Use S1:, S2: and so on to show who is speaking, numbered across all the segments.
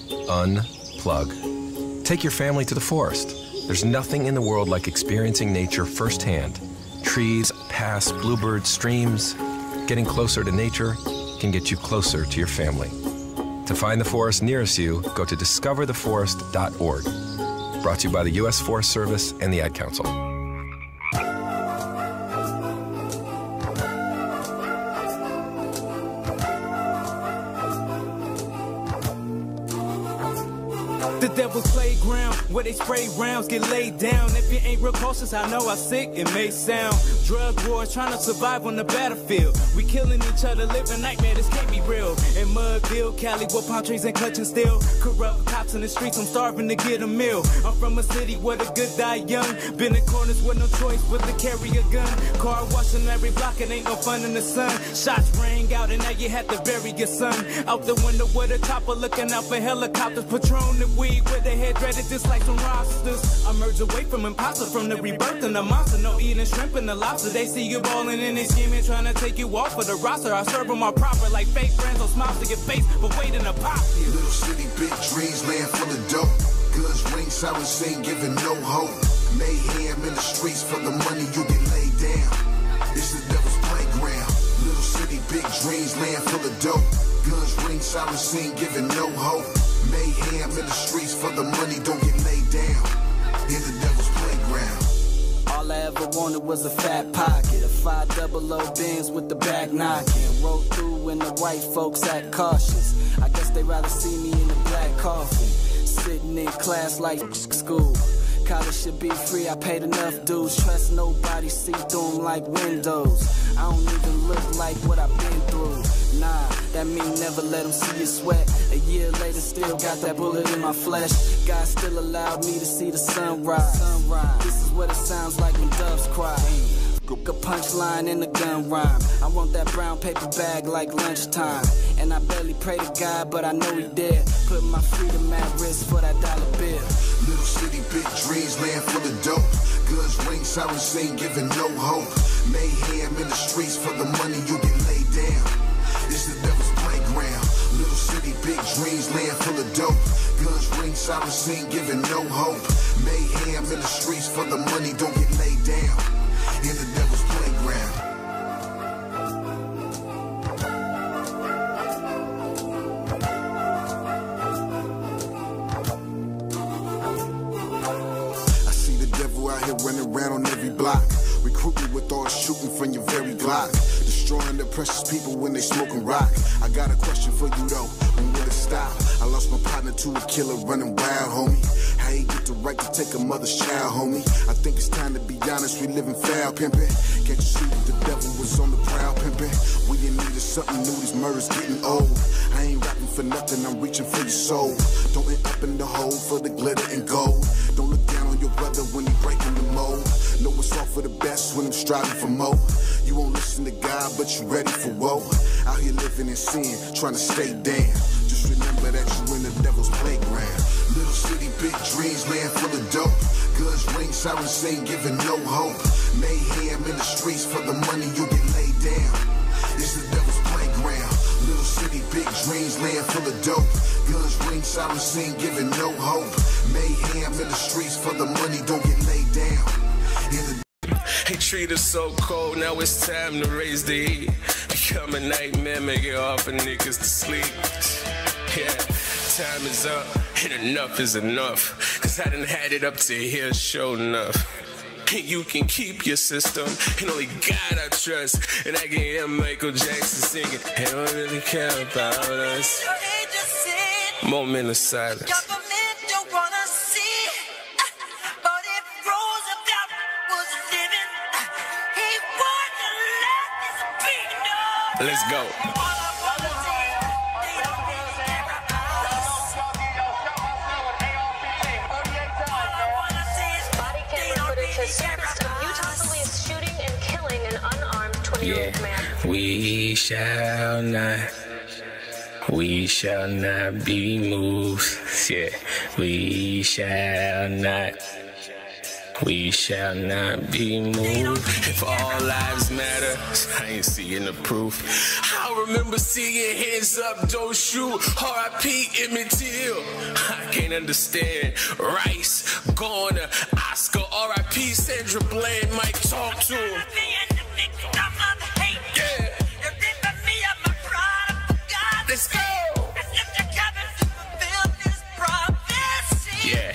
S1: Unplug. Take your family to the forest. There's nothing in the world like experiencing nature firsthand. Trees, paths, bluebirds, streams. Getting closer to nature can get you closer to your family. To find the forest nearest you, go to discovertheforest.org. Brought to you by the U.S. Forest Service and the Ad Council.
S2: The devil's playground, where they spray rounds, get laid down. If you ain't real cautious, I know how sick it may sound. Drug wars, trying to survive on the battlefield. We killing each other, living nightmare, this can't be real. In Mudville, Cali, with palm trees and clutching steel. Corrupt cops in the streets, I'm starving to get a meal. I'm from a city where the good die young. Been in corners with no choice but to carry a gun. Car washing every block, it ain't no fun in the sun. Shots rang out and now you had to bury your son. Out the window with a chopper, looking out for helicopters. Patron and weed with their head dreaded just like some rosters. I merge away from imposter, from the rebirth and the monster. No eating shrimp and the lobster. They see you balling and they scheming, trying to take you off of the roster. I serve them all proper like fake friends on smiles to your face, but waiting to pop you.
S3: Little city, big dreams, land full of dope. Guns ring, sirens sing, giving no hope. Mayhem in the streets for the money, you get laid down. It's the devil's playground. Little city, big dreams, land full of dope. Guns ring, sirens sing, giving no hope. Mayhem in the streets for the money, don't get laid down. In the devil's playground.
S4: All I ever wanted was a fat pocket, a 500 Benz with the back knocking. Roll through when the white folks act cautious. I guess they rather see me in a black coffin, sitting in class like school. College should be free, I paid enough dues. Trust nobody, see through them like windows. I don't even look like what I've been through. Nah, that mean never let them see you sweat. A year later, still got that bullet in my flesh. God still allowed me to see the sunrise. This is what it sounds like when doves cry. A punchline in the gun rhyme. I want that brown paper bag like lunchtime. And I barely pray to God, but I know he did. Put my freedom at risk for that dollar bill.
S3: Little city, big dreams, land full of dope. Guns ring, sirens sing, giving no hope. Mayhem in the streets for the money, you get laid down. It's the devil's playground. Little city, big dreams, land full of dope. Guns ring, sirens sing, giving no hope. Mayhem in the streets for the money, don't get laid down. In the devil's playground. I see the devil out here running around on every block. Recruiting with all the shooting from your very Glock. Destroying the precious people when they smoking rock. I got a question for you though, when will it stop? I lost my partner to a killer running wild, homie. How you get the right to take a mother's child, homie? I think it's time to be honest, we living foul, pimpin'. Can't you see that the devil was on the prowl, pimpin'? We in need of something new, these murders getting old. I ain't rapping for nothing, I'm reaching for your soul. Don't end up in the hole for the glitter and gold. Don't look down on your brother when he breaking the mold. Know it's all for the best when I'm striving for more. You won't listen to God, but you ready for woe. Out here living in sin, trying to stay down. Just remember that you in the devil's playground. Little city, big dreams, land full of dope. Guns ring, sirens sing, giving no hope. Mayhem in the streets for the money, you get laid down. It's the devil's playground. Little city, big dreams, land full of dope. Guns ring, sirens sing, giving no hope. Mayhem in the streets for the money, don't get laid down.
S5: They treat us so cold, now it's time to raise the heat. Become a nightmare, make it hard for niggas to sleep. Yeah, time is up, and enough is enough. Cause I done had it up to here, sure enough. And you can keep your system, and only God I trust. And I can hear Michael Jackson singing, they don't really care about us. Moment of silence. Let's go.
S6: Body camera footage has surfaced of Utah police shooting and killing an unarmed 20-year-old man.
S5: We shall not be moved. Yeah, we shall not. We shall not be moved. If all lives matter, I ain't seeing the proof. I remember seeing hands up, don't shoot. R.I.P. Emmett Till. I can't understand. Rice, Garner, Oscar, R.I.P. Sandra Bland might talk to him. Yeah. Let's go. Yeah.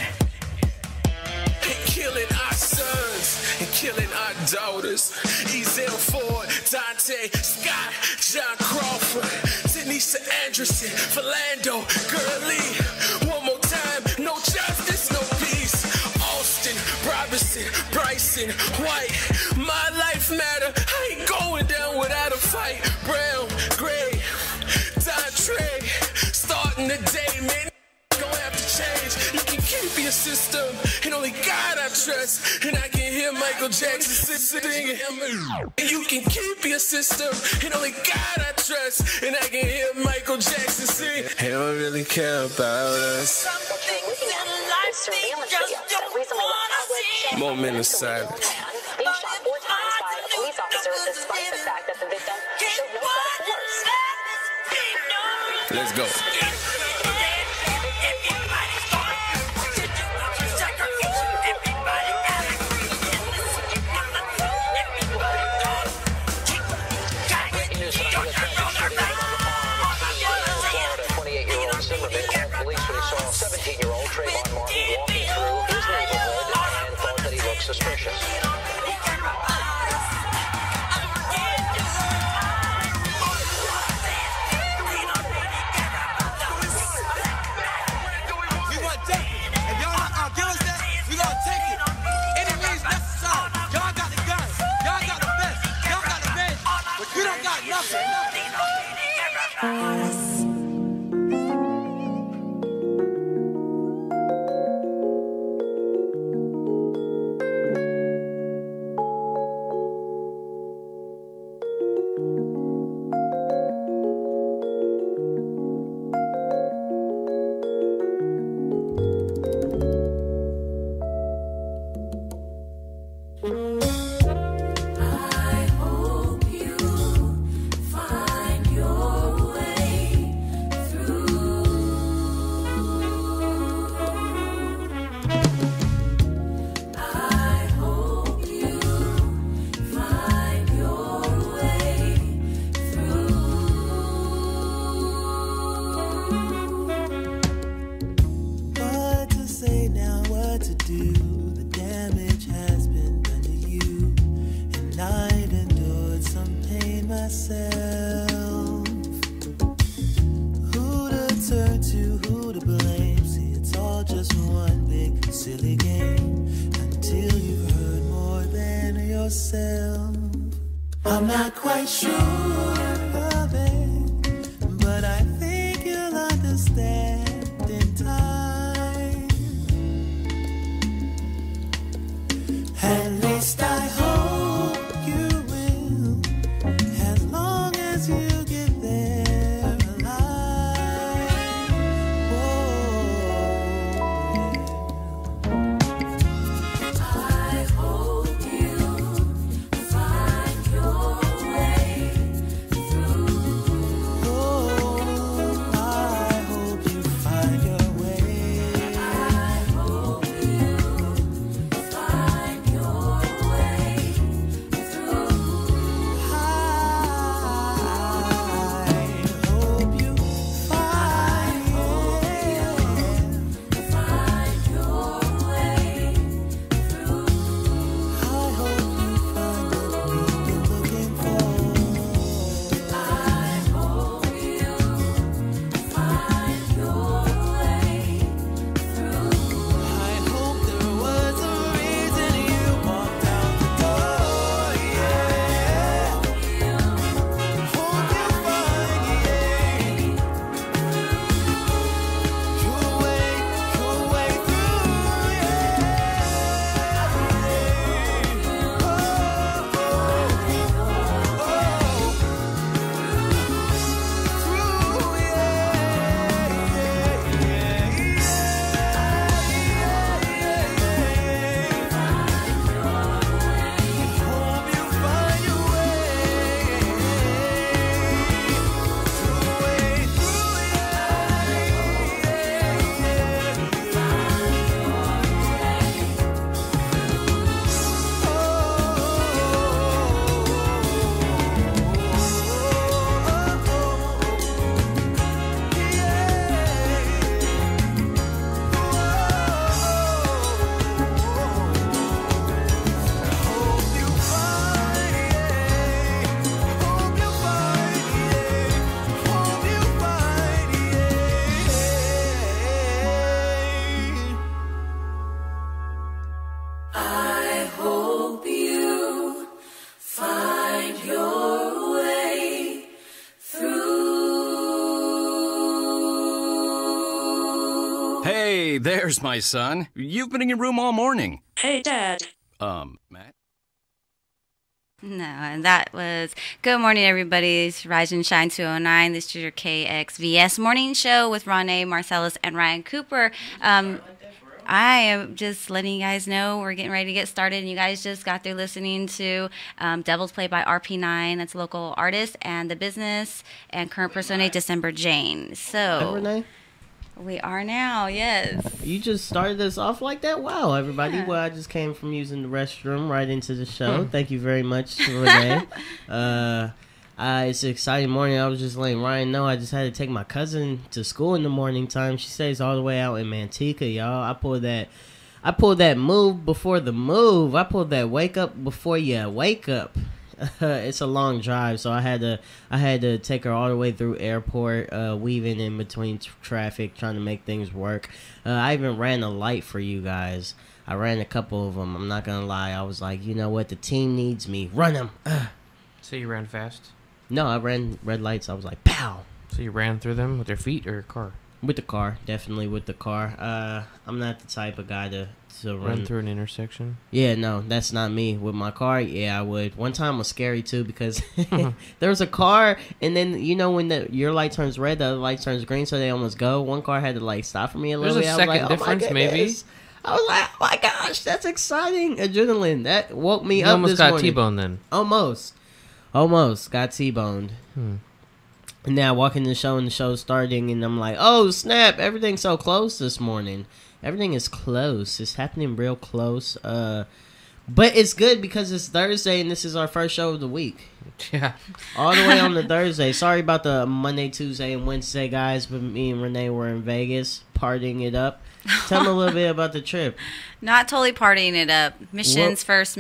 S5: And killing our sons and killing our daughters. Ezel Ford, Dante, Scott, John Crawford, Tanisha Anderson, Philando, Gurley. One more time, no justice, no peace. Austin, Robinson, Bryson, White. My life matter. I ain't going down without a fight. Brown, Gray, Don Trey. Starting the day, man. Gonna have to change. You can keep your system, and only God I trust. And I can hear Michael Jackson singing. And you can keep your system, and only God I trust. And I can hear Michael Jackson sing. They don't really care about us. Moment of silence.
S6: Being shot 4 times by a police officer, despite the fact that the victim showed no sign of force.
S5: Let's go.
S7: Suspicious.
S8: I'm not quite sure of it, but I think you'll understand in time. At least I hope you will, as long as you get there alive. I hope you find your way through.
S9: Hey, there's my son. You've been in your room all morning.
S10: Hey, Dad.
S9: Matt?
S11: No, and that was Good Morning, everybody. It's Rise and Shine 209. This is your KXVS morning show with Renee, Marcelis, and Ryan Cooper. I am just letting you guys know we're getting ready to get started, and you guys just got through listening to Devil's Play by RP9, that's a local artist, and The Business, and current persona, December Jane. So,
S12: Renee?
S11: We are now, yes.
S12: You just started us off like that? Wow, everybody. Yeah. Well, I just came from using the restroom right into the show. Thank you very much, Renee. It's an exciting morning. I was just letting Ryan know I just had to take my cousin to school in the morning time. She stays all the way out in Manteca, y'all. I pulled that move before the move. I pulled that wake up before you wake up. It's a long drive, so I had to take her all the way through airport, weaving in between traffic, trying to make things work. I even ran a light for you guys. I ran a couple of them. I'm not gonna lie. I was like, you know what? The team needs me. Run them.
S13: So you ran fast?
S12: No, I ran red lights. I was like, pow.
S13: So you ran through them with your feet or car?
S12: With the car, definitely with the car. I'm not the type of guy to run
S13: through an intersection.
S12: Yeah, no, that's not me. With my car, yeah, I would. One time was scary too because there was a car, and then you know when your light turns red, the other light turns green, so they almost go. One car had to like stop for me a little bit.
S13: There's a second difference, maybe.
S12: I was like, oh my gosh, that's exciting! Adrenaline that woke me up.
S13: Almost
S12: this
S13: got
S12: morning.
S13: T-boned then.
S12: Almost got T-boned. And now I walk in the show and the show's starting, and I'm like, oh snap! Everything's so close this morning. Everything is close. It's happening real close. But it's good because it's Thursday and this is our first show of the week.
S13: Yeah.
S12: All the way on the Thursday. Sorry about the Monday, Tuesday, and Wednesday, guys, but me and Renee were in Vegas partying it up. Tell me a little bit about the trip.
S11: Not totally partying it up. Missions first.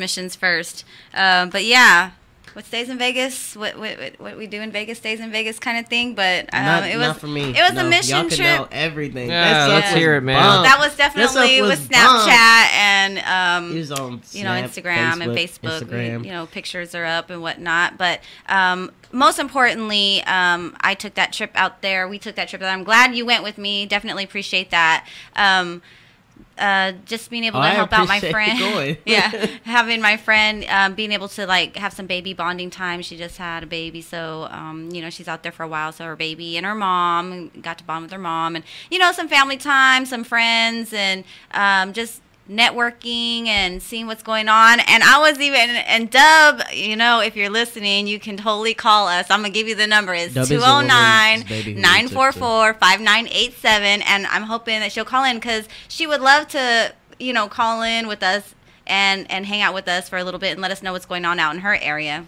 S11: But yeah. What stays in Vegas, what we do in Vegas stays in Vegas kind of thing, but it was
S12: not for me.
S11: It was a mission
S12: y'all
S11: trip.
S12: Can know everything.
S13: Yeah, let's hear it, man.
S11: That was definitely with Snapchat and
S12: on
S11: Instagram and Facebook.
S12: Instagram.
S11: Pictures are up and whatnot. But most importantly, I took that trip out there. We took that trip out there. I'm glad you went with me. Definitely appreciate that. Just being able to help out my friend. Yeah, having my friend being able to like have some baby bonding time. She just had a baby, so she's out there for a while. So her baby and her mom got to bond with her mom, and some family time, some friends, and just networking and seeing what's going on. And I was even, and Dub, if you're listening, you can totally call us. I'm gonna give you the number. It's 209-944-5987, and I'm hoping that she'll call in because she would love to call in with us and hang out with us for a little bit and let us know what's going on out in her area,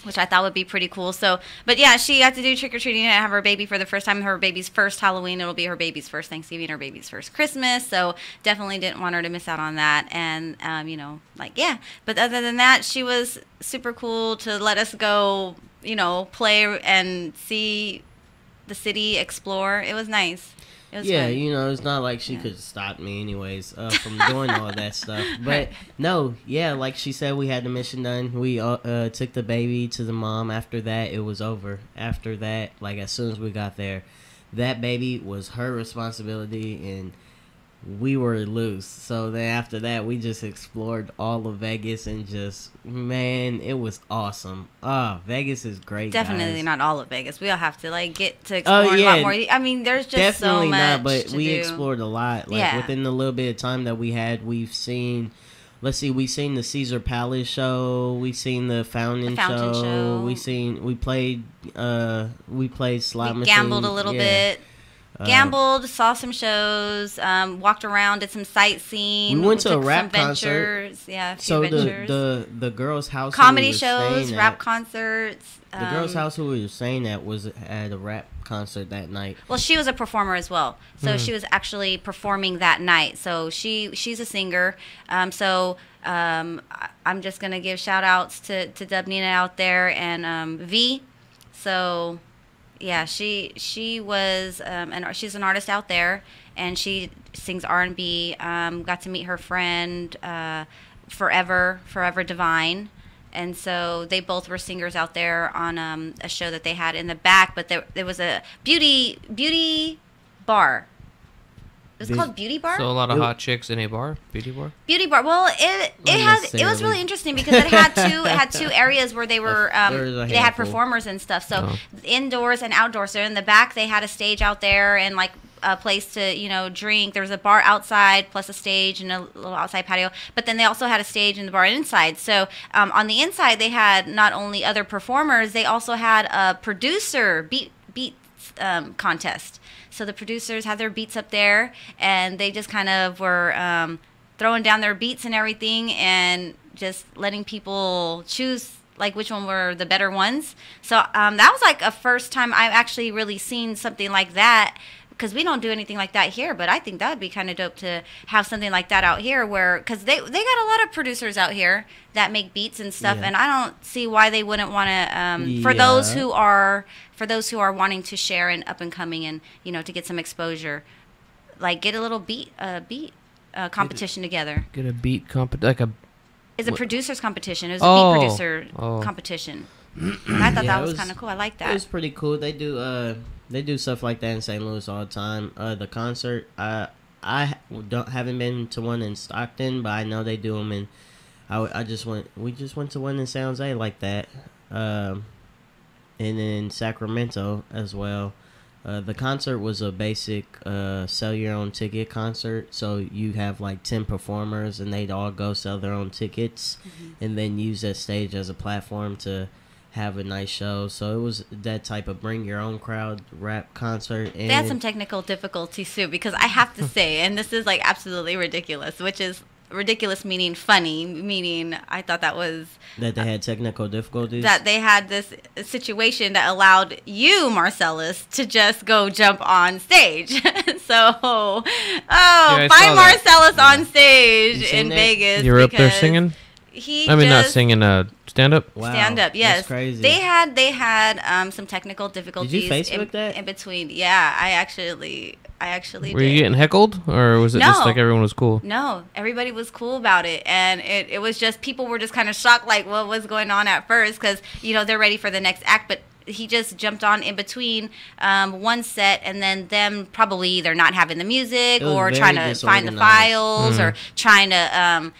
S11: which I thought would be pretty cool. So, but yeah, she got to do trick-or-treating and have her baby for the first time. Her baby's first Halloween. It'll be her baby's first Thanksgiving, her baby's first Christmas. So definitely didn't want her to miss out on that. And, yeah. But other than that, she was super cool to let us go, play and see the city, explore. It was nice. It was fun.
S12: It's not like she could stop me anyways from doing all that stuff. But no, yeah, like she said, we had the mission done. We took the baby to the mom. After that, it was over. After that, like as soon as we got there, that baby was her responsibility and we were loose. So then after that, we just explored all of Vegas and just, man, it was awesome. Vegas is great.
S11: Definitely
S12: guys.
S11: Not all of Vegas. We'll have to get to explore a lot more. I mean, there's just
S12: definitely
S11: so much
S12: not, but we
S11: do.
S12: explored a lot. Within the little bit of time that we had, we've seen. Let's see, we've seen the Caesar Palace show. We've seen the Fountain show. We played slot machine.
S11: We gambled a little bit. Gambled, saw some shows, walked around, did some sightseeing.
S12: We went to a rap concert.
S11: Yeah, a few ventures.
S12: The girl's house.
S11: Comedy shows, rap concerts.
S12: The girl's house who we were staying at was at a rap concert that night.
S11: Well, she was a performer as well, so she was actually performing that night. So she's a singer. I'm just gonna give shout outs to Dub Nina out there and V. So. Yeah, she was, she's an artist out there, and she sings R&B. Got to meet her friend, Forever Divine, and so they both were singers out there on a show that they had in the back. But there was a beauty bar. It was called Beauty Bar.
S13: So a lot of hot chicks in a bar, beauty bar.
S11: Beauty bar. Well, it was really interesting because it had two areas where they were they had performers and stuff. So indoors and outdoors. So in the back they had a stage out there and like a place to drink. There was a bar outside plus a stage and a little outside patio. But then they also had a stage in the bar inside. So on the inside they had not only other performers, they also had a producer beat contest. So the producers had their beats up there, and they just kind of were throwing down their beats and everything, and just letting people choose like which one were the better ones. So that was like a first time I've actually really seen something like that, because we don't do anything like that here. But I think that would be kind of dope to have something like that out here, where because they got a lot of producers out here that make beats and stuff, and I don't see why they wouldn't want to for those who are wanting to share and up and coming and to get some exposure, like get a little beat competition together.
S13: Get a beat competition,
S11: It's a producers competition. It was a beat producer competition. And I thought that was kind of cool. I like that.
S12: It was pretty cool. They do stuff like that in St. Louis all the time. The concert, I haven't been to one in Stockton, but I know they do them. And we just went to one in San Jose like that, and in Sacramento as well. The concert was a basic sell your own ticket concert. So you have like 10 performers, and they'd all go sell their own tickets, and then use that stage as a platform to have a nice show. So it was that type of bring your own crowd rap concert. And
S11: they had some technical difficulties too, because I have to say, and this is like absolutely ridiculous, which is ridiculous meaning funny, meaning I thought that was
S12: that they had technical difficulties,
S11: that they had this situation that allowed you, Marcelis, to just go jump on stage. So find Marcelis on stage in Vegas.
S13: You're up there singing? Not singing, stand up.
S12: Wow,
S11: stand up, yes.
S12: That's crazy.
S11: They had some technical difficulties.
S12: Did you Facebook that?
S11: In between? Yeah, I actually
S13: Were you getting heckled, or was it just like everyone was cool?
S11: No, everybody was cool about it, and it was just people were just kind of shocked, like what was going on at first, because they're ready for the next act, but he just jumped on in between one set, and then them probably either not having the music or trying to find the files or trying to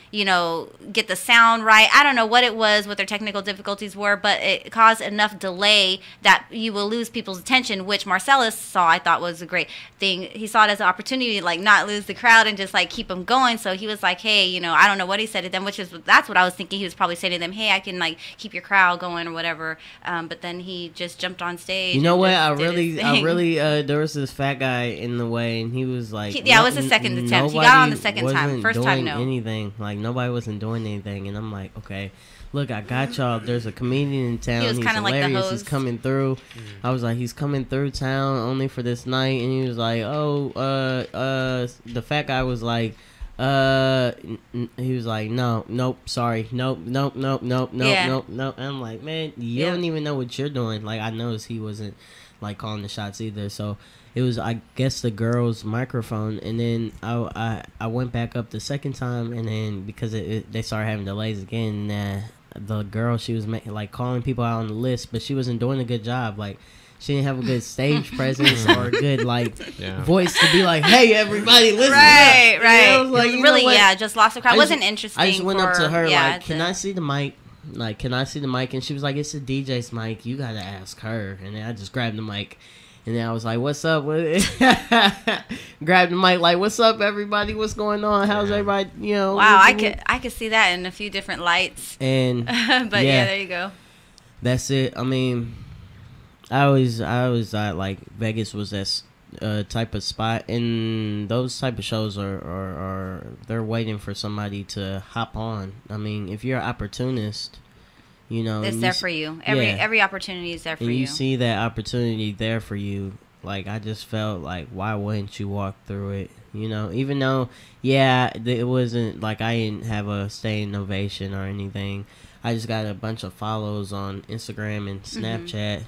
S11: get the sound right. I don't know what it was, what their technical difficulties were, but it caused enough delay that you will lose people's attention, which Marcelis saw, I thought was a great thing. He saw it as an opportunity to like not lose the crowd and just like keep them going. So he was like, hey, I don't know what he said to them, that's what I was thinking. He was probably saying to them, hey, I can like keep your crowd going or whatever. But then he just jumped on stage.
S12: You know what? I really there was this fat guy in the way, and he was like,
S11: it was the second attempt. He got on the second time. First time, no.
S12: Anything like nobody wasn't doing anything, and I'm like, okay, look, I got y'all. There's a comedian in town.
S11: He was kind of like the host.
S12: He's coming through. I was like, he's coming through town only for this night, and he was like, the fat guy was like, he was like, nope, sorry, nope. And I'm like, man, you don't even know what you're doing. Like, I noticed he wasn't like calling the shots either. So it was, I guess, the girl's microphone. And then I went back up the second time, and then because they started having delays again, the girl, she was like calling people out on the list, but she wasn't doing a good job. Like, she didn't have a good stage presence or a good voice to be like, hey, everybody, listen.
S11: Right.
S12: I was like,
S11: really, just lost the crowd. It wasn't interesting.
S12: I just went up to her like, can I see the mic? Like, can I see the mic? And she was like, it's the DJ's mic. You gotta ask her. And then I just grabbed the mic. And then I was like, what's up? Grabbed the mic, like, what's up, everybody? What's going on? How's everybody?
S11: Wow, I could see that in a few different lights.
S12: And
S11: but yeah, there you go.
S12: That's it. I mean, I always thought like Vegas was that type of spot, and those type of shows are they're waiting for somebody to hop on. I mean, if you're an opportunist,
S11: it's there for you. Every opportunity is there for you.
S12: And you see that opportunity there for you. Like, I just felt like, why wouldn't you walk through it? Even though, it wasn't like I didn't have a standing ovation or anything. I just got a bunch of follows on Instagram and Snapchat.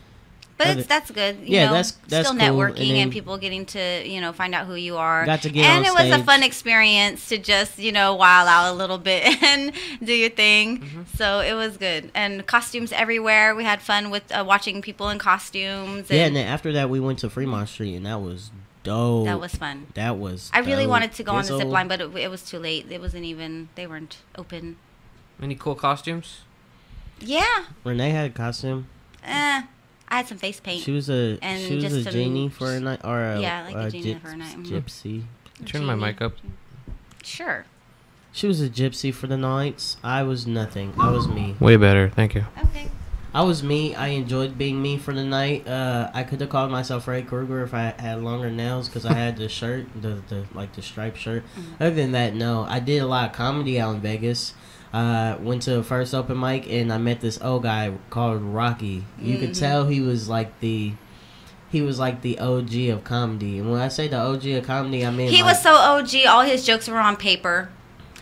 S11: But that's good.
S12: That's
S11: still
S12: cool.
S11: networking and people getting to find out who you are.
S12: Got to get
S11: and
S12: on
S11: it was
S12: stage.
S11: a fun experience to just wild out a little bit and do your thing. So it was good. And costumes everywhere. We had fun with watching people in costumes.
S12: And then after that we went to Fremont Street, and that was dope.
S11: That was fun.
S12: That was.
S11: I really
S12: dope.
S11: wanted to go on the
S12: Whistle.
S11: zip line, but it was too late. It wasn't even. They weren't open.
S13: Any cool costumes?
S11: Yeah.
S12: Renee had a costume.
S11: I had some face paint.
S12: She was a
S11: some
S12: genie for a night, or
S11: a genie for a night.
S12: Gypsy.
S13: Turn my mic up.
S11: Sure.
S12: She was a gypsy for the nights. I was nothing. I was me.
S13: Way better, thank you.
S11: Okay.
S12: I was me. I enjoyed being me for the night. I could have called myself Ray Krueger if I had longer nails because I had the shirt, the striped shirt. Other than that, no. I did a lot of comedy out in Vegas. Went to the first open mic and I met this old guy called Rocky. You could tell he was like the OG of comedy. And when I say the OG of comedy, I mean
S11: he was so OG. All his jokes were on paper.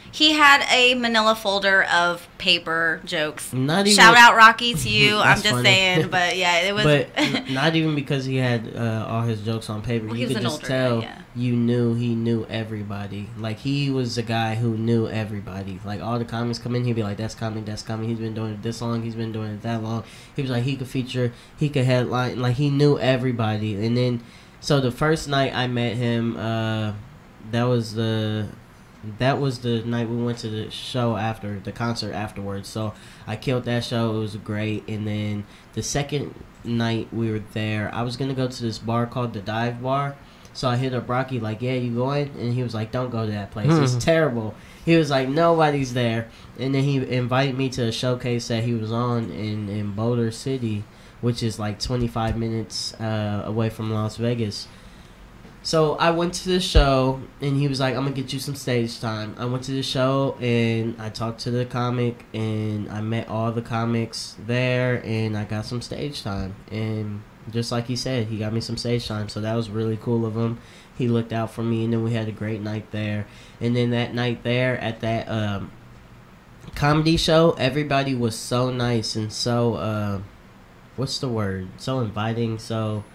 S11: He had a manila folder of paper jokes. Shout out Rocky to you. I'm just saying, but yeah, it was.
S12: But not even because he had all his jokes on paper.
S11: Well,
S12: you could just tell he knew everybody. Like he was a guy who knew everybody. Like all the comics come in, he'd be like, "That's coming, that's coming." He's been doing it this long. He's been doing it that long. He was like, he could feature, he could headline. Like he knew everybody. And then, so the first night I met him, that was the night we went to the show after the concert afterwards. So I killed that show. It was great. And then the second night we were there, I was gonna go to this bar called the Dive Bar. So I hit up Rocky like, "Yeah, you going?" And he was like, "Don't go to that place. It's terrible." He was like, "Nobody's there." And then he invited me to a showcase that he was on in Boulder City, which is like 25 minutes away from Las Vegas. So I went to the show, and he was like, "I'm going to get you some stage time." I went to the show, and I talked to the comic, and I met all the comics there, and I got some stage time. And just like he said, he got me some stage time, so that was really cool of him. He looked out for me, and then we had a great night there. And then that night there at that comedy show, everybody was so nice and so, what's the word? So inviting, so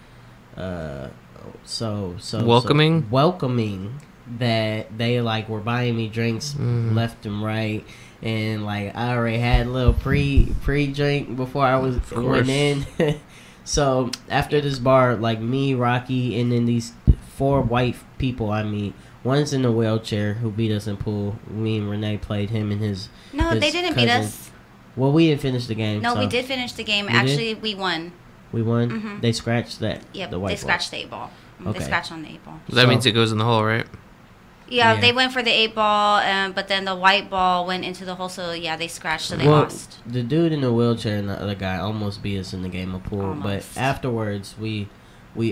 S12: welcoming that they like were buying me drinks left and right, and like I already had a little pre drink before I went in. So after this bar, like me, Rocky, and then these 4 white people I meet. One's in a wheelchair who beat us in pool. Me and Renee played him and his
S11: they didn't beat us.
S12: Well, we didn't finish the game.
S11: No,
S12: so.
S11: we did finish the game. We won.
S12: We won? They scratched that.
S11: Yep,
S12: the white
S11: they scratched the 8-ball.
S12: Okay.
S11: They scratched on the 8-ball.
S13: That means it goes in the hole, right?
S11: Yeah, they went for the 8-ball, but then the white ball went into the hole, so yeah, they scratched, so they lost.
S12: The dude in the wheelchair and the other guy almost beat us in the game of pool, but afterwards we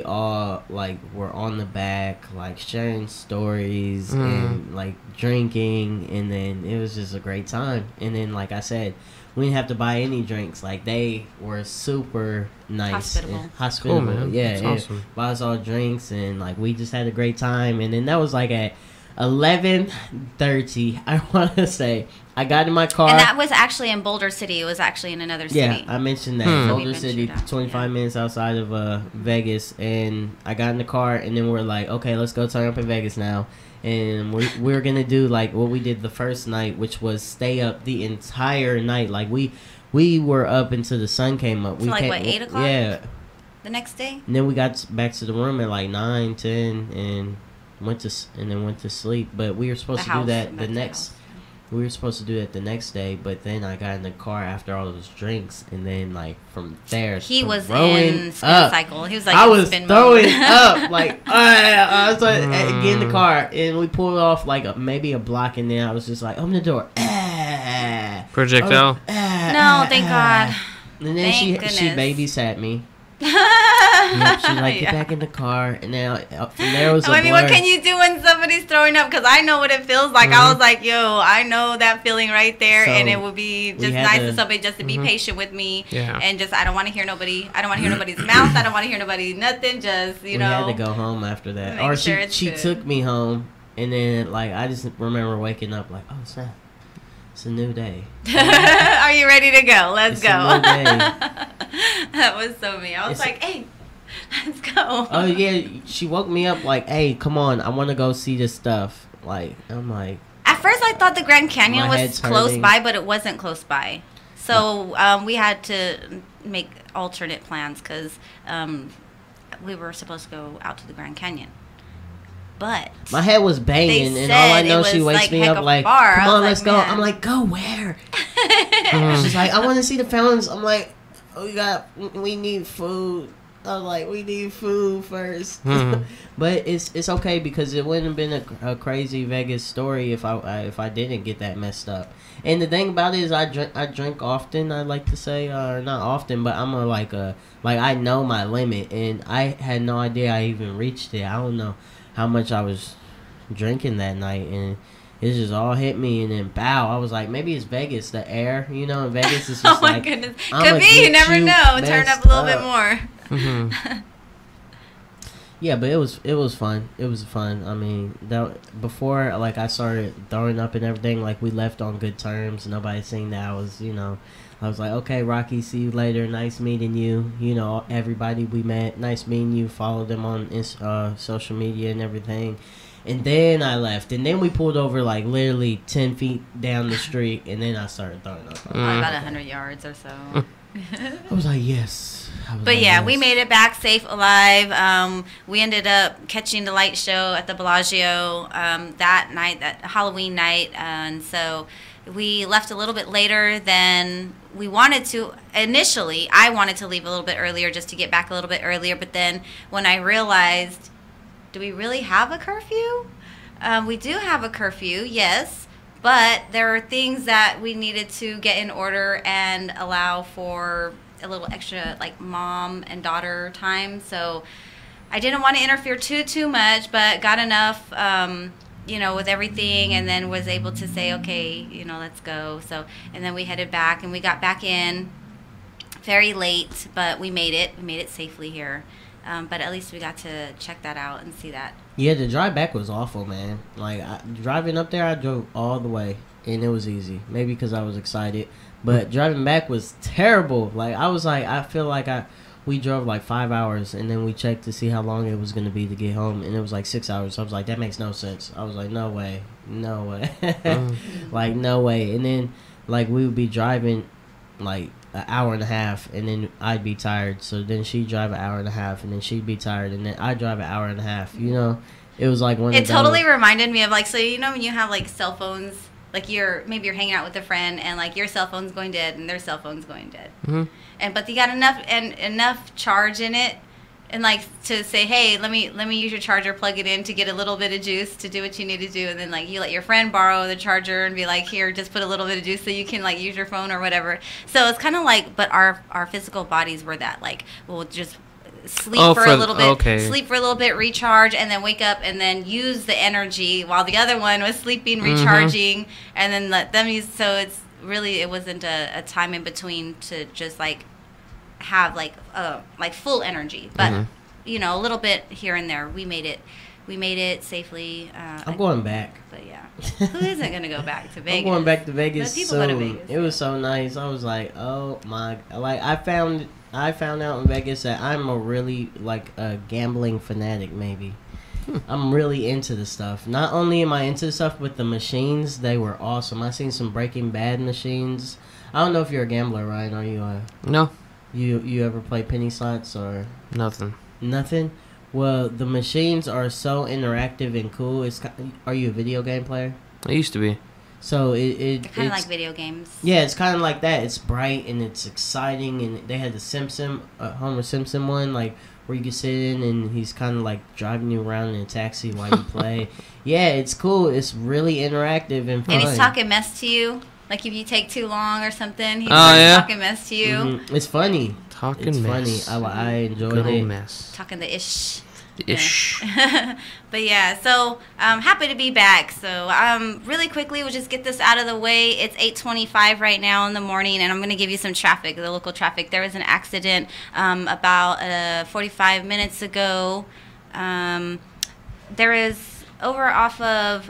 S12: all like were on the back, like sharing stories and like drinking, and then it was just a great time. And then, like I said, we didn't have to buy any drinks. Like they were super nice, hospitable.
S13: Cool, man.
S12: Yeah,
S13: that's awesome.
S12: Bought us all drinks, and like we just had a great time. And then that was like at 11:30. I want to say I got in my car,
S11: and that was actually in Boulder City. It was actually in another city.
S12: Yeah, I mentioned that Boulder City, 25 minutes outside of Vegas. And I got in the car, and then we're like, okay, let's go turn up in Vegas now. And we're gonna do like what we did the first night, which was stay up the entire night. Like we were up until the sun came up.
S11: So like what, 8 o'clock?
S12: Yeah.
S11: The next day.
S12: And then we got back to the room at like 9, 10, and went to sleep. But we were supposed to do that the next. We were supposed to do it the next day, but then I got in the car after all those drinks, and then like from there,
S11: he was in spin cycle. He was like,
S12: I was throwing up, like I was like, get in the car, and we pulled off like maybe a block, and then I was just like, open the door,
S13: projectile.
S11: No, thank God.
S12: And then she babysat me. Yep, she's like, get back in the car, and now from there was
S11: I mean, what can you do when somebody's throwing up? Because I know what it feels like. I was like, yo, I know that feeling right there, and it would be just nice for somebody just to be patient with me, and just I don't want to hear nobody. I don't want to hear nobody's mouth. I don't want to hear nobody nothing. Just we had
S12: to go home after that, or she took me home, and then like I just remember waking up like, oh snap. It's a new day.
S11: Are you ready to go? Let's go.
S12: A new day.
S11: That was so me. I was like, hey, let's go.
S12: Oh, yeah. She woke me up like, hey, come on. I want to go see this stuff. Like, I'm like.
S11: At first, I thought the Grand Canyon was close by, but it wasn't close by. So we had to make alternate plans because we were supposed to go out to the Grand Canyon. But
S12: my head was banging, and all I know, she wakes me up like,
S11: far.
S12: "Come on, let's go."
S11: Man.
S12: I'm like, "Go where?" She's like, "I want to see the fountains." I'm like, we need food. I was like, we need food first. But it's okay because it wouldn't have been a crazy Vegas story if I didn't get that messed up. And the thing about it is I drink often. I like to say, not often, but I'm like I know my limit, and I had no idea I even reached it. I don't know how much I was drinking that night, and it just all hit me, and then bow. I was like, maybe it's Vegas, the air, in Vegas it's just
S11: oh my goodness, could be. You never know. Turn up a little bit more.
S12: Yeah, but it was fun. It was fun. I mean, before like I started throwing up and everything, like we left on good terms. Nobody seen that. I was like, okay, Rocky, see you later. Nice meeting you. Everybody we met, nice meeting you. Follow them on social media and everything. And then I left, and then we pulled over like literally 10 feet down the street, and then I started throwing up.
S11: About 100 yards or so.
S12: I was like, yes.
S11: But yeah, we made it back safe, alive. We ended up catching the light show at the Bellagio that night, that Halloween night, and so we left a little bit later than we wanted to. Initially, I wanted to leave a little bit earlier just to get back a little bit earlier, but then when I realized, do we really have a curfew? We do have a curfew, yes. But there are things that we needed to get in order and allow for a little extra, like mom and daughter time. So I didn't want to interfere too much, but got enough, with everything, and then was able to say, okay, let's go. So, and then we headed back, and we got back in very late, but we made it. We made it safely here. But at least we got to check that out and see that.
S12: Yeah, the drive back was awful, man. Like, driving up there, I drove all the way, and it was easy. Maybe because I was excited. But driving back was terrible. Like, I feel like we drove like 5 hours, and then we checked to see how long it was going to be to get home, and it was like 6 hours. So I was like, that makes no sense. I was like, no way. Like, no way. And then, like, we would be driving, like, an hour and a half, and then I'd be tired. So then she'd drive an hour and a half, and then she'd be tired, and then I'd drive an hour and a half. It was like one.
S11: It totally reminded me of like, so when you have like cell phones, like maybe you're hanging out with a friend, and like your cell phone's going dead and their cell phone's going dead, but you got enough charge in it, and like to say, hey, let me use your charger, plug it in to get a little bit of juice to do what you need to do, and then like you let your friend borrow the charger and be like, here, just put a little bit of juice so you can like use your phone or whatever. So it's kind of like, but our physical bodies were that, like, we'll just sleep for a little bit, recharge, and then wake up and then use the energy while the other one was sleeping, recharging, and then let them use. So it wasn't a time in between to just like have like full energy, but a little bit here and there. We made it safely.
S12: I'm going back.
S11: But yeah, who isn't gonna go back to Vegas?
S12: I'm going back to Vegas
S11: people go to
S12: soon.
S11: Vegas.
S12: It was so nice. I was like, oh my, like I found out in Vegas that I'm a really like a gambling fanatic. Maybe I'm really into the stuff. Not only am I into the stuff, but the machines, they were awesome. I seen some Breaking Bad machines. I don't know if you're a gambler, Ryan. Are you?
S13: No.
S12: You ever play penny slots or
S13: nothing?
S12: Nothing. Well, the machines are so interactive and cool. Are you a video game player?
S13: I used to be.
S12: So
S11: it's kind of like video games.
S12: Yeah, it's kind of like that. It's bright and it's exciting, and they had the Homer Simpson one, like where you can sit in and he's kind of like driving you around in a taxi while you play. Yeah, it's cool. It's really interactive and fun.
S11: And he's talking mess to you. Like if you take too long or something, he's talking mess to you.
S12: Mm-hmm. It's funny.
S13: It's
S12: mess. Funny. I enjoyed
S13: Good
S12: it.
S13: old mess.
S11: Talking the ish.
S13: The ish.
S11: But yeah, so I'm happy to be back. So really quickly, we'll just get this out of the way. It's 8:25 right now in the morning, and I'm going to give you some traffic, the local traffic. There was an accident about 45 minutes ago. There is over off of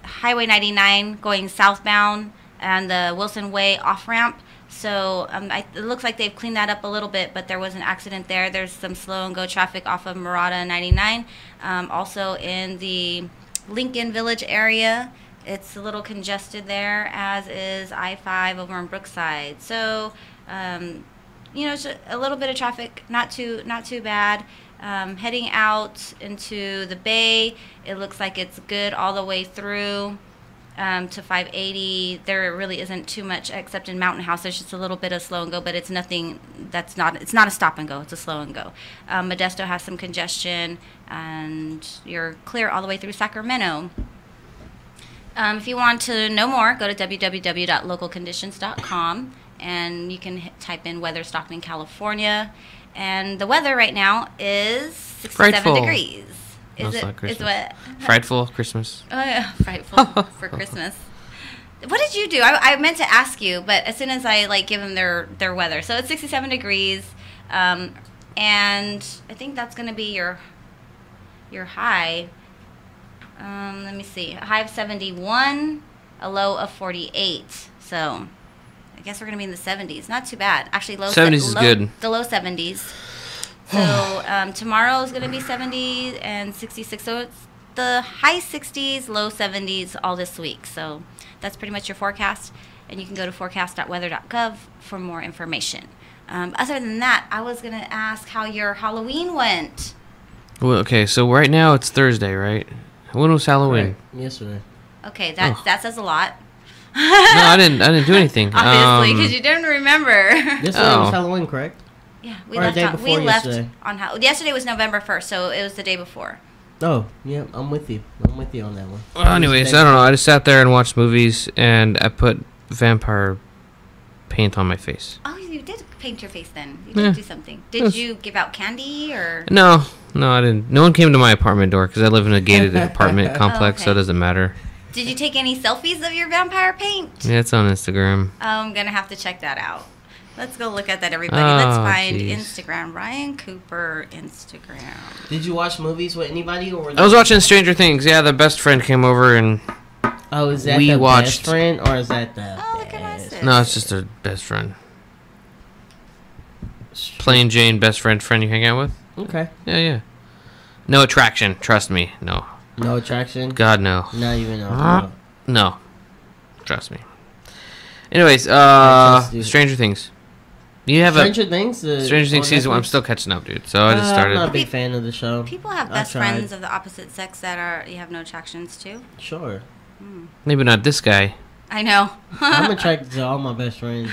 S11: Highway 99 going southbound and the Wilson Way off-ramp. So it looks like they've cleaned that up a little bit, but there was an accident there. There's some slow and go traffic off of Murata 99. Also in the Lincoln Village area, it's a little congested there, as is I-5 over in Brookside. So, it's a little bit of traffic, not too bad. Heading out into the bay, it looks like it's good all the way through to 580. There really isn't too much except in Mountain House. There's just a little bit of slow and go, but it's nothing it's not a stop and go. It's a slow and go. Modesto has some congestion, and you're clear all the way through Sacramento. If you want to know more, go to www.localconditions.com, and you can type in weather Stockton, California. And the weather right now is 67 degrees. Is what?
S13: Frightful Christmas.
S11: Oh, yeah, frightful for Christmas. What did you do? I meant to ask you, but as soon as I give them their weather. So it's 67 degrees, and I think that's going to be your high. Let me see. A high of 71, a low of 48. So I guess we're going to be in the 70s. Not too bad. Actually,
S13: 70s is good.
S11: The low 70s. So tomorrow is going to be 70 and 66. So it's the high 60s, low 70s all this week. So that's pretty much your forecast. And you can go to forecast.weather.gov for more information. Other than that, I was going to ask how your Halloween went.
S13: Well, okay, so right now it's Thursday, right? When was Halloween?
S12: Right. Yesterday.
S11: Okay, that says a lot.
S13: No, I didn't do anything.
S11: Obviously, because you didn't remember.
S12: Yesterday was Halloween, correct?
S11: Yeah,
S12: we left yesterday.
S11: On yesterday was November 1st, so it was the day before.
S12: Oh, yeah, I'm with you. I'm with you on that one.
S13: Well, anyways, I don't know. I just sat there and watched movies, and I put vampire paint on my face.
S11: Oh, you did paint your face then. You did do something. Did you give out candy or?
S13: No, I didn't. No one came to my apartment door because I live in a gated apartment complex, so it doesn't matter.
S11: Did you take any selfies of your vampire paint?
S13: Yeah, it's on Instagram.
S11: Oh, I'm going to have to check that out. Let's go look at that, everybody. Let's find Instagram. Ryan Cooper Instagram.
S12: Did you watch movies with anybody?
S13: I was watching Stranger Things. Yeah, the best friend came over and
S12: is that the best friend or is that the best?
S13: No, it's just their best friend. Plain Jane best friend you hang out with?
S12: Okay.
S13: Yeah. No attraction. Trust me. No.
S12: No attraction?
S13: God, no.
S12: Not even
S13: No. Trust me. Anyways, Stranger Things. You have
S12: Stranger Things?
S13: Stranger Things season 1. I'm still catching up, dude. So I just started.
S12: I'm not a big fan of the show.
S11: People have best friends of the opposite sex that you have no attractions to.
S12: Sure.
S13: Maybe not this guy.
S11: I know.
S12: I'm attracted to all my best friends.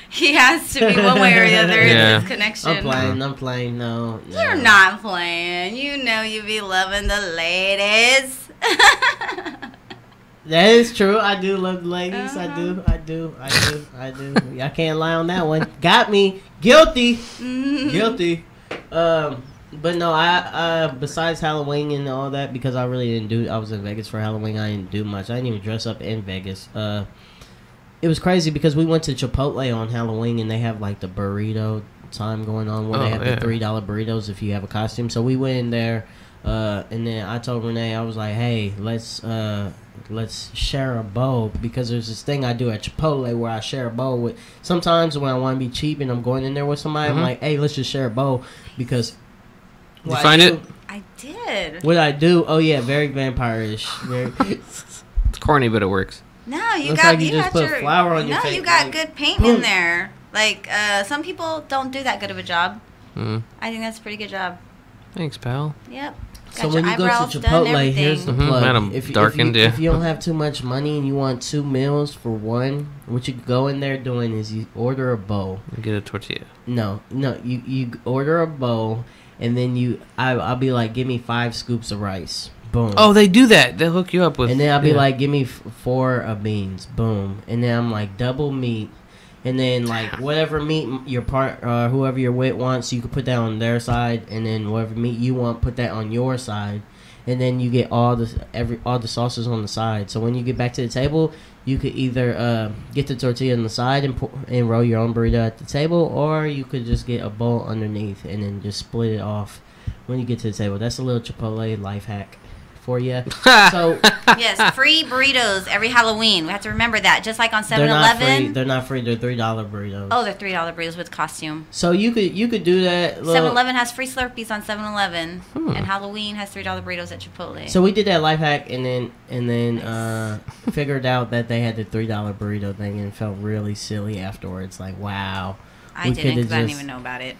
S11: He has to be one way or the other. Yeah. It's his connection.
S12: I'm playing. No.
S11: You're not playing. You know you be loving the ladies.
S12: That is true. I do love the ladies. I do. I can't lie on that one. Got me. Guilty. Guilty. But no, I besides Halloween and all that, because I really didn't do. I was in Vegas for Halloween. I didn't do much. I didn't even dress up in Vegas. It was crazy because we went to Chipotle on Halloween and they have the burrito time going on where they have the $3 burritos if you have a costume. So we went in there, and then I told Renee, I was like, hey, let's share a bowl, because there's this thing I do at Chipotle where I share a bowl with. Sometimes when I want to be cheap and I'm going in there with somebody, I'm like, hey, let's just share a bowl, because.
S13: Did you find it?
S11: I did.
S12: What I do? Oh yeah, very vampire-ish. Very.
S13: It's corny, but it works.
S11: No, you
S12: Looks
S11: got
S12: like you just
S11: got
S12: put
S11: your
S12: flour on your face.
S11: No, you got good paint in there. Some people don't do that good of a job. I think that's a pretty good job.
S13: Thanks, pal.
S11: Yep.
S12: So when you go to Chipotle, here's the plug.
S13: Madam
S12: If you don't have too much money and you want 2 meals for one, what you go in there doing is you order a bowl.
S13: You get a tortilla.
S12: No, you order a bowl, and then I'll be like, give me 5 scoops of rice. Boom.
S13: Oh, they do that. They hook you up with.
S12: And then I'll be like, give me 4 of beans. Boom. And then I'm like, double meat. And then whatever meat your whoever you're with wants, you can put that on their side, and then whatever meat you want, put that on your side, and then you get all the sauces on the side. So when you get back to the table, you could either get the tortilla on the side and roll your own burrito at the table, or you could just get a bowl underneath and then just split it off when you get to the table. That's a little Chipotle life hack for you. So
S11: yes, free burritos every Halloween. We have to remember that. Just like on 7-Eleven.
S12: They're not free. They're $3 burritos.
S11: Oh, they're $3 burritos with costume.
S12: So you could do that.
S11: 7-Eleven has free Slurpees on 7-Eleven, and Halloween has $3 burritos at Chipotle.
S12: So we did that life hack, and then figured out that they had the $3 burrito thing, and it felt really silly afterwards. Like, wow,
S11: I didn't because I didn't even know about it.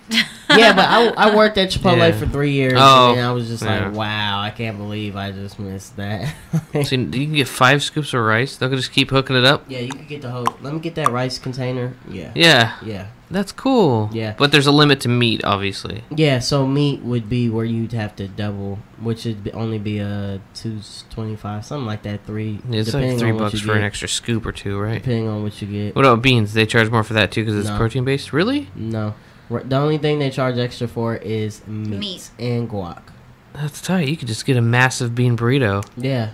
S12: Yeah, but I worked at Chipotle for 3 years, and I was just like,
S13: yeah.
S12: wow, I can't believe I just missed that.
S13: So you can get 5 scoops of rice. They'll just keep hooking it up.
S12: Yeah, you can get the whole. Let me get that rice container. Yeah.
S13: Yeah. That's cool.
S12: Yeah.
S13: But there's a limit to meat, obviously.
S12: Yeah, so meat would be where you'd have to double, which would only be $2.25, something like that.
S13: It's like $3 for an extra scoop or two, right?
S12: Depending on what you get.
S13: What about beans? They charge more for that too because it's protein based. Really?
S12: No. The only thing they charge extra for is meat and guac.
S13: That's tight. You could just get a massive bean burrito.
S12: Yeah.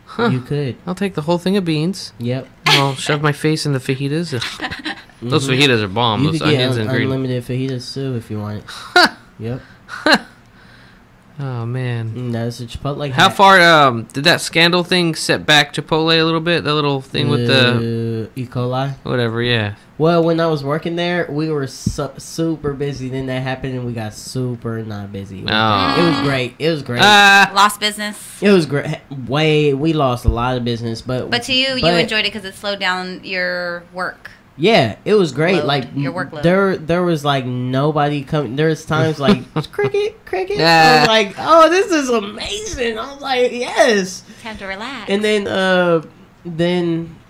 S13: Huh.
S12: You could.
S13: I'll take the whole thing of beans.
S12: Yep.
S13: I'll shove my face in the fajitas. Those fajitas are bomb.
S12: You
S13: Those
S12: could get
S13: onions and green.
S12: unlimited fajitas too if you want it. Yep.
S13: Oh man.
S12: That's a Chipotle.
S13: How far did that scandal thing set back Chipotle a little bit? That little thing with the
S12: E. coli.
S13: Whatever. Yeah.
S12: Well, when I was working there, we were super busy. Then that happened, and we got super not busy.
S13: Oh.
S12: It was great. It was great.
S11: Lost business.
S12: It was great. We lost a lot of business, but
S11: to you enjoyed it because it slowed down your work.
S12: Yeah, it was great.
S11: Load,
S12: like
S11: your workload.
S12: There was like nobody coming. There's times like cricket.
S13: Yeah.
S12: I was like, oh, this is amazing. I was like, yes.
S11: Time to relax.
S12: And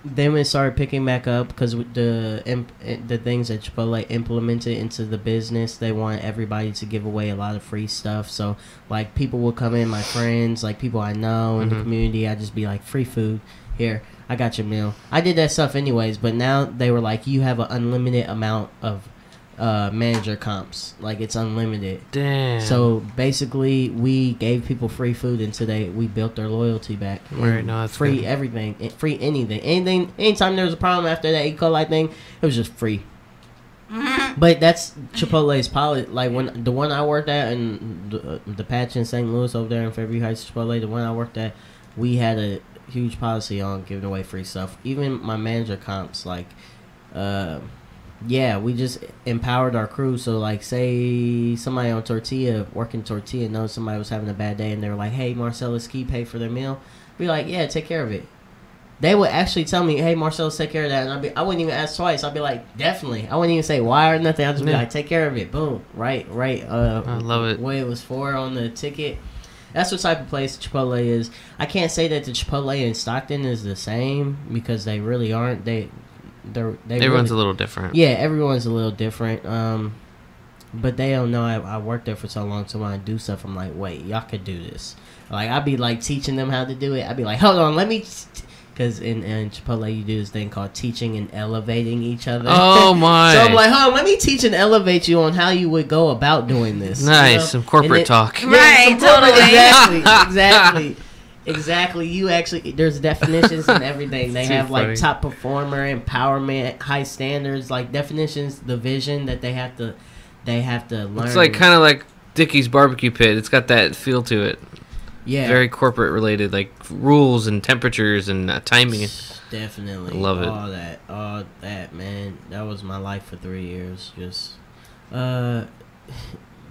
S12: then we started picking back up because the things that Chipotle implemented into the business, they want everybody to give away a lot of free stuff. So like people will come in, my friends, like people I know in the community, I just be like, free food here. I got your meal. I did that stuff anyways, but now they were like, you have an unlimited amount of manager comps. Like, it's unlimited.
S13: Damn.
S12: So basically, we gave people free food until we built their loyalty back.
S13: Right, no, that's
S12: free
S13: good.
S12: everything, free anything. Anytime there was a problem after that E. coli thing, it was just free. But that's Chipotle's policy. Like when the one I worked at and the patch in St. Louis over there in Fairview Heights, Chipotle, the one I worked at, we had a huge policy on giving away free stuff. Even my manager comps, like, we just empowered our crew. So like, say somebody on working tortilla knows somebody was having a bad day, and they were like, "Hey, Marcelis, can you pay for their meal?" Be like, "Yeah, take care of it." They would actually tell me, "Hey, Marcelis, take care of that," and I wouldn't even ask twice. I'd be like, "Definitely." I wouldn't even say why or nothing. I'd just be like, "Take care of it." Boom. Right.
S13: I love it.
S12: What it was for on the ticket. That's what type of place Chipotle is. I can't say that the Chipotle in Stockton is the same because they really aren't. Everyone's
S13: a little different.
S12: Yeah, everyone's a little different. But they don't know I worked there for so long, so when I do stuff, I'm like, wait, y'all could do this. Like, I'd be like teaching them how to do it. I'd be like, hold on, let me... Because in Chipotle, you do this thing called teaching and elevating each other.
S13: Oh, my.
S12: So I'm like, let me teach and elevate you on how you would go about doing this.
S13: Nice,
S12: you know?
S13: some corporate talk.
S11: Yeah, right,
S12: totally. Exactly. You actually, there's definitions and everything. They have
S13: funny.
S12: like top performer, empowerment, high standards, like definitions, the vision that they have to learn.
S13: It's like kind of like Dickie's Barbecue Pit. It's got that feel to it.
S12: Yeah.
S13: Very corporate related, like rules and temperatures and timing.
S12: Definitely.
S13: I love it.
S12: All that, man. That was my life for 3 years. Just,
S13: Did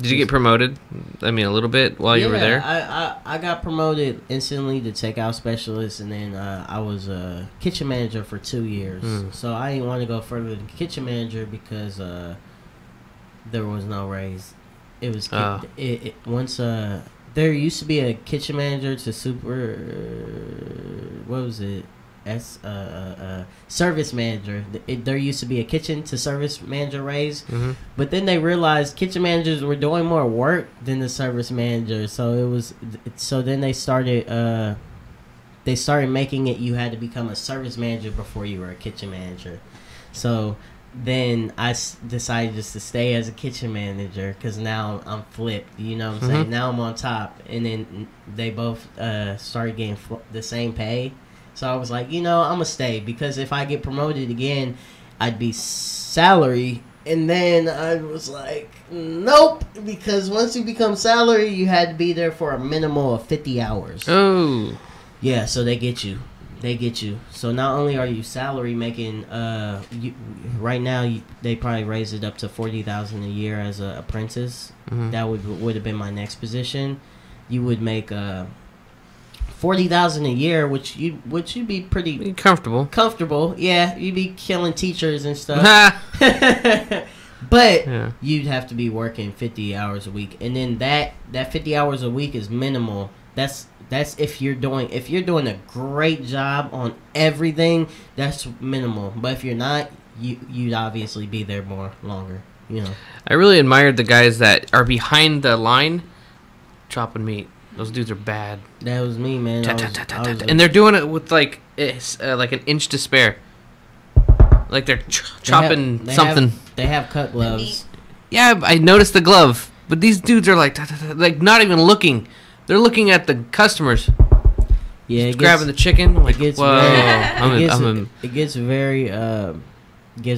S13: you get promoted? I mean, a little bit while you were there?
S12: I got promoted instantly to takeout specialist, and then I was a kitchen manager for 2 years. So I didn't want to go further than kitchen manager because there was no raise. It was once there used to be a kitchen manager to service manager. There used to be a kitchen to service manager raise, but then they realized kitchen managers were doing more work than the service manager. So then they started making it you had to become a service manager before you were a kitchen manager. So then I decided just to stay as a kitchen manager because now I'm flipped. You know what I'm saying? Now I'm on top, and then they both started getting the same pay. So I was like, I'm going to stay because if I get promoted again, I'd be salary. And then I was like, nope, because once you become salary, you had to be there for a minimum of 50 hours.
S13: Oh.
S12: Yeah, so they get you. So not only are you salary making, right now they probably raised it up to $40,000 a year as an apprentice. That would have been my next position. You would make $40,000 a year, which you'd be pretty
S13: comfortable.
S12: Yeah, you'd be killing teachers and stuff. But
S13: Yeah.
S12: you'd have to be working 50 hours a week, and then that 50 hours a week is minimal. That's if you're doing a great job on everything. That's minimal. But if you're not, you'd obviously be there more longer. You know.
S13: I really admired the guys that are behind the line chopping meat. Those dudes are bad.
S12: That was me, man.
S13: And they're doing it with like an inch to spare. Like they're chopping something.
S12: They have cut gloves.
S13: Yeah, I noticed the glove, but these dudes are like not even looking. They're looking at the customers.
S12: Yeah,
S13: grabbing the chicken. I'm like, whoa.
S12: It gets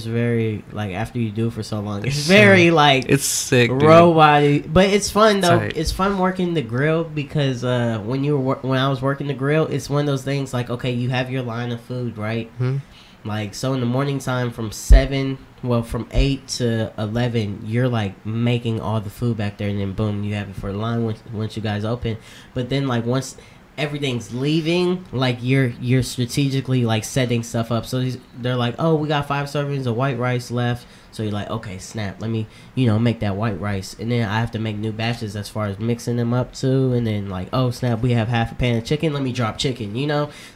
S12: very like after you do it for so long. It's very like
S13: it's sick,
S12: robot. But it's fun though.
S13: Tight.
S12: It's fun working the grill because when I was working the grill, it's one of those things like, okay, you have your line of food, right?
S13: Mm-hmm.
S12: Like, so in the morning time from 8 to 11, you're like making all the food back there, and then boom, you have it for the line once you guys open. But then like once everything's leaving, like you're strategically like setting stuff up. So they're like, oh, we got 5 servings of white rice left. So you're like, okay, snap, let me make that white rice, and then I have to make new batches as far as mixing them up too. And then like, oh snap, we have half a pan of chicken, let me drop chicken,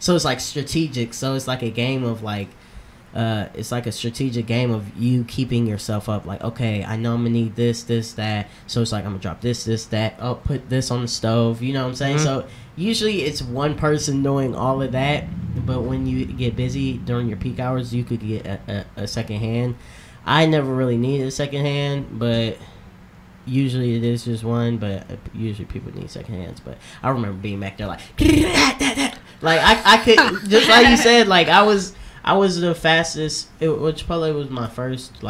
S12: so it's like strategic. So it's like a game of like it's like a strategic game of you keeping yourself up. Like, okay, I know I'm gonna need this, that. So it's like, I'm gonna drop this, that. Oh, put this on the stove. You know what I'm saying? Mm-hmm. So usually it's one person doing all of that. But when you get busy during your peak hours, you could get a second hand. I never really needed a second hand, but usually it is just one. But usually people need second hands. But I remember being back there like, like I could, just like you said, like I was the fastest. Chipotle was my first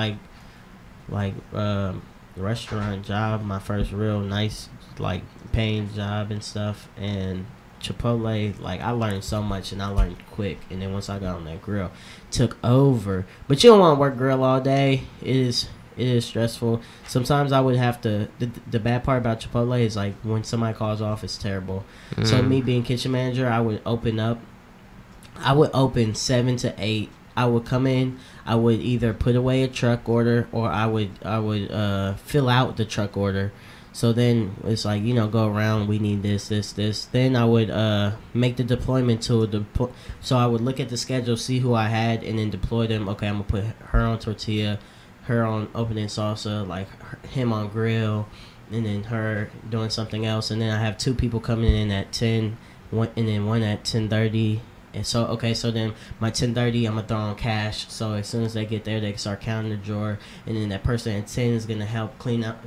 S12: restaurant job, my first real nice like paying job and stuff. And Chipotle, like I learned so much, and I learned quick. And then once I got on that grill, took over. But you don't want to work grill all day. It is stressful. Sometimes I would have to. The bad part about Chipotle is like when somebody calls off, it's terrible. So me being kitchen manager, I would open 7 to 8. I would come in. I would either put away a truck order, or I would fill out the truck order. So then it's like, go around. We need this. Then I would make the deployment tool. So I would look at the schedule, see who I had, and then deploy them. Okay, I'm gonna put her on tortilla, her on opening salsa, like him on grill, and then her doing something else. And then I have 2 people coming in at 10, and then one at 10:30. And so, okay, so then my 10:30, I'm going to throw on cash. So as soon as they get there, they can start counting the drawer. And then that person at 10 is going to help clean up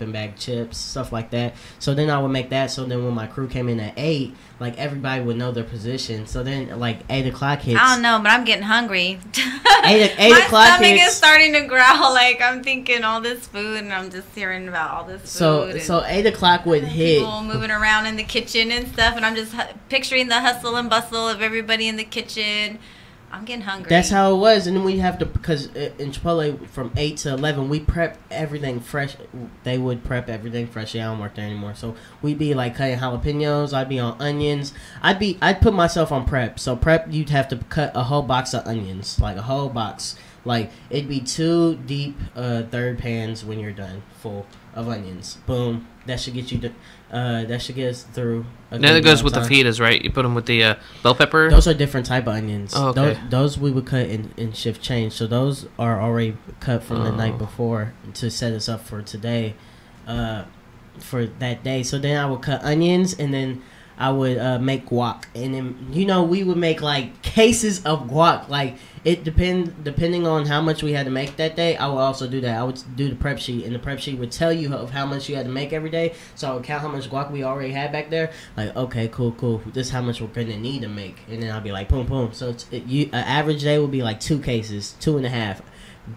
S12: and bag chips, stuff like that. So then I would make that. So then when my crew came in at 8, like everybody would know their position. So then like 8 o'clock hits.
S11: I don't know, but I'm getting hungry.
S12: 8 o'clock hits.
S11: My stomach is starting to growl. Like I'm thinking all this food, and I'm just hearing about all this food.
S12: So 8 o'clock would hit.
S11: People moving around in the kitchen and stuff, and I'm just picturing the hustle and bustle of everybody in the kitchen. I'm getting hungry.
S12: That's how it was. And then we have to, because in Chipotle from 8 to 11, we prep everything fresh. They would prep everything fresh. Yeah, I don't work there anymore. So we'd be like cutting jalapenos. I'd be on onions. I'd put myself on prep. So prep, you'd have to cut a whole box of onions, like a whole box. Like it'd be 2 deep third pans when you're done, full of onions. Boom. That should get you that should get us through.
S13: Then it goes with the fajitas, right? You put them with the bell pepper.
S12: Those are different type of onions.
S13: Oh, okay.
S12: Those we would cut in shift change. So those are already cut from the night before to set us up for today, for that day. So then I would cut onions, and then I would make guac, and then we would make like cases of guac. Like it depending on how much we had to make that day. I would also do that. I would do the prep sheet, and the prep sheet would tell you of how much you had to make every day. So I would count how much guac we already had back there. Like, okay, cool. This is how much we're gonna need to make, and then I'll be like, boom. So an average day would be like 2 cases, 2.5.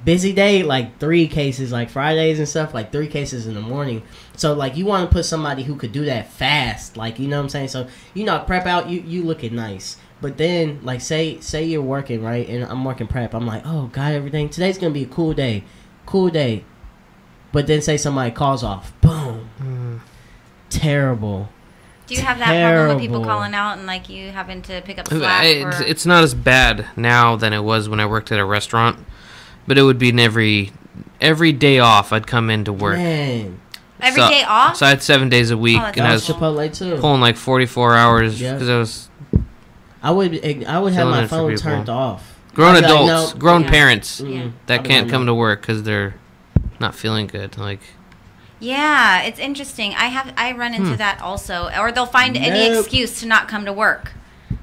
S12: Busy day, like 3 cases, like Fridays and stuff, like 3 cases in the morning. So like you want to put somebody who could do that fast, like, you know what I'm saying? So prep out, you looking nice. But then like say you're working, right, and I'm working prep, I'm like, oh, got everything, today's gonna be a cool day. But then say somebody calls off, boom. Terrible.
S11: Do you have that problem with people calling out and like you having to pick up slack?
S13: It's not as bad now than it was when I worked at a restaurant. but it would be every day off. I'd come into work.
S12: Man.
S11: Every day off?
S13: So I had 7 days a week, and I was
S12: Chipotle too.
S13: pulling like 44 hours because I was.
S12: I would have my phone turned off.
S13: Grown adults, grown parents that can't come to
S12: to
S13: work because they're not feeling good. Like.
S11: Yeah, it's interesting. I run into that also, or they'll find any excuse to not come to work.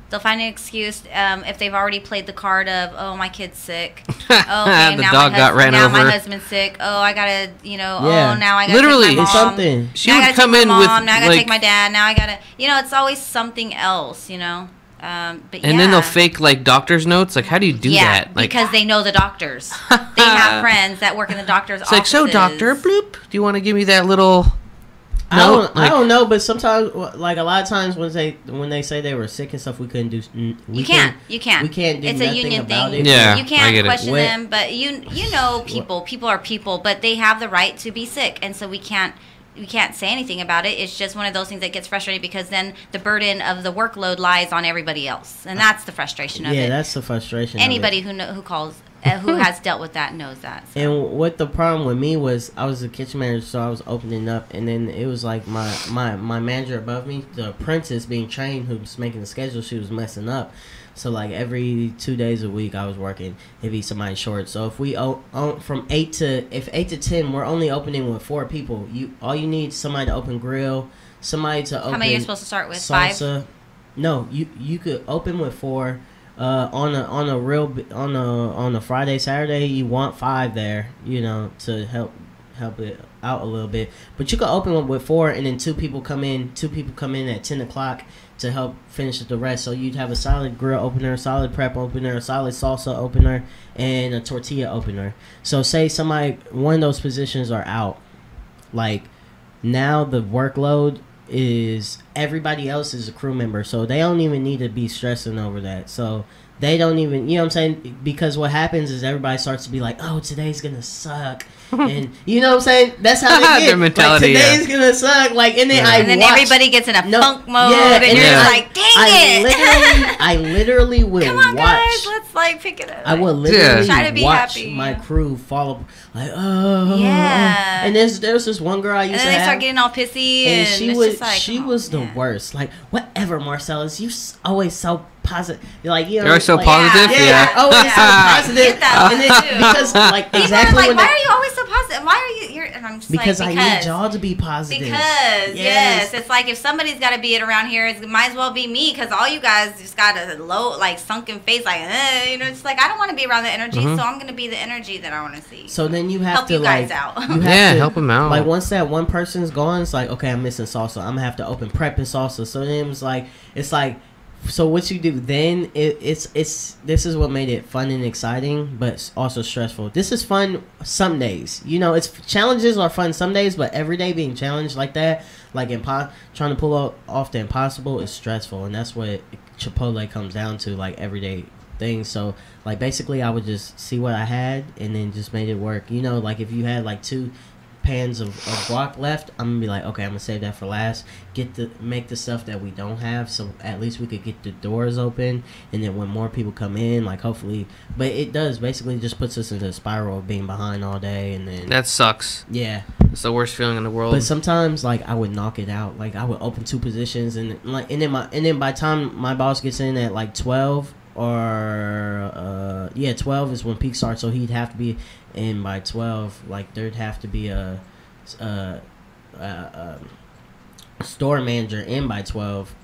S11: They'll find an excuse if they've already played the card of, oh, my kid's sick. Oh, okay,
S13: the
S11: now
S13: dog got ran
S11: now
S13: over.
S11: my husband's sick. Oh, I gotta, oh, now I gotta
S13: literally
S11: take my mom.
S12: something.
S13: She would come in with
S11: now I gotta
S13: like,
S11: take my dad. Now I gotta, it's always something else, But
S13: and then they'll fake like doctor's notes. Like, how do you do that? Like,
S11: because they know the doctors. They have friends that work in the doctor's offices.
S13: It's like, so doctor, bloop. Do you want to give me that little?
S12: I don't know, but sometimes, like a lot of times, when they say they were sick and stuff, we couldn't do.
S11: You can't.
S12: We can't do
S11: It's
S12: nothing
S11: a union
S12: about
S11: thing.
S12: it.
S13: Yeah,
S11: you can't question
S12: What-
S11: them, but you know people. People are people, but they have the right to be sick, and so we can't say anything about it. It's just one of those things that gets frustrating because then the burden of the workload lies on everybody else, and that's the frustration of it.
S12: Yeah, that's the frustration.
S11: Anybody who calls who has dealt with that knows that. So.
S12: And what the problem with me was, I was a kitchen manager, so I was opening up, and then it was like my manager above me, the apprentice being trained, who was making the schedule, she was messing up. So like every 2 days a week I was working, it'd be somebody short. So if we from 8 to 10, we're only opening with 4 people. All you need is somebody to open grill, somebody to open.
S11: How many you're supposed to start with?
S12: Salsa.
S11: 5?
S12: No, you could open with 4. On a Friday, Saturday, you want 5 there, to help it out a little bit. But you can open with 4, and then 2 people come in. 2 people come in at 10 o'clock to help finish the rest. So you'd have a solid grill opener, a solid prep opener, a solid salsa opener, and a tortilla opener. So say one of those positions are out, like now the workload is everybody else is a crew member, so they don't even need to be stressing over that. So they don't even, what I'm saying? Because what happens is everybody starts to be like, oh, today's gonna suck. And you know what I'm saying? That's how they get.
S13: Their mentality,
S12: like, today's gonna suck. Like, and then
S11: and then everybody gets in a funk mode, and you're just like, dang it!
S12: I literally will
S11: Come on,
S12: watch.
S11: guys, let's pick it up.
S12: I will literally
S11: try to be
S12: watch
S11: happy.
S12: my crew fall like, oh,
S11: yeah.
S12: And there's this one girl I used to have.
S11: And then they start getting all pissy, and
S12: she was the worst. Like, whatever, Marcelis, you always so positive. Like,
S13: you're always so positive.
S12: Yeah, always so positive.
S11: And
S12: then, because
S11: exactly people are like, why are you always so positive? Why are you? And I'm just
S12: because
S11: like,
S12: I need y'all to be positive.
S11: Because yes, it's like if somebody's got to be it around here, it might as well be me. Because all you guys just got a low, like sunken face, like it's like I don't want to be around the energy, so I'm gonna be the energy that I want to see.
S12: So then you have
S11: help
S12: to
S11: you guys
S12: like,
S11: out.
S13: Help them out.
S12: Like once that one person's gone, it's like, okay, I'm missing salsa. I'm gonna have to open prep and salsa. So then it's like. So what you do then? It's this is what made it fun and exciting, but also stressful. This is fun some days. It's challenges are fun some days, but every day being challenged like that, like trying to pull off the impossible is stressful, and that's what Chipotle comes down to, like everyday things. So like basically, I would just see what I had and then just made it work. Like if you had like 2 pans of guac left, I'm gonna be like, okay, I'm gonna save that for last, make the stuff that we don't have, so at least we could get the doors open, and then when more people come in, like hopefully, but it does basically just puts us into a spiral of being behind all day, and then
S13: that sucks.
S12: Yeah,
S13: it's the worst feeling in the world.
S12: But sometimes like I would knock it out, like I would open 2 positions, and then by the time my boss gets in at like 12 or 12 is when peak starts, so he'd have to be in by 12. Like there'd have to be a store manager in by 12.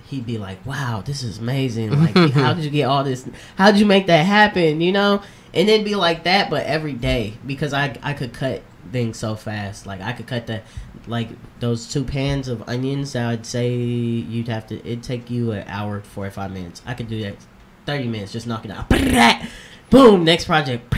S12: He'd be like, wow, this is amazing, like how did you get all this, how did you make that happen, and it'd be like that, but every day, because I could cut things so fast. Like I could cut those 2 pans of onions, I'd say it'd take you an hour 45 minutes. I could do that 30 minutes, just knock it out. Boom, next project.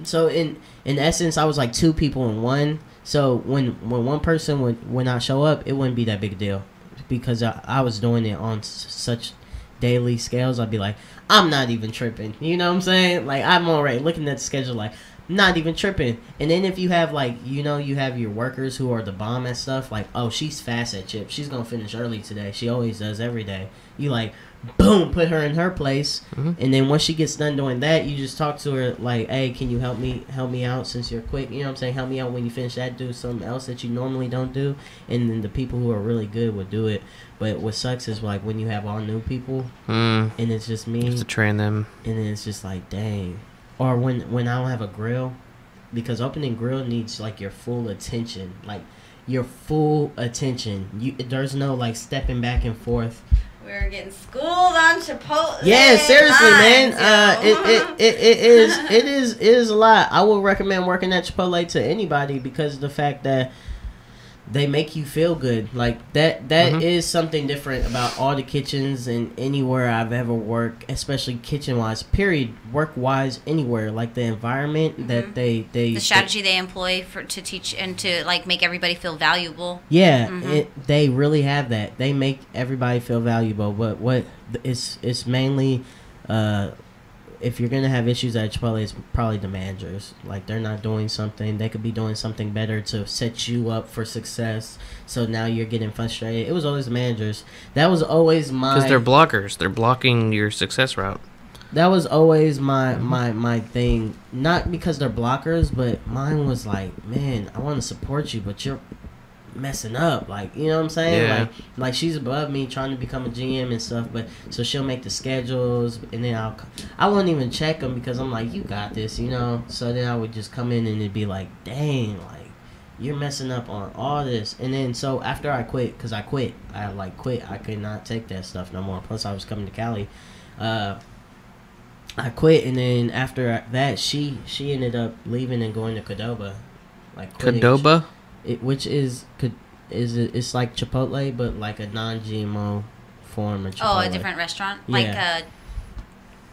S12: So in essence, I was like 2 people in one. So when one person would not show up, it wouldn't be that big a deal, because I was doing it on such daily scales. I'd be like, I'm not even tripping. You know what I'm saying? Like I'm already looking at the schedule like, not even tripping. And then if you have like, you know, you have your workers who are the bomb and stuff, like, oh, she's fast at chips, she's gonna finish early today, she always does every day. You like, boom, put her in her place. And then once she gets done doing that, you just talk to her like, hey, can you help me out since you're quick, you know what I'm saying, help me out when you finish that, do something else that you normally don't do. And then the people who are really good would do it. But what sucks is like when you have all new people and it's just me, you
S13: have to train them,
S12: and then it's just like, dang. Or when I don't have a grill, because opening grill needs like your full attention, like your full attention. There's no like stepping back and forth.
S11: We're getting schooled on Chipotle.
S12: Yeah, seriously, man. It is a lot. I would recommend working at Chipotle to anybody because of the fact that they make you feel good. Like that is something different about all the kitchens and anywhere I've ever worked, especially kitchen wise, period, work wise, anywhere. Like the environment that the
S11: strategy they employ to teach and to like make everybody feel valuable.
S12: Yeah, they really have that. They make everybody feel valuable. But what it's mainly if you're gonna have issues at Chipotle, it's probably the managers. Like they're not doing something. They could be doing something better to set you up for success. So now you're getting frustrated. It was always the managers. That was always my.
S13: Because they're blockers. They're blocking your success route.
S12: That was always my thing. Not because they're blockers, but mine was like, man, I want to support you, but you're messing up, like, you know what I'm saying?
S13: Yeah.
S12: Like she's above me trying to become a GM and stuff, but so she'll make the schedules, and then I won't even check them because I'm like, you got this, you know. So then I would just come in and it'd be like, dang, like you're messing up on all this. And then so after I quit, because I quit, I could not take that stuff no more. Plus I was coming to Cali. I quit, and then after that she ended up leaving and going to Qdoba, like
S13: Qdoba.
S12: It's like Chipotle, but like a non-GMO form of Chipotle.
S11: Oh, a different restaurant,
S12: yeah.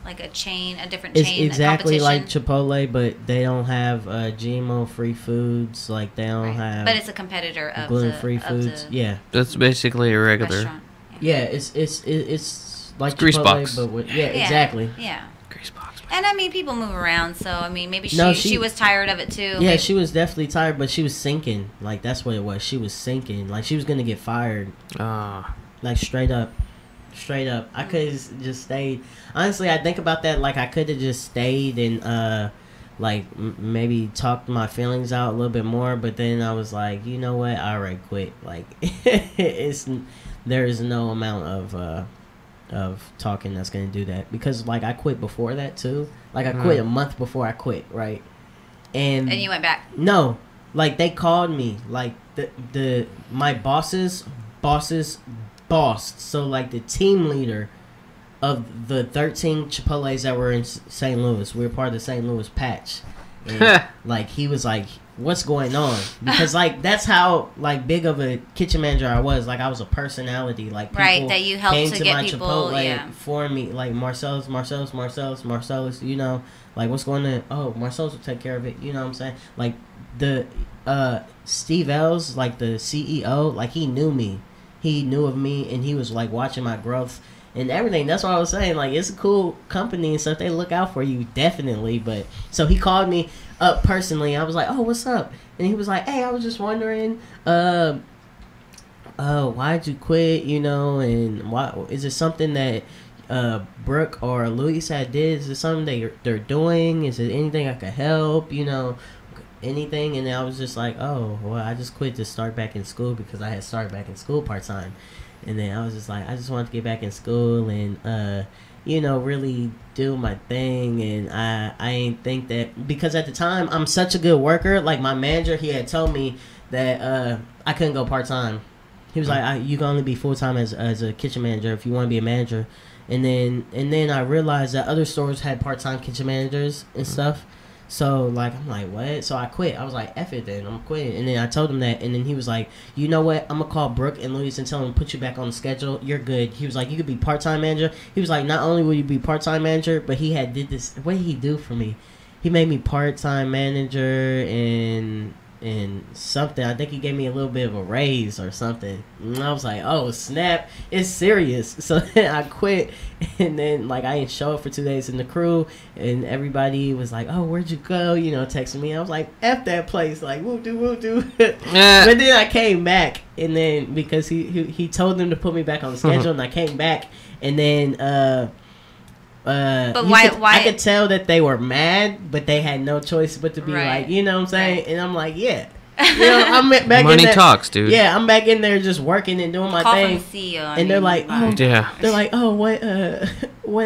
S11: like a chain, a different
S12: it's
S11: chain.
S12: It's exactly like Chipotle, but they don't have GMO-free foods. Like they don't have.
S11: But it's a competitor of
S12: gluten-free foods. Yeah,
S13: that's basically a regular.
S11: Restaurant.
S12: Yeah, it's like
S13: it's Grease
S12: Chipotle,
S13: box.
S12: but exactly.
S11: Yeah.
S13: Grease box.
S11: And I mean, people move around, so I mean, maybe she was tired of it too.
S12: Yeah, she was definitely tired, but she was sinking. Like that's what it was. She was sinking. Like she was gonna get fired. Like straight up. I could have just stayed. Honestly, I think about that. Like I could have just stayed and maybe talked my feelings out a little bit more. But then I was like, you know what? I already quit. Like there is no amount of talking that's gonna do that, because like I quit before that too. Like I quit a month before I quit, right? And
S11: you went back?
S12: No, like they called me, like my boss's boss. So like the team leader of the 13 Chipotles that were in St. Louis, we were part of the St. Louis patch. And like he was like, what's going on? Because like that's how like big of a kitchen manager I was. Like I was a personality. Like people
S11: that you helped
S12: came
S11: to
S12: to
S11: get
S12: my
S11: people,
S12: Chipotle for me. Like Marcelis, you know, like what's going on? Oh, Marcelis will take care of it. You know what I'm saying? Like the Steve Ells, like the CEO, like he knew me. He knew of me, and he was like watching my growth and everything. That's what I was saying. Like it's a cool company and stuff. They look out for you, definitely. But so he called me up personally. I was like, "Oh, what's up?" And he was like, "Hey, I was just wondering, why'd you quit? You know, and why is it something that Brooke or Luis had did? Is it something they're doing? Is it anything I could help? You know, anything?" And I was just like, "Oh, well, I just quit to start back in school because I had started back in school part-time." And then I was just like, I just wanted to get back in school and you know, really do my thing. And I ain't think that, because at the time I'm such a good worker. Like my manager, he had told me that I couldn't go part-time. He was like, you can only be full-time as a kitchen manager if you want to be a manager. And then I realized that other stores had part-time kitchen managers and stuff. So, like, I'm like, what? So I quit. I was like, F it then. I'm quitting. And then I told him that. And then he was like, you know what? I'm going to call Brooke and Luis and tell them to put you back on the schedule. You're good. He was like, you could be part-time manager. He was like, not only will you be part-time manager, but he had did this. What did he do for me? He made me part-time manager and and something. I think he gave me a little bit of a raise or something. And I was like, oh snap, it's serious. So then I quit, and then like I didn't show up for 2 days in the crew, and everybody was like, oh, where'd you go? You know, texting me. I was like, F that place, like woo doo. But then I came back, and then because he told them to put me back on the schedule, and I came back, and then
S11: but why?
S12: I could tell that they were mad, but they had no choice but to be like, you know what I'm saying? Right. And I'm like, yeah. You know, I'm back
S13: Money
S12: in there.
S13: Talks, dude.
S12: Yeah, I'm back in there just working and doing my thing.
S11: From the CEO,
S12: and they're like, oh,
S13: yeah.
S12: They're like, oh, what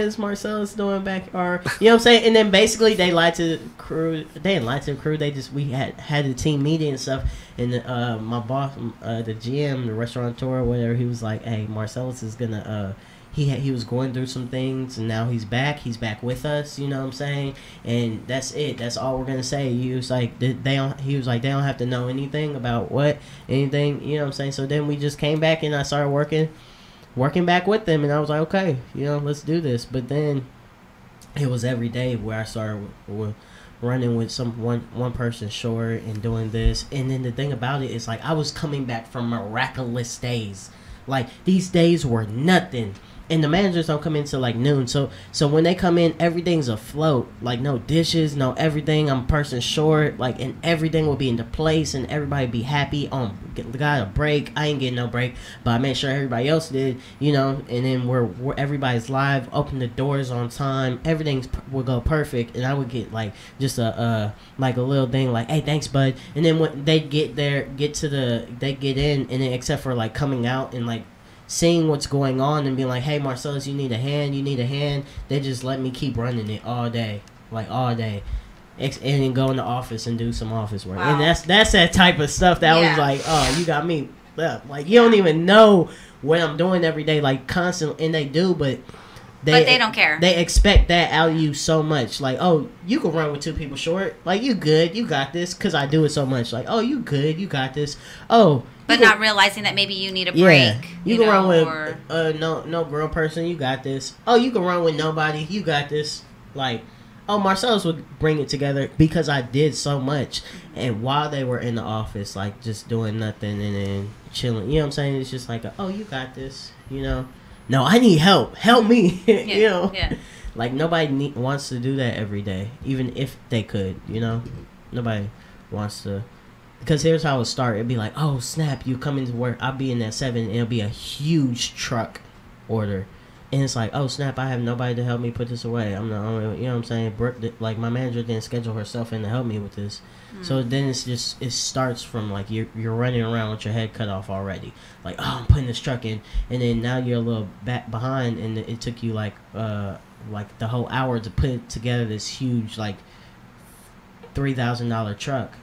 S12: is Marcelis doing back? Or you know what I'm saying? And then basically they lied to the crew. They didn't lie to the crew. We had a team meeting and stuff. And my boss, the GM, the restaurateur, or whatever, he was like, hey, Marcelis is gonna he was going through some things, and now he's back with us, you know what I'm saying? And that's it, that's all we're gonna say. He was like, they don't have to know anything about anything, you know what I'm saying? So then we just came back, and I started working back with them, and I was like, okay, you know, let's do this. But then it was every day where I started running with one person short and doing this. And then the thing about it is, like, I was coming back from miraculous days. Like, these days were nothing. And the managers don't come in till like noon. So when they come in, everything's afloat. Like, no dishes, no everything. I'm a person short. Like, and everything will be into place, and everybody be happy. Got a break. I ain't getting no break, but I made sure everybody else did, you know. And then we're everybody's live. Open the doors on time. Everything will go perfect. And I would get like just a little thing like, hey, thanks, bud. And then when they get there, they get in, and then except for like coming out and like seeing what's going on and being like, hey, Marcelis, you need a hand, they just let me keep running it all day. And then go in the office and do some office work. Wow. And that's that type of stuff that was like, oh, you got me up. Like, you don't even know what I'm doing every day, like, constantly. And they do, but they
S11: don't care.
S12: They expect that out of you so much. Like, oh, you can run with 2 people short. Like, you good, you got this, because I do it so much. Like, oh, you good, you got this. Oh,
S11: but not realizing that maybe you need a break.
S12: Yeah, you can run with no girl person. You got this. Oh, you can run with nobody. You got this. Like, oh, Marcelis would bring it together because I did so much. And while they were in the office, like, just doing nothing and then chilling, you know what I'm saying? It's just like, oh, you got this, you know? No, I need help. Help me, you know? Yeah. Like, nobody wants to do that every day, even if they could, you know? Nobody wants to. Because here's how it start. It'd be like, oh, snap, you come into work. I'll be in at 7, and it'll be a huge truck order. And it's like, oh, snap, I have nobody to help me put this away. I'm the only, you know what I'm saying? Like, my manager didn't schedule herself in to help me with this. So then it starts from, like, you're running around with your head cut off already. Like, oh, I'm putting this truck in. And then now you're a little back behind, and it took you, like the whole hour to put together this huge, like, $3,000 truck.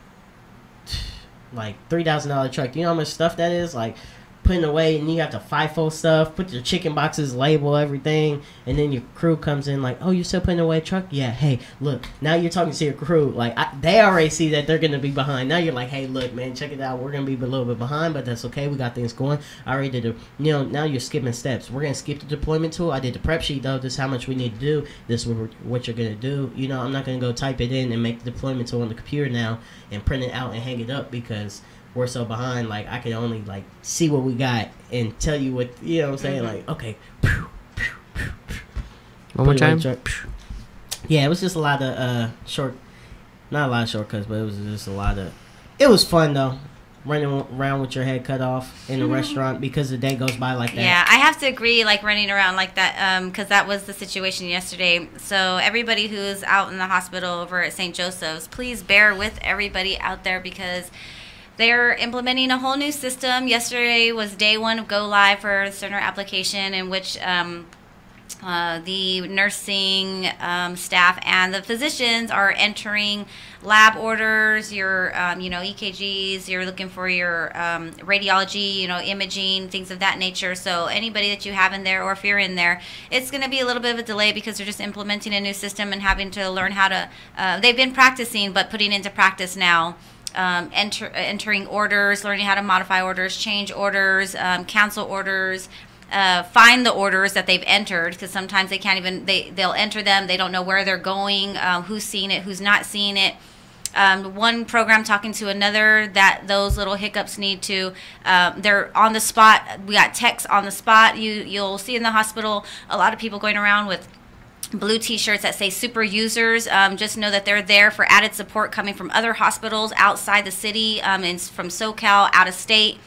S12: Like, $3,000 truck. You know how much stuff that is? Like, putting away, and you have to FIFO stuff, put your chicken boxes, label everything, and then your crew comes in like, oh, you still putting away a truck? Yeah, hey, look, now you're talking to your crew. Like, they already see that they're going to be behind. Now you're like, hey, look, man, check it out. We're going to be a little bit behind, but that's okay. We got things going. I already did now you're skipping steps. We're going to skip the deployment tool. I did the prep sheet, though. This is how much we need to do. This is what you're going to do. You know, I'm not going to go type it in and make the deployment tool on the computer now and print it out and hang it up because we're so behind. Like, I can only, like, see what we got and tell you what, you know what I'm saying? Like, okay.
S13: One more time?
S12: Yeah, it was just a lot of not a lot of shortcuts, but it was just a lot of, it was fun, though, running around with your head cut off in a restaurant because the day goes by like that.
S11: Yeah, I have to agree, like, running around like that, because that was the situation yesterday. So everybody who's out in the hospital over at St. Joseph's, please bear with everybody out there because they're implementing a whole new system. Yesterday was day 1 of go live for the Cerner application, in which the nursing staff and the physicians are entering lab orders, your EKGs, you're looking for your radiology, imaging, things of that nature. So anybody that you have in there, or if you're in there, it's going to be a little bit of a delay because they're just implementing a new system and having to learn how to, they've been practicing, but putting into practice now. Entering orders, learning how to modify orders, change orders, cancel orders, find the orders that they've entered, because sometimes they can't even, they'll enter them, they don't know where they're going, who's seen it, who's not seen it. one program talking to another, that those little hiccups need to, they're on the spot. We got techs on the spot. You'll see in the hospital a lot of people going around with blue t-shirts that say super users. Just know that they're there for added support coming from other hospitals outside the city, and from SoCal, out of state,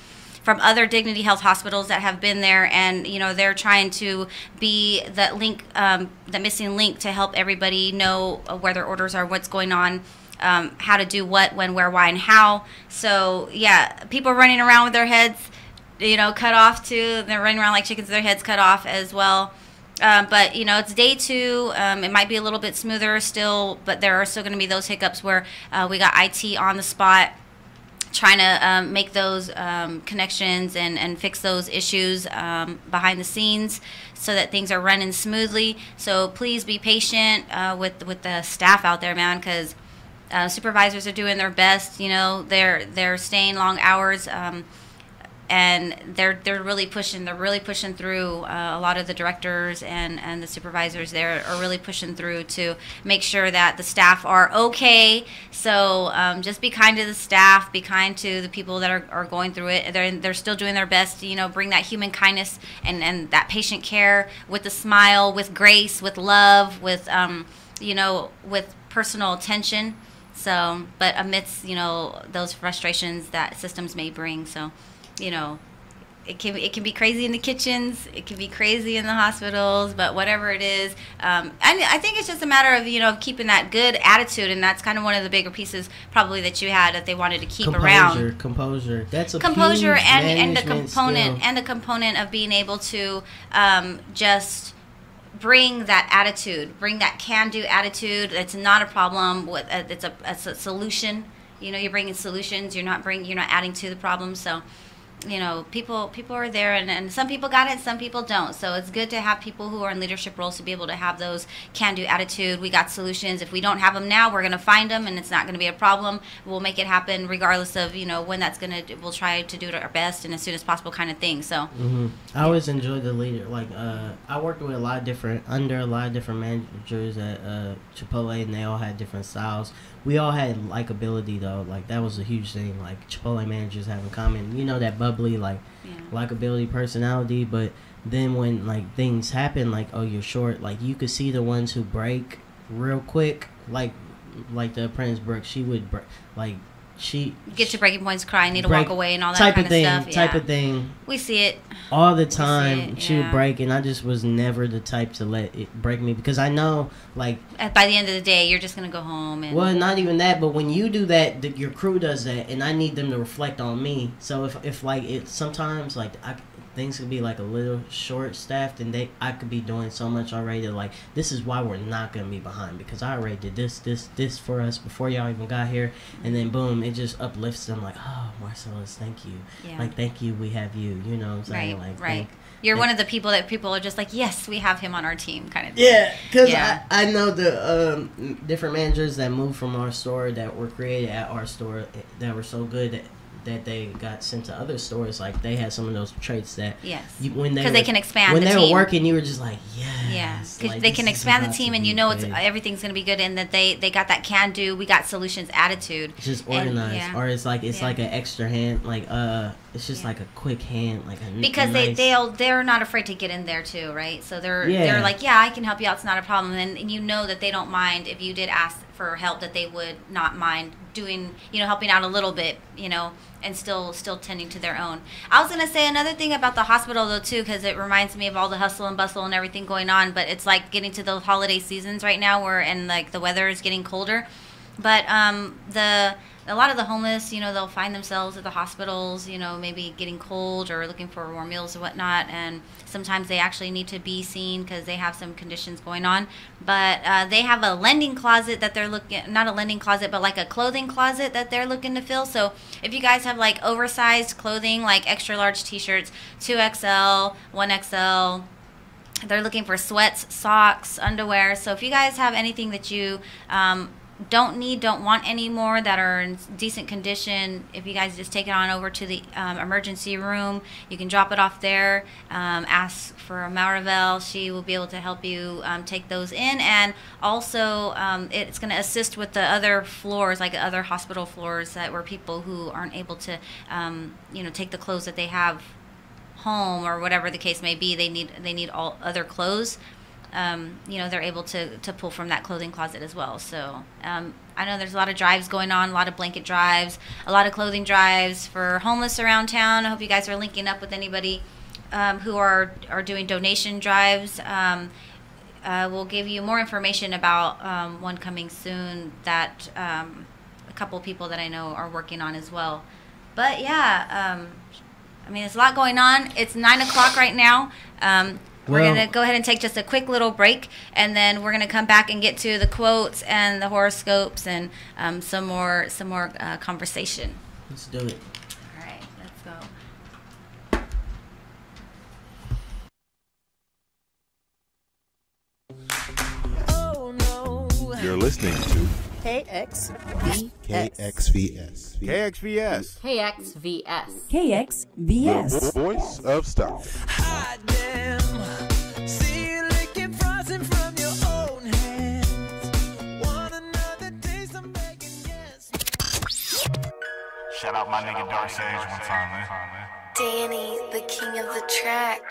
S11: from other Dignity Health hospitals that have been there, and they're trying to be that link, the missing link, to help everybody know where their orders are, what's going on, how to do what, when, where, why, and how. So yeah, people running around with their heads, cut off too. They're running around like chickens with their heads cut off as well. But it's day 2. It might be a little bit smoother still, but there are still going to be those hiccups where we got IT on the spot, trying to make those connections and fix those issues behind the scenes so that things are running smoothly. So please be patient with the staff out there, man, because supervisors are doing their best. They're staying long hours, and they're really pushing. They're really pushing through. A lot of the directors and the supervisors there are really pushing through to make sure that the staff are okay. So just be kind to the staff. Be kind to the people that are going through it. They're still doing their best to bring that human kindness and that patient care with a smile, with grace, with love, with with personal attention. So, but amidst those frustrations that systems may bring. So, it can be crazy in the kitchens, it can be crazy in the hospitals, but whatever it is, I think it's just a matter of keeping that good attitude, and that's kind of one of the bigger pieces probably that you had that they wanted to keep around.
S12: Composure. That's a
S11: composure,
S12: huge
S11: and the
S12: management
S11: component of being able to just bring that attitude, bring that can-do attitude. It's not a problem. It's a solution. You're bringing solutions. You're not adding to the problem. So, people are there, and some people got it, some people don't. So it's good to have people who are in leadership roles to be able to have those can-do attitude. We got solutions. If we don't have them now, we're going to find them, and it's not going to be a problem. We'll make it happen regardless of when that's going to. We'll try to do it our best and as soon as possible, kind of thing. So
S12: I always enjoyed the leader. Like I worked with a lot of different managers at Chipotle, and they all had different styles. We all had likability though. Like that was a huge thing. Like Chipotle managers have in common, that bubbly likability personality. But then when things happen, oh, you're short, you could see the ones who break real quick. Like the apprentice Brooke, she would break. She
S11: get to breaking points, cry, need to walk away, and all that
S12: type
S11: kind
S12: of thing,
S11: stuff.
S12: Type of thing.
S11: We see it
S12: all the time. She would break, and I just was never the type to let it break me, because I know, by
S11: the end of the day, you're just gonna go home. And
S12: well, not even that, but when you do that, your crew does that, and I need them to reflect on me. So if it sometimes things could be a little short staffed, and I could be doing so much already that this is why we're not gonna be behind, because I already did this for us before y'all even got here, and then boom, it just uplifts them. Oh, Marcelis, thank you. Yeah. Thank you, we have you. You know what I'm saying?
S11: Right. You're one of the people that people are just yes, we have him on our team, kind of thing.
S12: Yeah, because I know the different managers that moved from our store that were created at our store that were so good that they got sent to other stores. They had some of those traits that
S11: because they can expand
S12: when
S11: the
S12: they
S11: team.
S12: were working, you were just
S11: because they can expand the team, and everything's going to be good, and that they got that can do, we got solutions attitude.
S12: It's just organized, or it's like an extra hand, it's just a quick hand,
S11: because they're not afraid to get in there too, right? So they're I can help you out, it's not a problem, and that they don't mind if you did ask for help, that they would not mind doing, helping out a little bit, and still tending to their own. I was going to say another thing about the hospital though too, because it reminds me of all the hustle and bustle and everything going on, but it's getting to the holiday seasons right now and the weather is getting colder. But a lot of the homeless, they'll find themselves at the hospitals, maybe getting cold or looking for warm meals and whatnot. And sometimes they actually need to be seen because they have some conditions going on. But they have a lending closet that they're not a lending closet, but a clothing closet that they're looking to fill. So if you guys have oversized clothing, extra large t-shirts, 2XL, 1XL, they're looking for sweats, socks, underwear. So if you guys have anything that you don't want anymore that are in decent condition, if you guys just take it on over to the emergency room, you can drop it off there. Ask for Maravel. She will be able to help you take those in, and also it's going to assist with the other floors, like other hospital floors that were people who aren't able to, take the clothes that they have home or whatever the case may be. They need all other clothes. They're able to pull from that clothing closet as well. So I know there's a lot of drives going on, a lot of blanket drives, a lot of clothing drives for homeless around town. I hope you guys are linking up with anybody who are doing donation drives. We'll give you more information about one coming soon that a couple people that I know are working on as well. But yeah, there's a lot going on. It's 9 o'clock right now. We're going to go ahead and take just a quick little break, and then we're going to come back and get to the quotes and the horoscopes and some more conversation.
S12: Let's do it.
S11: All right, let's go.
S10: Oh no.
S14: You're listening to
S10: KXVS.
S14: KXVS.
S10: KXVS.
S15: KXVS.
S14: KXVS. The voice of Stockton.
S10: Hot damn. See you licking frozen from your own hands. Want another taste of bacon, yes.
S16: Shout out my nigga Dark Sage one time, man.
S17: Danny, the king of the track.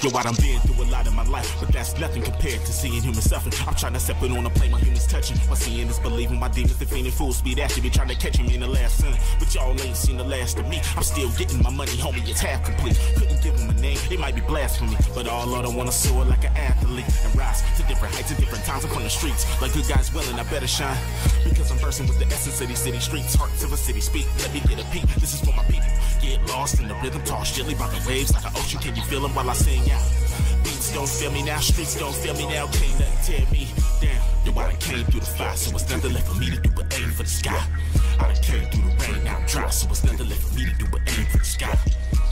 S16: Yo, I done been through a lot in my life, but that's nothing compared to seeing humans suffering. I'm trying to step it on a plane, my humans touching. My seeing is believing, my demons defeating full speed. Actually be trying to catch me in the last sun, but y'all ain't seen the last of me. I'm still getting my money, homie, it's half complete. Couldn't give him a name, it might be blasphemy, but all Lord, I wanna soar like an athlete and rise to different heights at different times. I'm from the streets, like good guys willing, I better shine, because I'm bursting with the essence of these city streets. Hearts of a city speak, let me get a peek. This is for my people. Get lost in the rhythm, tossed gently by the waves like an ocean. Can you feel them while I sing out? Beats don't feel me now, streets don't feel me now. Can't nothing tear me down. Yo, I done came through the fire, so it's nothing left for me to do but aim for the sky. I done came through the rain, now I'm dry, so it's nothing left for me to do but aim for the sky.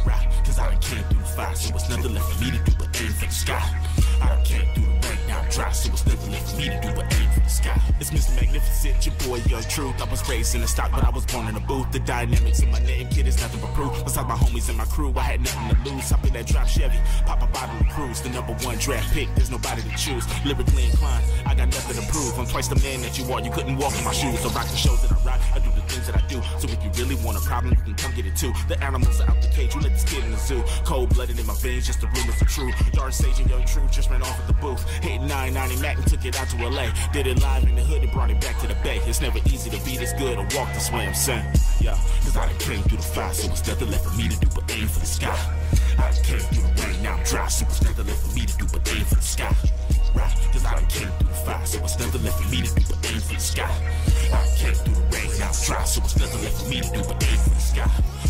S16: Right, cause I done came through the fire, so it's nothing left for me to do but aim for the sky. I done came through the rain, now I'm dry, so it's nothing left for me to do but aim for the sky. It's Mr. Magnificent, your boy Young Truth. I was raised in the stock, but I was born in a booth. The dynamics in my name, kid, is nothing but proof. Besides my homies and my crew, I had nothing to lose. Hop in that drop Chevy, pop a bottle of cruise. The #1 draft pick, there's nobody to choose. Lyrically inclined, I got nothing to prove. I'm twice the man that you are, you couldn't walk in my shoes. I rock the shows that I rock, I do the things that I do. So if you really want a problem, you can come get it too. The animals are out the cage, you let this kid in the zoo. Cold-blooded in my veins, just the rumors are true. Dark Sage and Young Truth just ran off at the booth. Hit 990 Mac and took it out to LA. Did it live in the hood and brought it back to the bay. It's never easy to be this good or walk this way, I'm saying. Yeah, cause I done came through the fire, so it's nothing left for me to do but aim for the sky. I done came through the rain, now I'm dry, so it's nothing left for me to do but aim for the sky. Right, cause I done came through the fire, so it's nothing left for me to do but aim for the sky. I done came through the rain, now I'm dry, so it's nothing left for me to do but aim for the sky.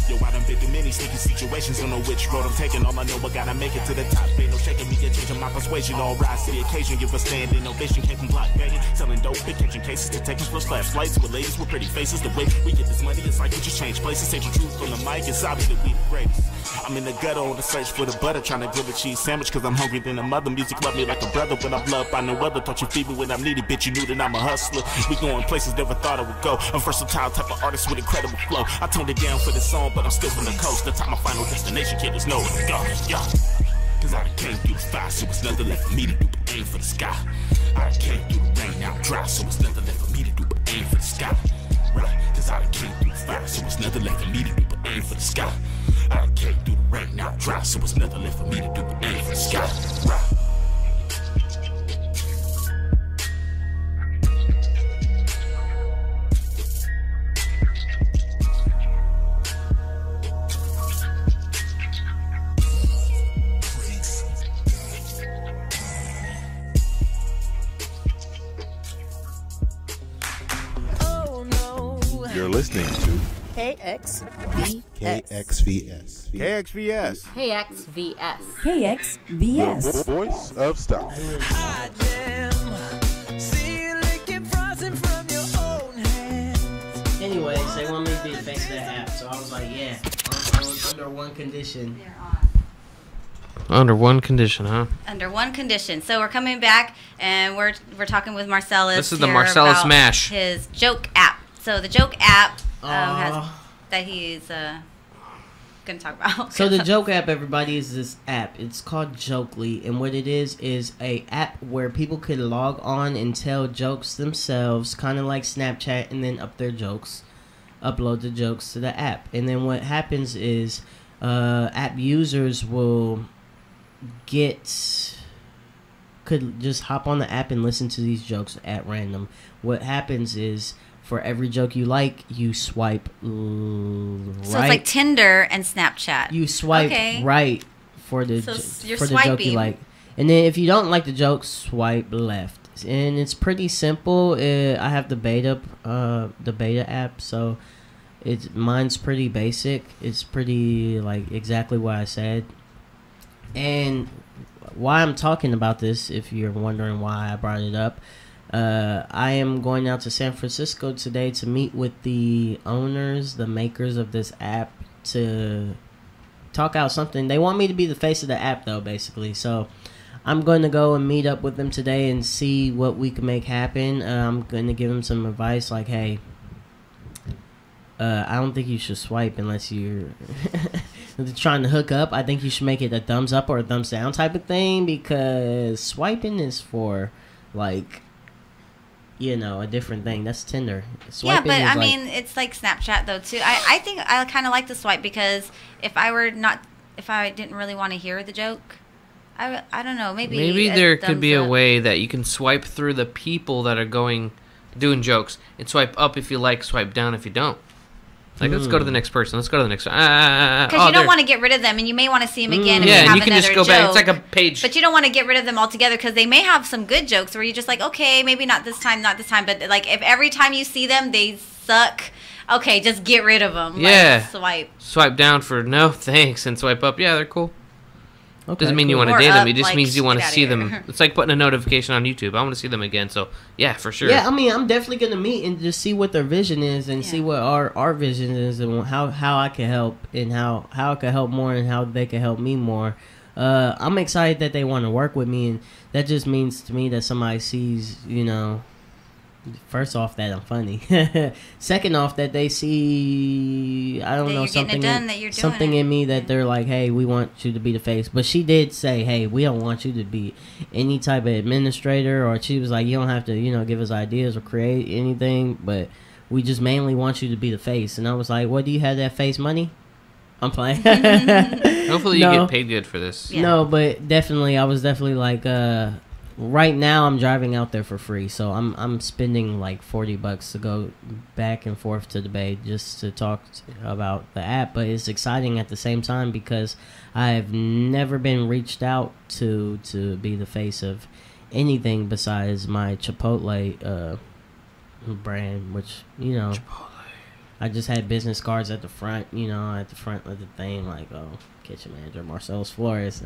S16: Yo, I done been through many sticky situations, don't know which road I'm taking. All I know, I gotta make it to the top. Ain't no shaking me, get changing my persuasion. All rise to the occasion, give a standing ovation. Came from block begging, selling dope, pick catching cases, to taking plus flash lights with ladies with pretty faces. The way we get this money, it's like we just change places. Say the truth from the mic, it's obvious that we the greatest. I'm in the gutter on the search for the butter, trying to grill a cheese sandwich, cause I'm hungry than a mother. Music love me like a brother, when I'm loved by no other. Taught you feed me when I'm needed, bitch, you knew that I'm a hustler. We going places never thought I would go. I'm versatile type of artist with incredible flow. I toned it down for the song, but I'm still from the coast. The time my final destination, kid, there's nowhere to go. Yeah. Cause I done came through the fire, so it's nothing left for me to do but aim for the sky. I done came through the rain, now I'm dry, so it's nothing left for me to do but aim for the sky. Right, cause I done came through the fire, so it's nothing left for me to do but aim for the sky. I done came through the rain, now I'm dry, so it's nothing left for me to do but aim for the sky. Right.
S14: You're listening to
S10: KXVS.
S14: KXVS.
S15: KXVS.
S8: KXVS.
S14: KXVS. The voice of Stockton.
S10: Hot damn. See you licking frozen from your own hands.
S12: Anyways, Yes, they want me to be the face of that app. So I was like, yeah, under one condition.
S13: Under one condition, huh?
S11: Under one condition. So we're coming back, and we're talking with Marcelis.
S13: This is the
S11: here
S13: Marcelis
S11: about
S13: mash.
S11: His joke app. So the joke app has that he's going to talk about.
S12: So the joke app, everybody, is this app. It's called Jokely, and what it is a app where people could log on and tell jokes themselves, kind of like Snapchat, and then upload the jokes to the app. And then what happens is app users could just hop on the app and listen to these jokes at random. What happens is, for every joke you like, you swipe right.
S11: So it's like Tinder and Snapchat.
S12: You swipe right for the
S11: you're
S12: for the
S11: swiping.
S12: joke you like, and then if you don't like the joke, swipe left. And it's pretty simple. I have the beta app, so mine's pretty basic. It's pretty like exactly what I said. And why I'm talking about this, if you're wondering why I brought it up, I am going out to San Francisco today to meet with the owners, the makers of this app, to talk out something. They want me to be the face of the app, though, basically. So I'm going to go and meet up with them today and see what we can make happen. I'm going to give them some advice, like, hey, I don't think you should swipe unless you're trying to hook up. I think you should make it a thumbs up or a thumbs down type of thing, because swiping is for, like, you know, a different thing. That's Tinder. Swiping
S11: yeah, but I
S12: is
S11: mean, it's like Snapchat though too. I think I kind of like the swipe, because if I didn't really want to hear the joke, I don't know, maybe
S13: there could be a way that you can swipe through the people that are doing jokes and swipe up if you like, swipe down if you don't. Like, let's go to the next person. Let's go to the next one.
S11: Because you don't want to get rid of them, and you may want to see them again if you have
S13: and you can just go
S11: joke.
S13: back. It's like a page.
S11: But you don't want to get rid of them altogether, because they may have some good jokes where you're just like, okay, maybe not this time. But like, if every time you see them they suck, okay, just get rid of them.
S13: Yeah.
S11: Like,
S13: swipe down for no thanks, and swipe up. Yeah, they're cool.
S12: Okay,
S13: doesn't mean you
S12: cool.
S13: want to
S11: Or
S13: date them.
S11: up,
S13: It just
S11: like,
S13: means you want to
S11: get outta
S13: see
S11: here.
S13: them. It's like putting a notification on YouTube. I want to see them again. So yeah, for sure.
S12: Yeah, I mean, I'm definitely gonna meet and just see what their vision is, and see what our vision is, and how I can help, and how I can help more, and how they can help me more. I'm excited that they want to work with me, and that just means to me that somebody sees, you know, first off, that I'm funny. Second off, that they see, I don't know, something in me that they're like, hey, we want you to be the face. But she did say, hey, we don't want you to be any type of administrator, or she was like, you don't have to, you know, give us ideas or create anything, but we just mainly want you to be the face. And I was like, what, do you have that face money? I'm playing.
S13: Hopefully you get paid good for this.
S12: Yeah. No, but definitely, I was definitely like, right now I'm driving out there for free, so I'm spending like $40 to go back and forth to the Bay just to talk about the app. But it's exciting at the same time, because I've never been reached out to be the face of anything besides my Chipotle brand, which, you know, I just had business cards at the front, you know, at the front of the thing, like, oh, kitchen manager Marcelis Flores,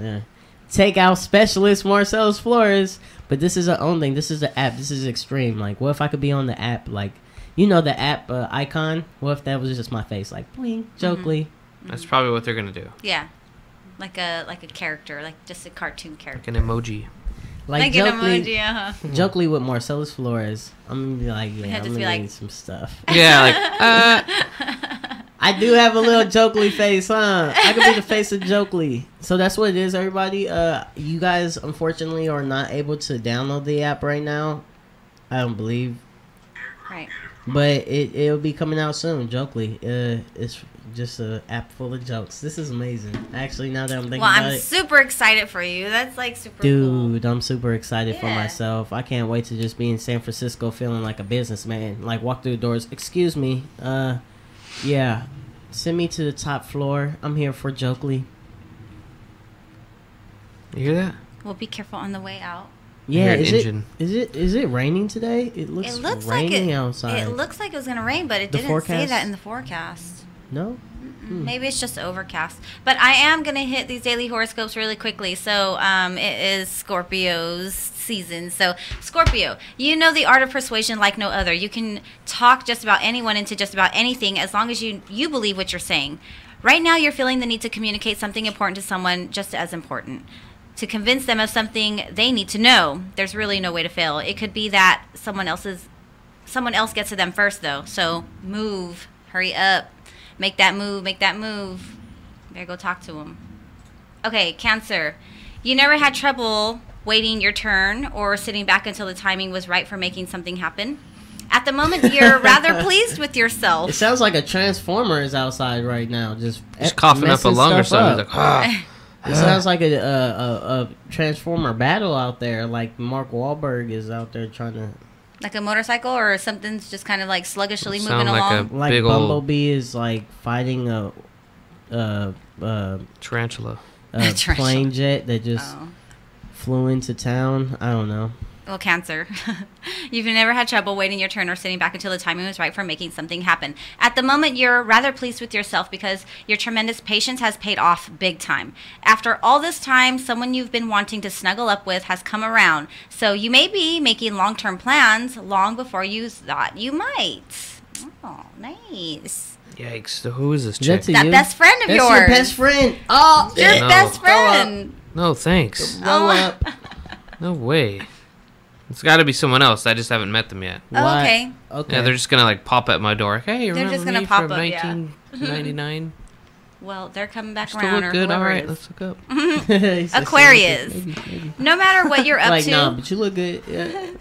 S12: takeout specialist Marcelis Flores. But this is our own thing. This is the app. This is extreme. Like, what if I could be on the app, like, you know, the app icon? What if that was just my face, like, bling, Jokely?
S13: That's probably what they're gonna do.
S11: Yeah, like a character, like just a cartoon character,
S13: like an emoji.
S11: Like an emoji,
S12: Jokely with Marcelis Flores. I'm gonna be like, yeah, I'm gonna need some stuff.
S13: Yeah, like,
S12: I do have a little Jokely face, huh? I could be the face of Jokely. So that's what it is, everybody. You guys, unfortunately, are not able to download the app right now. I don't believe.
S11: Right.
S12: But it'll be coming out soon, Jokely. It's just an app full of jokes. This is amazing. Actually, now that I'm thinking about it.
S11: Well, I'm super excited for you. That's like super
S12: Dude, I'm super excited for myself. I can't wait to just be in San Francisco feeling like a businessman. Like, walk through the doors. Excuse me. Yeah. Send me to the top floor. I'm here for Jokely.
S13: You hear that?
S11: Well, be careful on the way out.
S12: Yeah, is it raining today? It looks raining outside.
S11: It looks like it was gonna rain, but it didn't say that in the forecast.
S12: No?
S11: Maybe it's just overcast. But I am going to hit these daily horoscopes really quickly. So it is Scorpio's season. So Scorpio, you know the art of persuasion like no other. You can talk just about anyone into just about anything as long as you believe what you're saying. Right now you're feeling the need to communicate something important to someone just as important. To convince them of something they need to know. There's really no way to fail. It could be that someone else gets to them first though. So move. Hurry up. Make that move. Better go talk to him. Okay, Cancer. You never had trouble waiting your turn or sitting back until the timing was right for making something happen. At the moment, you're rather pleased with yourself.
S12: It sounds like a transformer is outside right now. Just
S13: coughing up a lung or something. He's like, ah.
S12: It sounds like a transformer battle out there. Like Mark Wahlberg is out there trying to...
S11: Like a motorcycle or something's just kind of like sluggishly moving along?
S12: Like Bumblebee is like fighting a
S13: tarantula.
S12: A plane jet that just flew into town. I don't know.
S11: Well, Cancer, you've never had trouble waiting your turn or sitting back until the timing was right for making something happen. At the moment, you're rather pleased with yourself because your tremendous patience has paid off big time. After all this time, someone you've been wanting to snuggle up with has come around. So you may be making long-term plans long before you thought you might. Oh, nice.
S13: Yikes. So who is this chick?
S11: That best friend of yours.
S12: That's your best friend. Oh,
S11: your best friend.
S13: No, thanks.
S12: Blow up.
S13: No way. It's got to be someone else. I just haven't met them yet.
S11: Oh, okay.
S13: Yeah, they're just gonna like pop at my door. Hey, remember
S11: just gonna
S13: me
S11: pop
S13: from
S11: up, yeah.
S13: 1999?
S11: Well, they're coming back
S13: Still
S11: around.
S13: look
S11: Or
S13: good. All
S11: whoever
S13: right,
S11: it is.
S13: let's look up.
S11: Aquarius.
S12: Maybe.
S11: No matter what you're up
S12: like,
S11: to.
S12: no, but you look good. Yeah.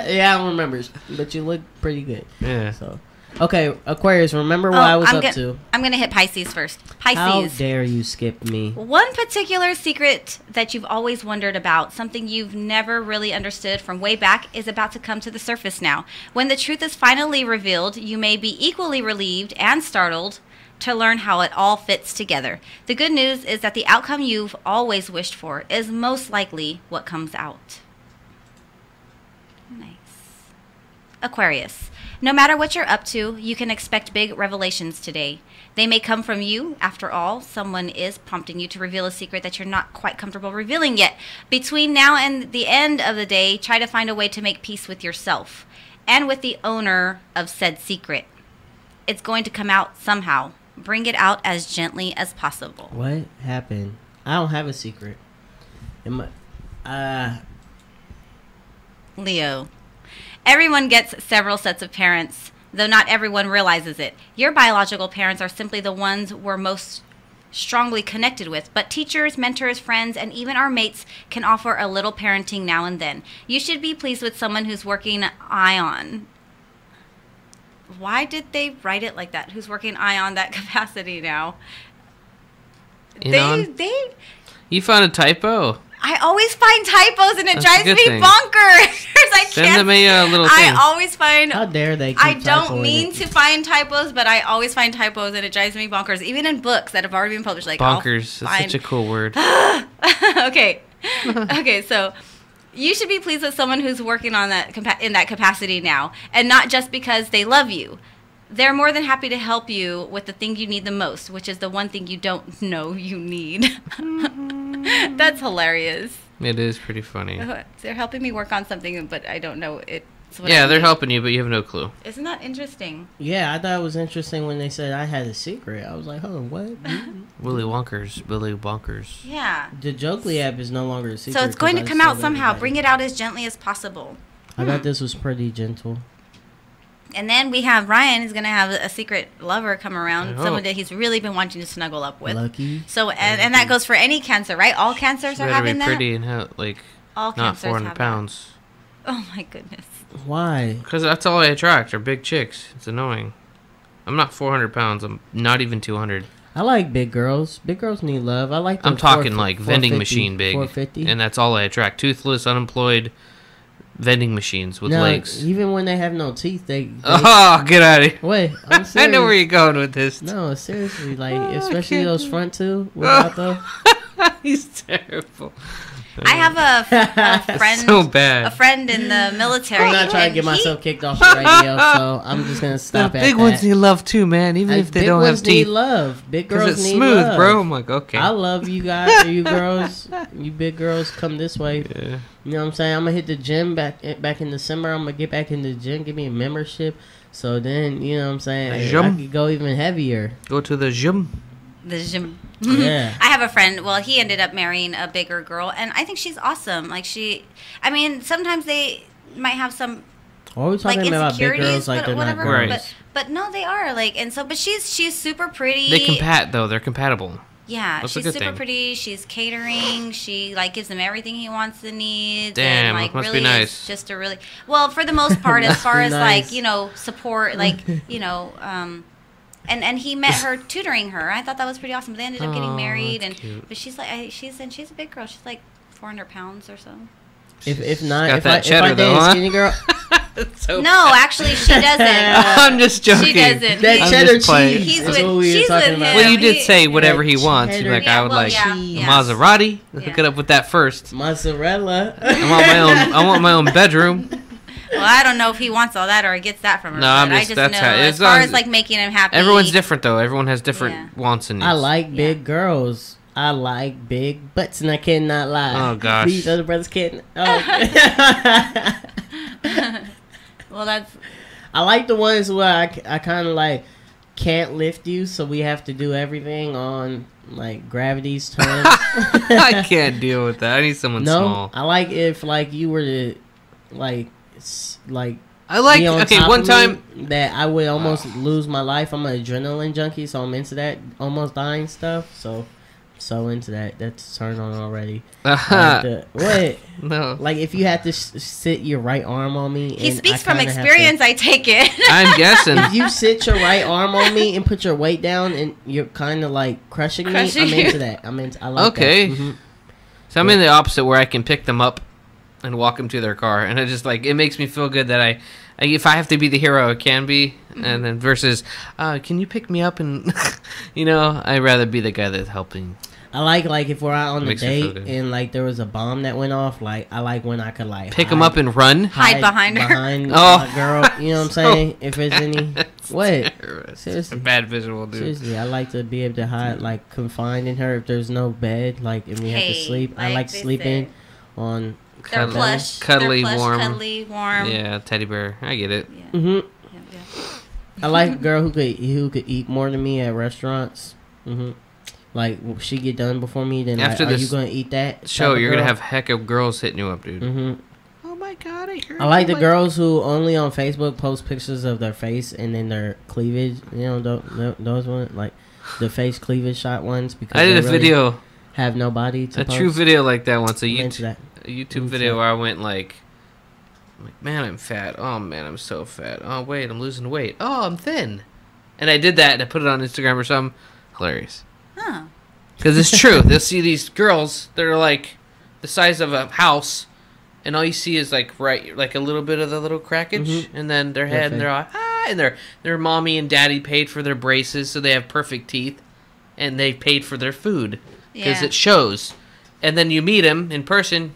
S12: Yeah, I don't remember, but you look pretty good.
S13: Yeah.
S12: So, okay, Aquarius. Remember what I was up to?
S11: I'm gonna hit Pisces first. Pisces.
S12: How dare you skip me?
S11: One particular secret that you've always wondered about, something you've never really understood from way back, is about to come to the surface now. When the truth is finally revealed, you may be equally relieved and startled to learn how it all fits together. The good news is that the outcome you've always wished for is most likely what comes out. Nice. Aquarius. No matter what you're up to, you can expect big revelations today. They may come from you. After all, someone is prompting you to reveal a secret that you're not quite comfortable revealing yet. Between now and the end of the day, try to find a way to make peace with yourself and with the owner of said secret. It's going to come out somehow. Bring it out as gently as possible.
S12: What happened? I don't have a secret.
S11: Leo. Everyone gets several sets of parents, though not everyone realizes it. Your biological parents are simply the ones we're most strongly connected with, but teachers, mentors, friends, and even our mates can offer a little parenting now and then. You should be pleased with someone who's working eye on. Why did they write it like that? Who's working eye on that capacity now?
S13: You found a typo.
S11: I always find typos and it
S13: That's a
S11: drives
S13: good
S11: me
S13: thing.
S11: bonkers. I
S13: Send me a little thing.
S11: I always find.
S12: How dare they? Keep
S11: I don't
S12: typoing
S11: mean
S12: it?
S11: to find typos, but I always find typos and it drives me bonkers. Even in books that have already been published, like
S13: Bonkers. That's such a cool word.
S11: Okay, okay. So you should be pleased with someone who's working on that in that capacity now, and not just because they love you. They're more than happy to help you with the thing you need the most, which is the one thing you don't know you need. That's hilarious.
S13: It is pretty funny.
S11: They're helping me work on something, but I don't know it.
S13: Yeah, they're helping you, but you have no clue.
S11: Isn't that interesting?
S12: Yeah, I thought it was interesting when they said I had a secret. I was like, hold on, what?
S13: Willy Wonkers.
S11: Yeah.
S12: The Jokely app is no longer a secret.
S11: So it's going to come out somehow. Bring it out as gently as possible.
S12: I thought this was pretty gentle.
S11: And then we have Ryan is going to have a secret lover come around,
S13: Oh.
S11: someone that he's really been wanting to snuggle up with.
S12: Lucky.
S11: So and that goes for any Cancer, right? All Cancers are
S13: Better
S11: having
S13: be
S11: that.
S13: pretty and like
S11: All
S13: not
S11: Cancers
S13: 400
S11: have
S13: pounds.
S11: Oh my goodness.
S12: Why?
S13: Because that's all I attract are big chicks. It's annoying. I'm not 400 pounds. I'm not even 200.
S12: I like big girls. Big girls need love. I like.
S13: I'm talking like vending machine big.
S12: 450.
S13: And that's all I attract. Toothless, unemployed vending machines with
S12: No,
S13: legs.
S12: even when they have no teeth, they
S13: Oh, get out of here.
S12: Wait, I'm serious.
S13: I know where you're going with this.
S12: No, seriously, like especially those front two without those.
S13: He's terrible.
S11: I have a friend.
S13: so bad.
S11: A friend in the military.
S12: I'm not trying to get myself kicked off the radio, so I'm just gonna stop
S13: The
S12: at
S13: big
S12: that.
S13: ones need love too, man. Even if they
S12: big
S13: don't
S12: ones
S13: have teeth.
S12: need love. Big
S13: 'Cause
S12: girls
S13: it's
S12: need
S13: smooth,
S12: love.
S13: bro. I'm like, okay.
S12: I love you guys. You girls, you big girls, come this way.
S13: Yeah.
S12: You know what I'm saying? I'm gonna hit the gym back in December. I'm gonna get back in the gym. Give me a membership. So then, you know what I'm saying? I could go even heavier.
S13: Go to the gym.
S11: The gym.
S12: Yeah.
S11: I have a friend. Well, he ended up marrying a bigger girl, and I think she's awesome. Like I mean, sometimes they might have some.
S12: Are we talking about big girls like they're not girls?
S13: Right.
S11: But no, they are like, and so, but she's super pretty.
S13: They're compatible.
S11: Yeah,
S13: That's a
S11: she's
S13: good
S11: super
S13: thing.
S11: pretty. She's catering. She like gives him everything he wants and needs.
S13: Damn,
S11: and like
S13: must
S11: really
S13: be nice.
S11: is just a really well for the most part as far
S12: be
S11: as
S12: nice.
S11: like support like and he met her tutoring her. I thought that was pretty awesome. They ended up getting married
S13: that's cute.
S11: but she's like she's a big girl. She's like 400 pounds or so.
S12: If not,
S13: got
S12: if
S13: that
S12: I
S13: cheddar,
S12: date
S13: though,
S12: a
S13: huh?
S12: skinny girl,
S11: No, actually she doesn't.
S13: I'm just joking.
S11: She doesn't.
S12: that
S13: I'm
S12: cheddar
S13: just playing.
S12: cheese.
S11: He's
S12: is
S11: with-
S12: what we were
S11: she's
S12: talking
S11: with
S12: about.
S11: him.
S13: Well, you did
S11: he-
S13: say whatever he
S12: that
S13: wants. He's
S12: cheddar-
S13: like,
S11: Yeah,
S13: I would
S11: well,
S13: like
S11: yeah,
S13: a
S11: yeah.
S13: Maserati. Hook
S11: Yeah.
S13: it up with that first.
S12: Mozzarella.
S13: I want my own bedroom.
S11: Well, I don't know if he wants all that or he gets that from her.
S13: No, I'm
S11: but
S13: just-
S11: I just
S13: that's
S11: know
S13: how-
S11: as
S13: it's
S11: far
S13: on-
S11: as like making him happy.
S13: Everyone's different though. Everyone has different
S11: Yeah.
S13: wants and needs.
S12: I like big girls. I like big butts, and I cannot lie.
S13: Oh, gosh.
S12: These other brothers can't. Oh.
S11: Well, that's
S12: I like the ones where I kind of like can't lift you, so we have to do everything on like gravity's terms.
S13: I can't deal with that. I need someone
S12: No,
S13: small.
S12: I like if like you were to like
S13: I like-
S12: be on
S13: okay,
S12: top
S13: one
S12: of me,
S13: time-
S12: that I would almost lose my life. I'm an adrenaline junkie, so I'm into that almost dying stuff. So into that. That's turned on already. What?
S13: No.
S12: Like if you had to sit your right arm on me.
S11: he
S12: and
S11: speaks
S12: I
S11: from
S12: kinda have to-
S11: experience. I take it.
S13: I'm guessing.
S12: If you sit your right arm on me and put your weight down and you're kind of like crushing me, I'm into that. I like
S13: Okay.
S12: that.
S13: So I'm in the opposite where I can pick them up and walk them to their car, and it makes me feel good that if I have to be the hero, I can be, and then versus, can you pick me up and, I'd rather be the guy that's helping.
S12: I like if we're out on a
S13: Makes me feel
S12: date
S13: good.
S12: and like there was a bomb that went off. Like I like when I could like
S13: Pick them up and run.
S11: Hide behind her.
S12: my girl. You know what I'm saying? If there's any what?
S13: Seriously, bad visual, dude.
S12: Seriously, I like to be able to hide like confined in her if there's no bed. Like and we have to
S11: Hey,
S12: sleep. I
S11: like
S12: like
S11: they
S12: sleeping on.
S11: They're
S12: her
S11: plush.
S13: Cuddly,
S11: They're plush,
S13: warm.
S11: cuddly, warm.
S13: Yeah, teddy bear. I get it.
S12: Mm-hmm. I like a girl who could eat more than me at restaurants. Mm-hmm. Like she get done before me, then
S13: After
S12: like, are
S13: this
S12: you gonna eat that?
S13: show,
S12: type of
S13: you're gonna
S12: girl?
S13: have heck of girls hitting you up, dude.
S12: Mm-hmm.
S13: Oh my god, I heard.
S12: I like the girls who only on Facebook post pictures of their face and then their cleavage. You know, those ones like the face cleavage shot ones. Because
S13: I did
S12: they
S13: a
S12: really
S13: video,
S12: have nobody to
S13: a
S12: post.
S13: true video like that once. A
S12: I'm into that.
S13: YouTube
S12: Into
S13: video
S12: that.
S13: where I went like, man, I'm fat. Oh man, I'm so fat. Oh wait, I'm losing weight. Oh, I'm thin. And I did that and I put it on Instagram or something. Hilarious.
S11: Huh.
S13: Because it's true. They'll see these girls that are like the size of a house, and all you see is like a little bit of the little crackage, and then their head, and they're all and their mommy and daddy paid for their braces, so they have perfect teeth, and they paid for their food because
S11: Yeah.
S13: it shows. And then you meet them in person,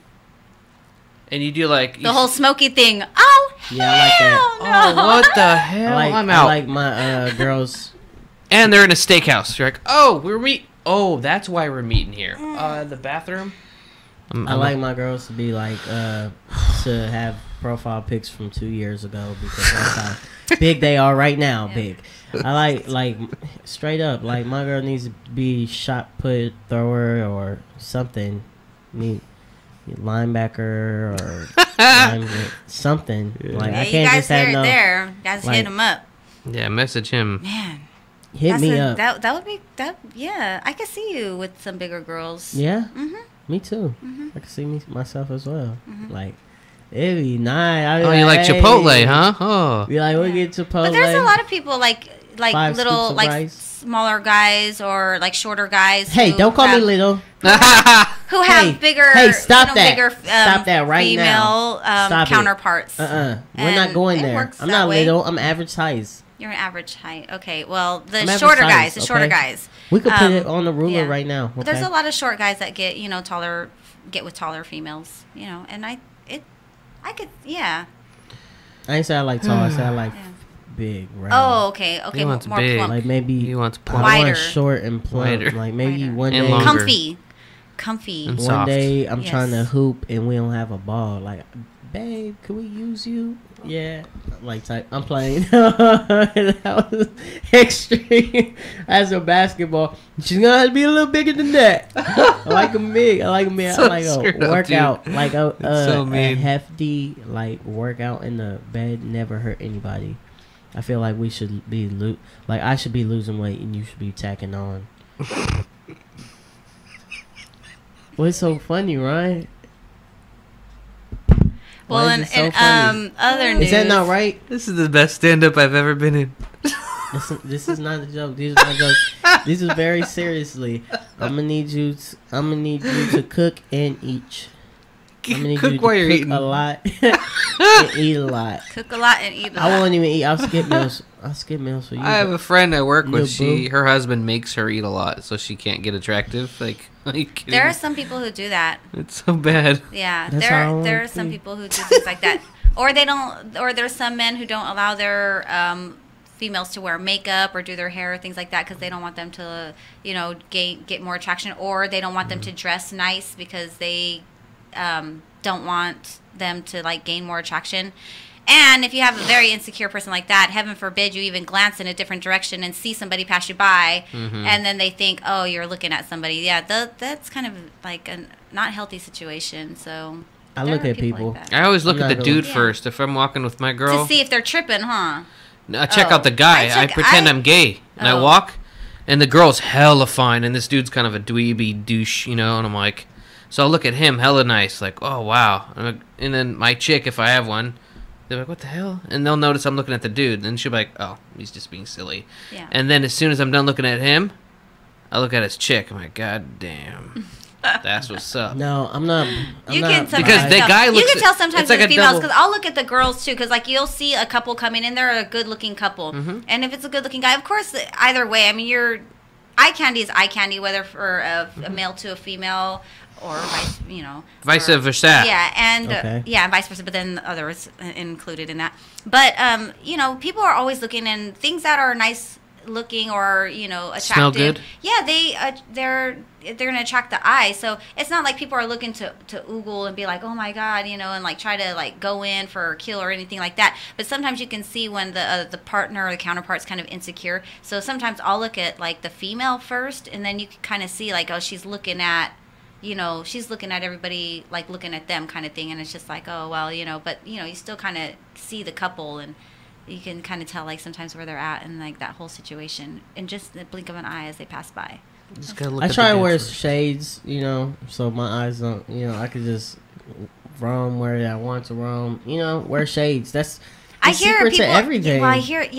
S13: and you do like
S11: The whole smoky thing. Oh,
S12: Yeah, I like that.
S11: no.
S13: Oh, what the hell? I'm out.
S12: I like my girls.
S13: And they're in a steakhouse. You're like, oh, oh, that's why we're meeting here. The bathroom.
S12: I like my girls to be like to have profile pics from 2 years ago because that's how big they are right now. Yeah. Big. I like straight up like my girl needs to be shot put thrower or something. Need linebacker or something. Like
S11: Yeah,
S12: I
S11: you
S12: can't
S11: guys
S12: just have
S11: hear it
S12: no.
S11: there. Guys
S12: like-
S11: hit him up.
S13: Yeah, message him.
S11: Man.
S12: Hit me up.
S11: That would be that. Yeah, I could see you with some bigger girls.
S12: Yeah.
S11: Mhm.
S12: Me too.
S11: Mhm.
S12: I can see myself as well. Like it'd be nice. I'd be
S13: Oh, you like
S12: hey.
S13: Chipotle, huh? Oh.
S12: Be like, we'll get Chipotle.
S11: But there's a lot of people like
S12: 5
S11: little
S12: scoops of
S11: like
S12: rice.
S11: smaller guys or like shorter guys.
S12: Hey,
S11: who
S12: don't call me
S11: have-
S12: little.
S11: Who have
S12: Hey,
S11: bigger?
S12: hey, stop that.
S11: Bigger,
S12: Stop that right
S11: female,
S12: now. Stop it.
S11: counterparts.
S12: We're
S11: And
S12: not going
S11: it
S12: there.
S11: works
S12: I'm
S11: that
S12: not
S11: way.
S12: little. I'm average size.
S11: You're an average height. Okay, well, the
S12: I'm
S11: shorter
S12: average
S11: guys,
S12: size,
S11: the shorter
S12: okay?
S11: guys.
S12: We could put it on the ruler right now.
S11: But there's
S12: okay?
S11: a lot of short guys that get, taller get with taller females, and I could, yeah.
S12: I ain't say I like tall. I said I like big, round.
S11: Oh, okay.
S13: He wants
S11: more
S13: big.
S11: plump.
S12: Like maybe
S13: He wants
S12: I
S13: plump.
S12: want
S11: Wider.
S12: short and plump.
S13: Wider.
S12: Like maybe
S11: Wider.
S12: one
S13: And
S12: day.
S13: longer.
S11: Comfy.
S13: And
S12: One
S13: soft.
S12: day I'm
S11: Yes.
S12: trying to hoop and we don't have a ball. Like, babe, can we use you? Yeah. Like type. I'm playing. That was extreme. As a basketball, she's gonna have to be a little bigger than that. I like them big. I like them big.
S13: So
S12: I like
S13: screwed
S12: a
S13: up,
S12: workout.
S13: dude.
S12: Like a
S13: so mean.
S12: hefty like workout in the bed never hurt anybody. I feel like we should be like I should be losing weight and you should be tacking on. What's so funny, right?
S11: Well,
S12: Why
S11: and,
S12: is it so
S11: and
S12: funny?
S11: other news.
S12: Is that not right?
S13: This is the best stand-up I've ever been in.
S12: This is not a joke. These are not jokes. This is very seriously. I'm gonna need you to cook and eat. I'm gonna need
S13: Cook
S12: you to
S13: while you're
S12: cook
S13: eating.
S12: a lot and eat a lot.
S11: Cook a lot and eat a lot.
S12: I won't even eat. I'll skip meals. I'll skip meals for you.
S13: I have a friend I work with.
S12: Little boo.
S13: Her husband makes her eat a lot, so she can't get attractive. Like, are you kidding?
S11: There are some people who do that.
S13: It's so bad.
S11: Yeah,
S12: That's how I wanna
S11: there are some
S12: be.
S11: people who do things like that, or they don't, or there's some men who don't allow their females to wear makeup or do their hair or things like that because they don't want them to, get more attraction, or they don't want them to dress nice because they don't want them to like gain more attraction. And if you have a very insecure person like that, heaven forbid you even glance in a different direction and see somebody pass you by, and then they think, oh, you're looking at somebody. Yeah, that's kind of like a not healthy situation. So
S12: I
S11: there
S12: look
S11: are
S12: at people.
S11: like that.
S13: I always look
S12: I'm
S13: at the
S12: not
S13: dude
S12: gonna-
S13: first. If I'm walking with my girl,
S11: To see if they're tripping, huh?
S13: I check
S11: Oh.
S13: out the guy. I pretend I'm gay, and I walk, and the girl's hella fine, and this dude's kind of a dweeby douche, and I'm like, so I'll look at him, hella nice, like, oh wow, and then my chick, if I have one, they're like, what the hell? And they'll notice I'm looking at the dude, and she'll be like, oh, he's just being silly.
S11: Yeah.
S13: And then as soon as I'm done looking at him, I look at his chick. I'm like, god damn, that's what's up.
S12: No, I'm not.
S11: You can sometimes
S13: Because the
S11: tell.
S13: guy
S11: You
S13: looks
S11: can tell sometimes
S13: it's like
S11: with
S13: a
S11: females
S13: double-
S11: because I'll look at the girls too because like you'll see a couple coming in, they're a good looking couple, and if it's a good looking guy, of course, either way, I mean, your eye candy is eye candy, whether for a male to a female or
S13: Vice versa.
S11: Yeah, and
S12: Okay.
S11: yeah, vice versa. But then others included in that. But people are always looking in things that are nice looking or attractive.
S13: Smell good?
S11: Yeah, they're gonna attract the eye. So it's not like people are looking to oogle and be like, oh my god, and like try to like go in for a kill or anything like that. But sometimes you can see when the partner or the counterpart's kind of insecure. So sometimes I'll look at like the female first, and then you can kind of see like, oh, she's looking at. She's looking at everybody, like looking at them kind of thing. And it's just like, oh, well, but, you still kind of see the couple and you can kind of tell like sometimes where they're at and like that whole situation in just the blink of an eye as they pass by.
S13: Just gotta look
S12: I
S13: at
S12: try
S13: the
S12: to
S13: dude
S12: wear
S13: first.
S12: shades, so my eyes don't, I could just roam where I want to roam, wear shades. That's the
S11: I hear
S12: secret
S11: people.
S12: to everything.
S11: Well,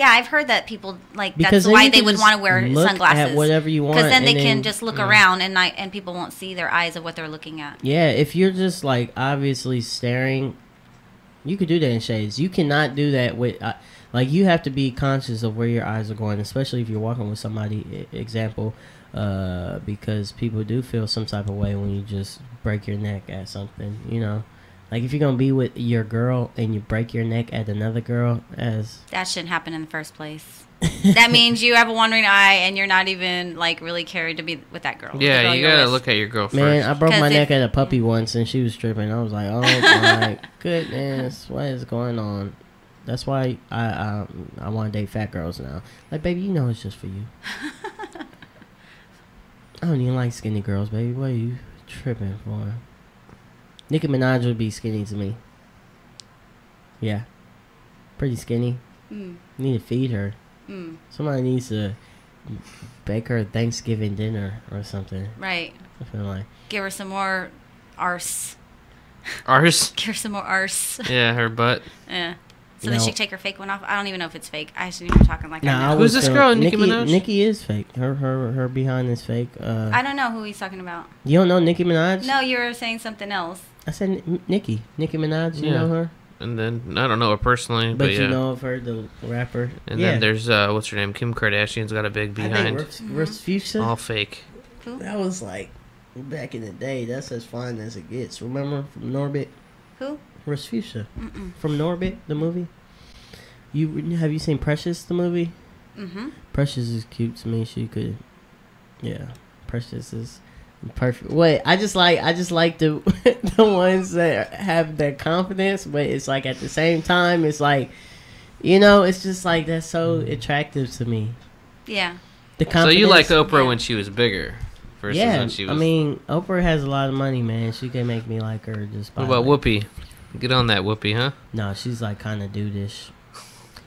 S11: I've heard that people like
S12: Because
S11: that's
S12: then
S11: why
S12: you
S11: they
S12: can
S11: would
S12: just
S11: want to wear
S12: look
S11: sunglasses
S12: at whatever you want,
S11: because then they
S12: and
S11: can
S12: then-
S11: just look around and people won't see their eyes of what they're looking at.
S12: Yeah, if you're just like obviously staring, you could do that in shades. You cannot do that with like you have to be conscious of where your eyes are going, especially if you're walking with somebody. Example, because people do feel some type of way when you just break your neck at something. Like if you're gonna be with your girl and you break your neck at another girl,
S11: That shouldn't happen in the first place. That means you have a wandering eye and you're not even like really caring to be with that girl. the
S13: Yeah,
S11: girl
S13: you
S11: you're
S13: gotta
S11: with.
S13: look at your girl first.
S12: man, I broke
S11: 'Cause
S12: my
S11: if-
S12: neck at a puppy once and she was tripping. I was like, oh my goodness, what is going on? That's why I want to date fat girls now. Like, baby, it's just for you. I don't even like skinny girls, baby. What are you tripping for? Nicki Minaj would be skinny to me. Yeah. Pretty skinny.
S11: Mm.
S12: Need to feed her.
S11: Mm.
S12: Somebody needs to bake her Thanksgiving dinner or something.
S11: Right.
S12: I feel like.
S11: Give her some more arse.
S13: Arse?
S11: Give her some more arse.
S13: Yeah, her butt.
S11: Yeah. So
S12: No.
S11: then she can take her fake one off. I don't even know if it's fake. I assume you're talking like I
S12: Nah,
S11: know.
S13: Who's this girl, Nicki Minaj?
S12: Nicki is fake. Her behind is fake.
S11: I don't know who he's talking about.
S12: You don't know Nicki Minaj?
S11: No, you were saying something else.
S12: I said Nicki Minaj. You
S13: Yeah.
S12: know her,
S13: And then, I don't know her personally,
S12: but
S13: but
S12: you
S13: yeah.
S12: know of her, the rapper.
S13: And
S12: yeah.
S13: then there's, what's her name? Kim Kardashian's got a big
S12: I
S13: behind.
S12: think Rasfusa.
S13: All fake.
S12: That was like Back in the day, that's as fine as it gets. Remember from Norbit?
S11: Who?
S12: Rasfusha. From Norbit, the movie. Have you seen Precious, the movie? Precious is cute to me. She could, yeah. Precious is perfect. Wait, I just like the the ones that have that confidence, but it's like at the same time, it's like, it's just like that's so attractive to me.
S11: Yeah.
S12: The
S13: So
S12: confidence.
S13: you liked Oprah when she was bigger, versus
S12: Yeah,
S13: when she was.
S12: I mean, Oprah has a lot of money, man. She can make me like her just by.
S13: What about Whoopi? Get on that Whoopi, huh?
S12: No, she's like kind of dudeish.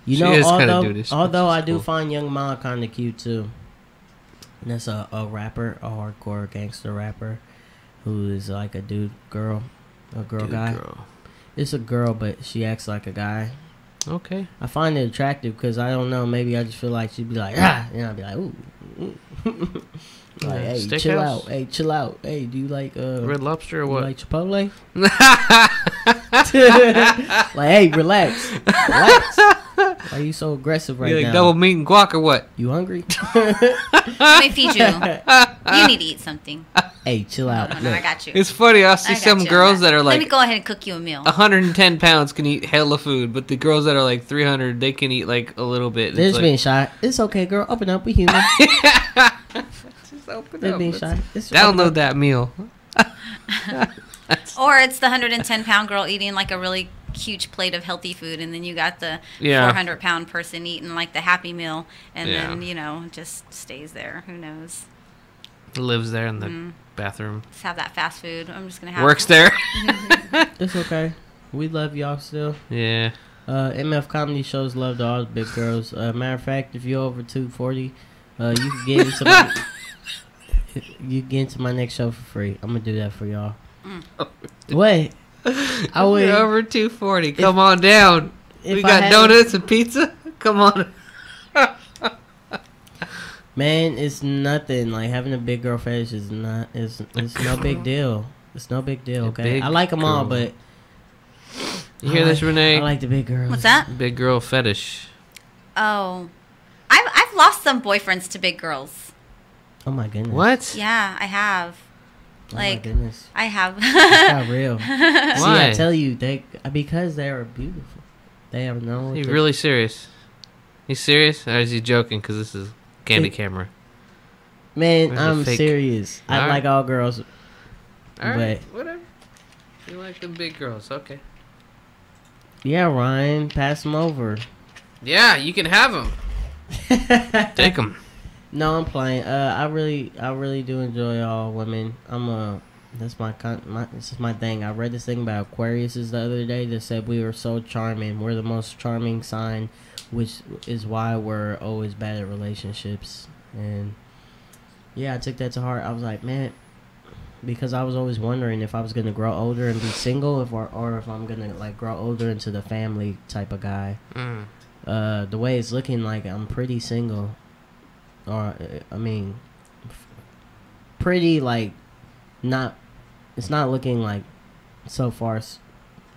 S13: She is kinda dudeish, but
S12: Although I
S13: she's
S12: do
S13: cool.
S12: find Young Ma kind of cute too. And that's a rapper, a hardcore gangster rapper, who is like a dude girl, a girl guy. It's a girl, but she acts like a guy.
S13: Okay.
S12: I find it attractive because I don't know. Maybe I just feel like she'd be like, ah, and I'd be like, ooh. Like, hey,
S13: Steakhouse?
S12: chill out. Hey, chill out. Hey, do you like
S13: Red Lobster or
S12: you
S13: what?
S12: like Chipotle? Like, hey, relax. Why are you so aggressive right
S13: You like
S12: now?
S13: double meat and guac or what?
S12: You hungry?
S11: Let me feed you. You need to eat something.
S12: Hey, chill out.
S11: No, I got you.
S13: It's funny. I see
S11: got
S13: some
S11: you on
S13: girls that are
S11: Let me
S13: like
S11: go ahead and cook you a meal.
S13: 110 pounds can eat hella food, but the girls that are like 300, they can eat like a little bit.
S12: They're
S13: It's
S12: just
S13: like,
S12: being shy. It's okay, girl. Open up. We human.
S13: just open
S12: They're
S13: up.
S12: being
S13: Let's
S12: shy. It's open
S13: Download
S12: up.
S13: that meal.
S11: Or it's the 110-pound girl eating like a really huge plate of healthy food, and then you got the
S13: Yeah.
S11: 400-pound person eating like the Happy Meal, and
S13: Yeah.
S11: then just stays there. Who knows?
S13: Lives there in the bathroom.
S11: Just have that fast food. I'm just gonna have
S13: Works there.
S12: It's okay. We love y'all still.
S13: Yeah.
S12: MF Comedy shows love to all the big girls. Matter of fact, if you're over 240, you can get into my you can get into my next show for free. I'm gonna do that for y'all. Wait, I would.
S13: You're over 240. Come on down.
S12: if
S13: We
S12: I
S13: got
S12: had-
S13: donuts and pizza. Come on.
S12: Man, it's nothing. Like having a big girl fetish is not. It's no big deal. It's no big deal.
S13: A
S12: Okay,
S13: big
S12: I like them all,
S13: girl.
S12: but
S13: You hear this, Renee?
S12: I like the big girls.
S11: What's that?
S13: Big girl fetish.
S11: Oh, I've lost some boyfriends to big girls.
S12: Oh my goodness.
S13: What?
S11: Yeah, I have.
S12: Oh my
S11: Like
S12: goodness.
S11: I have.
S12: It's not real. See,
S13: Why?
S12: I tell you, because they are beautiful. They have no.
S13: Are you really serious? He's serious? Or is he joking? Because this is candy camera.
S12: Man,
S13: Where's the
S12: I'm
S13: fake?
S12: serious. I
S13: All
S12: like
S13: right.
S12: all girls.
S13: All right,
S12: But
S13: whatever. You like the big girls, okay.
S12: yeah, Ryan, pass them over.
S13: Yeah, you can have them. Take them.
S12: No, I'm playing. I really do enjoy all women. This is my thing. I read this thing about Aquariuses the other day that said we were so charming. We're the most charming sign, which is why we're always bad at relationships. And yeah, I took that to heart. I was like, man, because I was always wondering if I was gonna grow older and be single, or if I'm gonna like grow older into the family type of guy. The way it's looking, like I'm pretty single. Or I mean, pretty like not. It's not looking like so far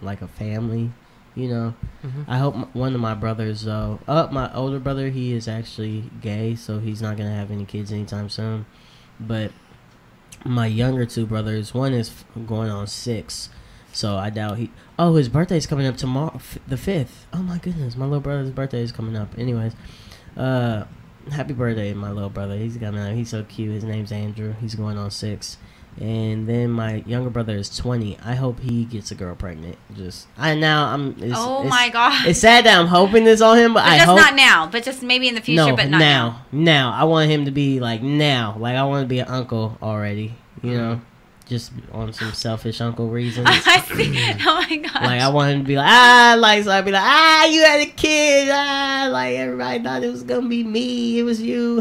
S12: like a family, you know. I hope one of my brothers though. My older brother, he is actually gay, so he's not gonna have any kids anytime soon. But my younger two brothers, one is going on 6, so I doubt he. Oh, his birthday's coming up tomorrow, the 5th. Oh my goodness, my little brother's birthday is coming up. Anyways, happy birthday, my little brother. He's coming up. He's so cute. His name's Andrew. He's going on 6. And then my younger brother is 20. I hope he gets a girl pregnant.
S11: My God.
S12: It's sad that I'm hoping this on him, but I
S11: just
S12: hope
S11: not now. But just maybe in the future. But not now.
S12: Now, I want him to be like now. Like I want to be an uncle already. You know, just on some selfish uncle reasons.
S11: I see. Oh my gosh.
S12: Like I want him to be like so I'd be like you had a kid, like everybody thought it was gonna be me, it was you,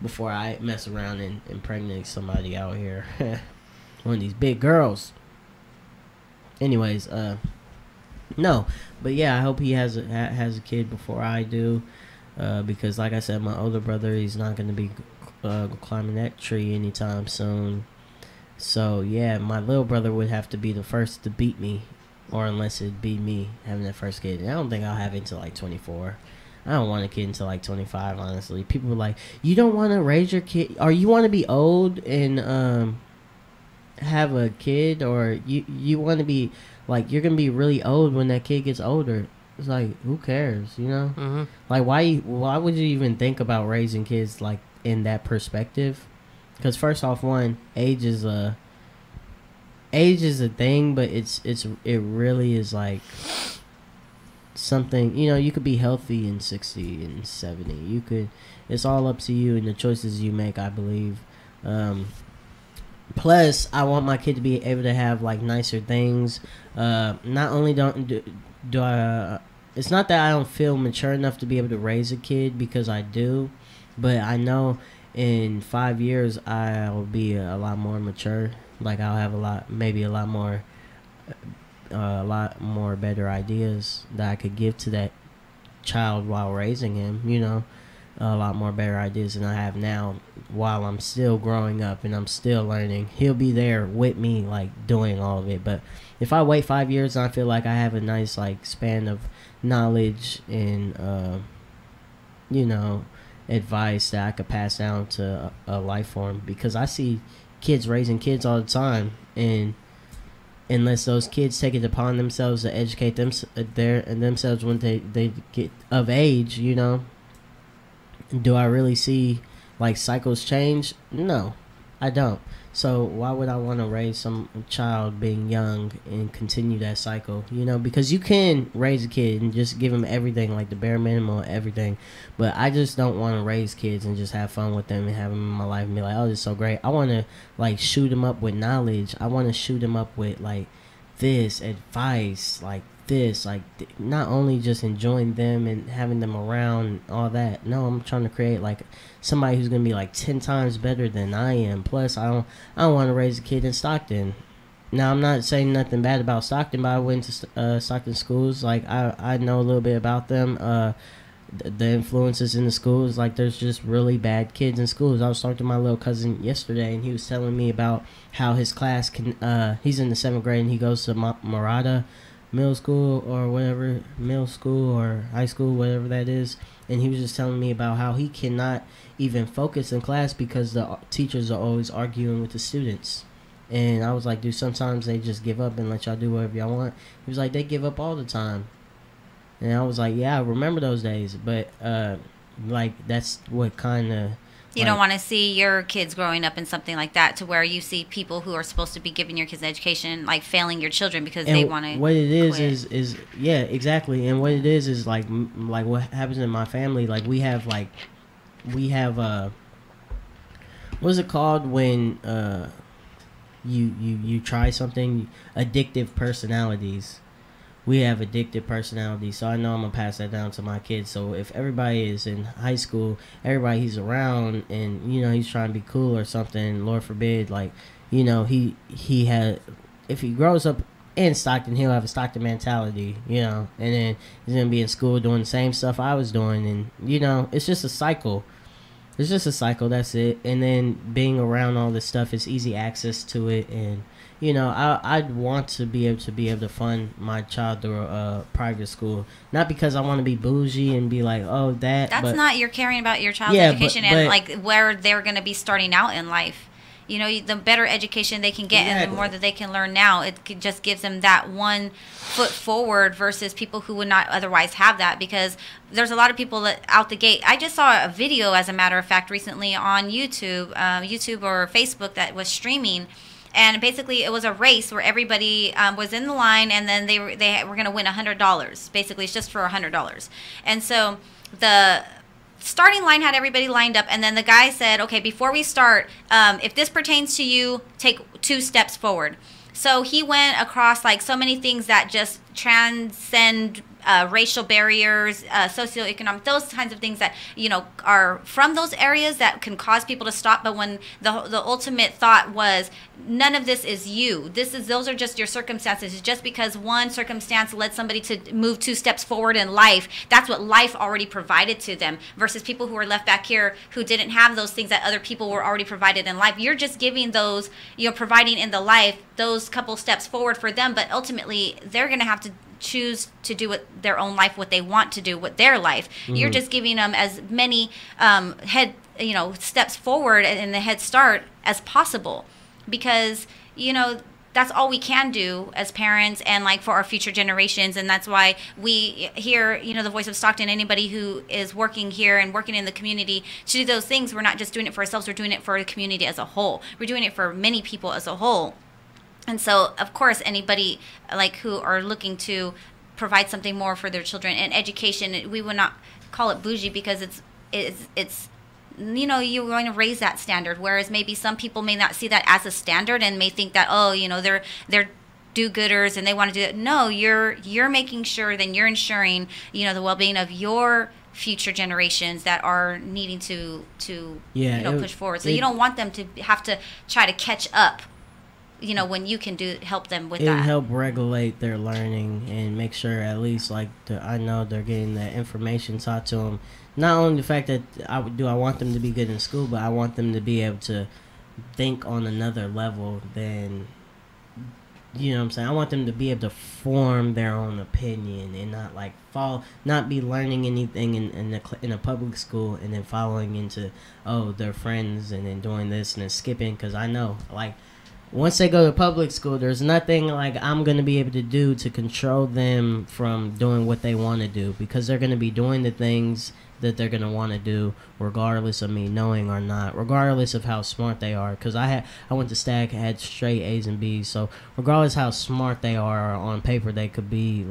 S12: before I mess around and impregnate somebody out here, one of these big girls. Anyways, no, but yeah, I hope he has a kid before I do, because like I said, my older brother, he's not gonna be climbing that tree anytime soon. So yeah, my little brother would have to be the first to beat me, or unless it'd be me having that first kid. And I don't think I'll have it until like 24. I don't want a kid until like 25. Honestly, people are like, you don't want to raise your kid, or you want to be old and have a kid, or you want to be like, you're gonna be really old when that kid gets older. It's like, who cares, you know?
S13: Mm-hmm.
S12: Like, why would you even think about raising kids like in that perspective? Because first off, one, age is a thing, but it really is like something, you know. You could be healthy in 60 and 70. You could. It's all up to you and the choices you make, I believe. Plus, I want my kid to be able to have like nicer things. Not only do I. It's not that I don't feel mature enough to be able to raise a kid, because I do, but I know in 5 years I'll be a lot more mature. Like, I'll have a lot more better ideas that I could give to that child while raising him, you know. A lot more better ideas than I have now while I'm still growing up and I'm still learning. He'll be there with me, like, doing all of it. But if I wait 5 years and I feel like I have a nice, like, span of knowledge and, you know, advice that I could pass down to a life form. Because I see kids raising kids all the time, and unless those kids take it upon themselves to educate themselves when they get of age, you know, do I really see like cycles change? No, I don't. So why would I want to raise some child being young and continue that cycle? You know, because you can raise a kid and just give them everything, like the bare minimum of everything. But I just don't want to raise kids and just have fun with them and have them in my life and be like, oh, this is so great. I want to like shoot them up with knowledge. I want to shoot them up with like this advice, like this, like not only just enjoying them and having them around and all that. No, I'm trying to create like somebody who's gonna be like 10 times better than I am. Plus, I don't want to raise a kid in Stockton. Now, I'm not saying nothing bad about Stockton, but I went to Stockton schools. Like, I know a little bit about them. The influences in the schools, like, there's just really bad kids in schools. I was talking to my little cousin yesterday, and he was telling me about how his class can. He's in the 7th grade, and he goes to Murata middle school or whatever, middle school or high school, whatever that is. And he was just telling me about how he cannot even focus in class because the teachers are always arguing with the students. And I was like, dude, sometimes they just give up and let y'all do whatever y'all want. He was like, they give up all the time. And I was like, yeah, I remember those days. But like, that's what kind of
S11: you don't want to see your kids growing up in something like that, to where you see people who are supposed to be giving your kids an education like failing your children because they want to.
S12: What it is yeah, exactly. And what it is like what happens in my family. Like we have what's it called when you try something? Addictive personalities. We have addictive personalities, so I know I'm gonna pass that down to my kids. So if everybody is in high school, everybody he's around, and you know he's trying to be cool or something, Lord forbid, like, you know, he had, if he grows up in Stockton, he'll have a Stockton mentality, you know, and then he's gonna be in school doing the same stuff I was doing, and you know, it's just a cycle. It's just a cycle. That's it. And then being around all this stuff, it's easy access to it, and you know, I'd want to be able to fund my child through a private school, not because I want to be bougie and be like, oh, that's
S11: not, you're caring about your child's education and like where they're going to be starting out in life. You know, the better education they can get, and the more that they can learn now, it just gives them that one foot forward versus people who would not otherwise have that, because there's a lot of people that out the gate. I just saw a video, as a matter of fact, recently on YouTube or Facebook that was streaming. And basically, it was a race where everybody was in the line, and then they were going to win $100. Basically, it's just for $100. And so the starting line had everybody lined up, and then the guy said, okay, before we start, if this pertains to you, take 2 steps forward. So he went across like so many things that just transcend racial barriers, socioeconomic, those kinds of things that, you know, are from those areas that can cause people to stop. But when the ultimate thought was, none of this is you. Those are just your circumstances. Just because one circumstance led somebody to move 2 steps forward in life, that's what life already provided to them, versus people who are left back here who didn't have those things that other people were already provided in life. You're just giving those, you're providing in the life those couple steps forward for them, but ultimately they're going to have to choose to do what their own life, what they want to do with their life. You're just giving them as many steps forward in the head start as possible, because that's all we can do as parents and like for our future generations. And that's why we here, the Voice of Stockton, anybody who is working here and working in the community to do those things, we're not just doing it for ourselves, we're doing it for the community as a whole. We're doing it for many people as a whole. And so, of course, anybody like who are looking to provide something more for their children and education, we would not call it bougie, because it's you're going to raise that standard, whereas maybe some people may not see that as a standard and may think that, they're do-gooders and they want to do it. No, you're making sure, then you're ensuring the well-being of your future generations that are needing to push forward. So you don't want them to have to try to catch up, when you can help them with that.
S12: Help regulate their learning and make sure at least I know they're getting that information taught to them. Not only the fact that I want them to be good in school, but I want them to be able to think on another level than, what I'm saying? I want them to be able to form their own opinion and not be learning anything in a public school and then following into, their friends and then doing this and then skipping. Because I know, once they go to public school, there's nothing I'm going to be able to do to control them from doing what they want to do, because they're going to be doing the things that they're going to want to do regardless of me knowing or not, regardless of how smart they are. Because I went to Stag, had straight A's and B's, so regardless how smart they are on paper, they could be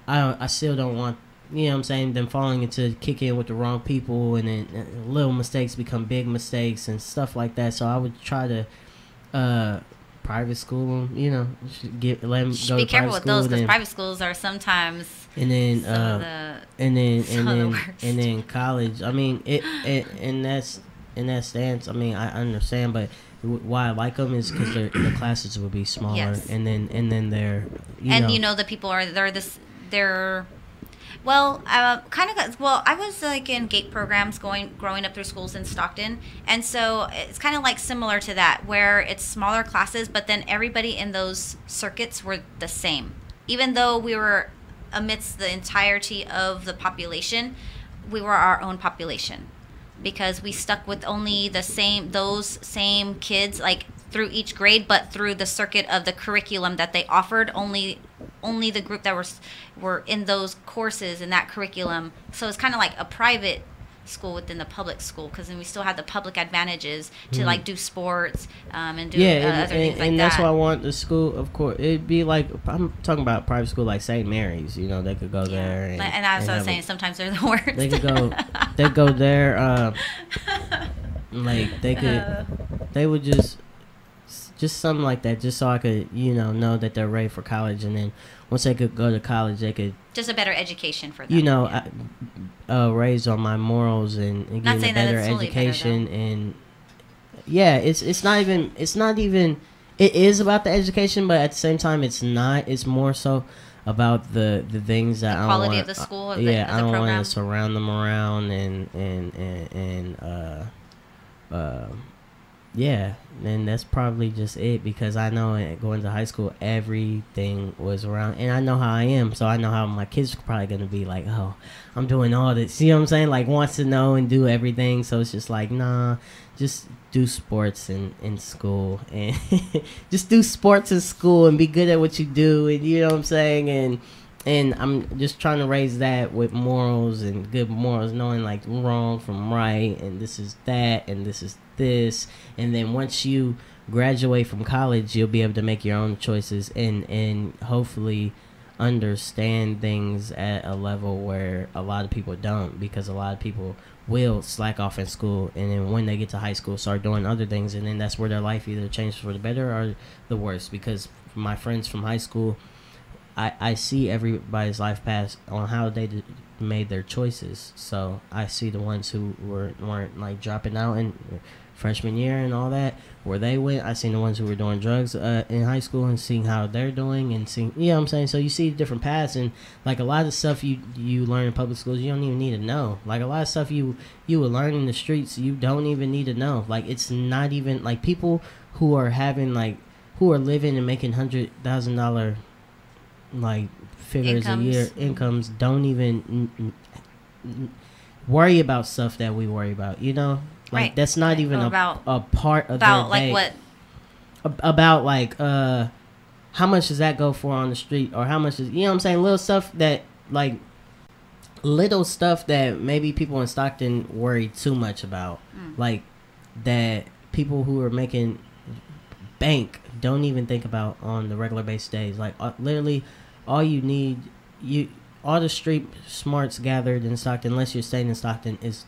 S12: I still don't want, them falling into kicking with the wrong people, and then little mistakes become big mistakes and stuff like that. So I would try to private school, let them go
S11: be
S12: to
S11: careful with those, because
S12: then,
S11: private schools are sometimes
S12: and then college. I mean, in that stance, I mean, I understand, but why I like them is because the classes will be smaller,
S11: yes.
S12: and then they're
S11: the people are they're well, I was in GATE programs growing up through schools in Stockton, and so it's kind of similar to that, where it's smaller classes, but then everybody in those circuits were the same. Even though we were amidst the entirety of the population, we were our own population, because we stuck with only those same kids through each grade, but through the circuit of the curriculum that they offered, only the group that were in those courses in that curriculum. So it's kind of like a private school within the public school, because then we still had the public advantages to do sports and do other things like that.
S12: And that's why I want the school, of course. It'd be I'm talking about private school like St. Mary's. They could go there.
S11: And that's what I was saying. Sometimes they're the worst.
S12: They could go. They go there. They would just something like that, just so I could know that they're ready for college, and then once they could go to college, they could
S11: just a better education for them.
S12: Raised on my morals and get a better education, and it's not even it is about the education, but at the same time it's not. It's more so about the things that
S11: the quality of the school.
S12: I don't want to surround them around and and that's probably just it, because I know going to high school everything was around, and I know how I am, so I know how my kids are probably going to be I'm doing all this, see what I'm saying, wants to know and do everything. So it's just nah, just do sports in school, and just do sports in school and be good at what you do, and you know what I'm saying, and I'm just trying to raise that with morals and good morals, knowing wrong from right, and this is that, and this is this. And then once you graduate from college, you'll be able to make your own choices and hopefully understand things at a level where a lot of people don't, because a lot of people will slack off in school, and then when they get to high school start doing other things, and then that's where their life either changes for the better or the worse. Because my friends from high school, I see everybody's life path on how they made their choices. So I see the ones who weren't dropping out in freshman year and all that, where they went. I seen the ones who were doing drugs in high school, and seeing how they're doing, and seeing, you know what I'm saying? So you see different paths, and a lot of stuff you learn in public schools, you don't even need to know. A lot of stuff you will learn in the streets, you don't even need to know. It's not even people who are having who are living and making $100,000 figures a year incomes don't even worry about stuff that we worry about, you know? Like,
S11: right.
S12: that's not even a part of
S11: about
S12: their day.
S11: like what?
S12: About like how much does that go for on the street, or how much is, you know what I'm saying, little stuff that maybe people in Stockton worry too much about, like that people who are making bank don't even think about on the regular base days. Like literally all you need, all the street smarts gathered in Stockton, unless you're staying in Stockton, is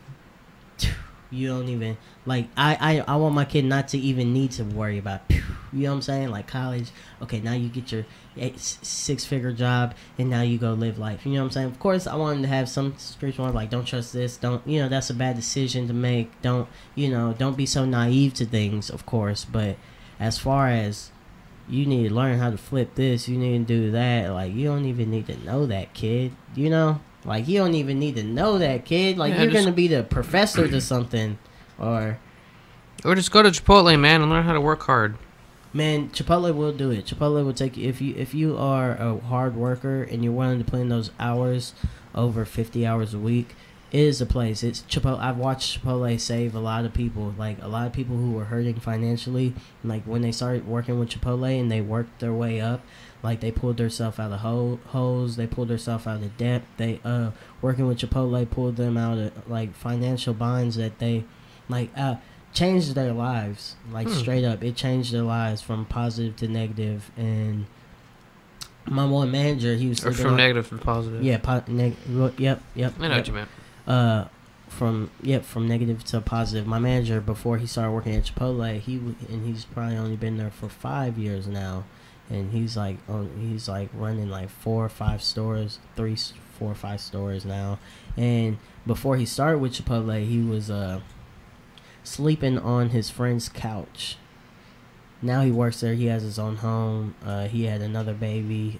S12: you don't even, like, I want my kid not to even need to worry about, you know what I'm saying, like college. Okay, now you get your 6-figure job and now you go live life, you know what I'm saying. Of course I want him to have some spiritual, like, don't trust this, don't, you know, that's a bad decision to make, don't, you know, don't be so naive to things, of course. But as far as you need to learn how to flip this, you need to do that, like, you don't even need to know that, kid, you know. Like, you don't even need to know that, kid. Like, you're going to be the professor to something. Or
S13: just go to Chipotle, man, and learn how to work hard.
S12: Man, Chipotle will do it. Chipotle will take you. If you are a hard worker and you're willing to put in those hours, over 50 hours a week, it is a place. It's Chipotle. I've watched Chipotle save a lot of people. Like, a lot of people who were hurting financially. Like, when they started working with Chipotle and they worked their way up, like, they pulled themselves out of holes. They pulled themselves out of debt. They working with Chipotle pulled them out of, like, financial binds that they, like, changed their lives. Like, straight up, it changed their lives from positive to negative. And my one manager, he was
S13: from negative to positive.
S12: Yeah, yep.
S13: I know what you meant.
S12: From negative to positive. My manager, before he started working at Chipotle, he's probably only been there for 5 years now. And he's like running like 4 or 5 stores, 3, 4 or 5 stores now. And before he started with Chipotle, he was sleeping on his friend's couch. Now he works there. He has his own home. He had another baby.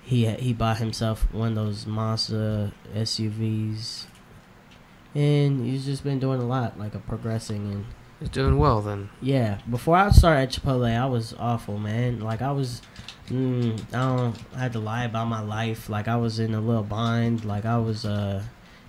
S12: He bought himself one of those Mazda SUVs, and he's just been doing a lot, like progressing and.
S13: He's doing well then.
S12: Yeah. Before I started at Chipotle, I was awful, man. Like, I was, I had to lie about my life. Like, I was in a little bind. Like, I was,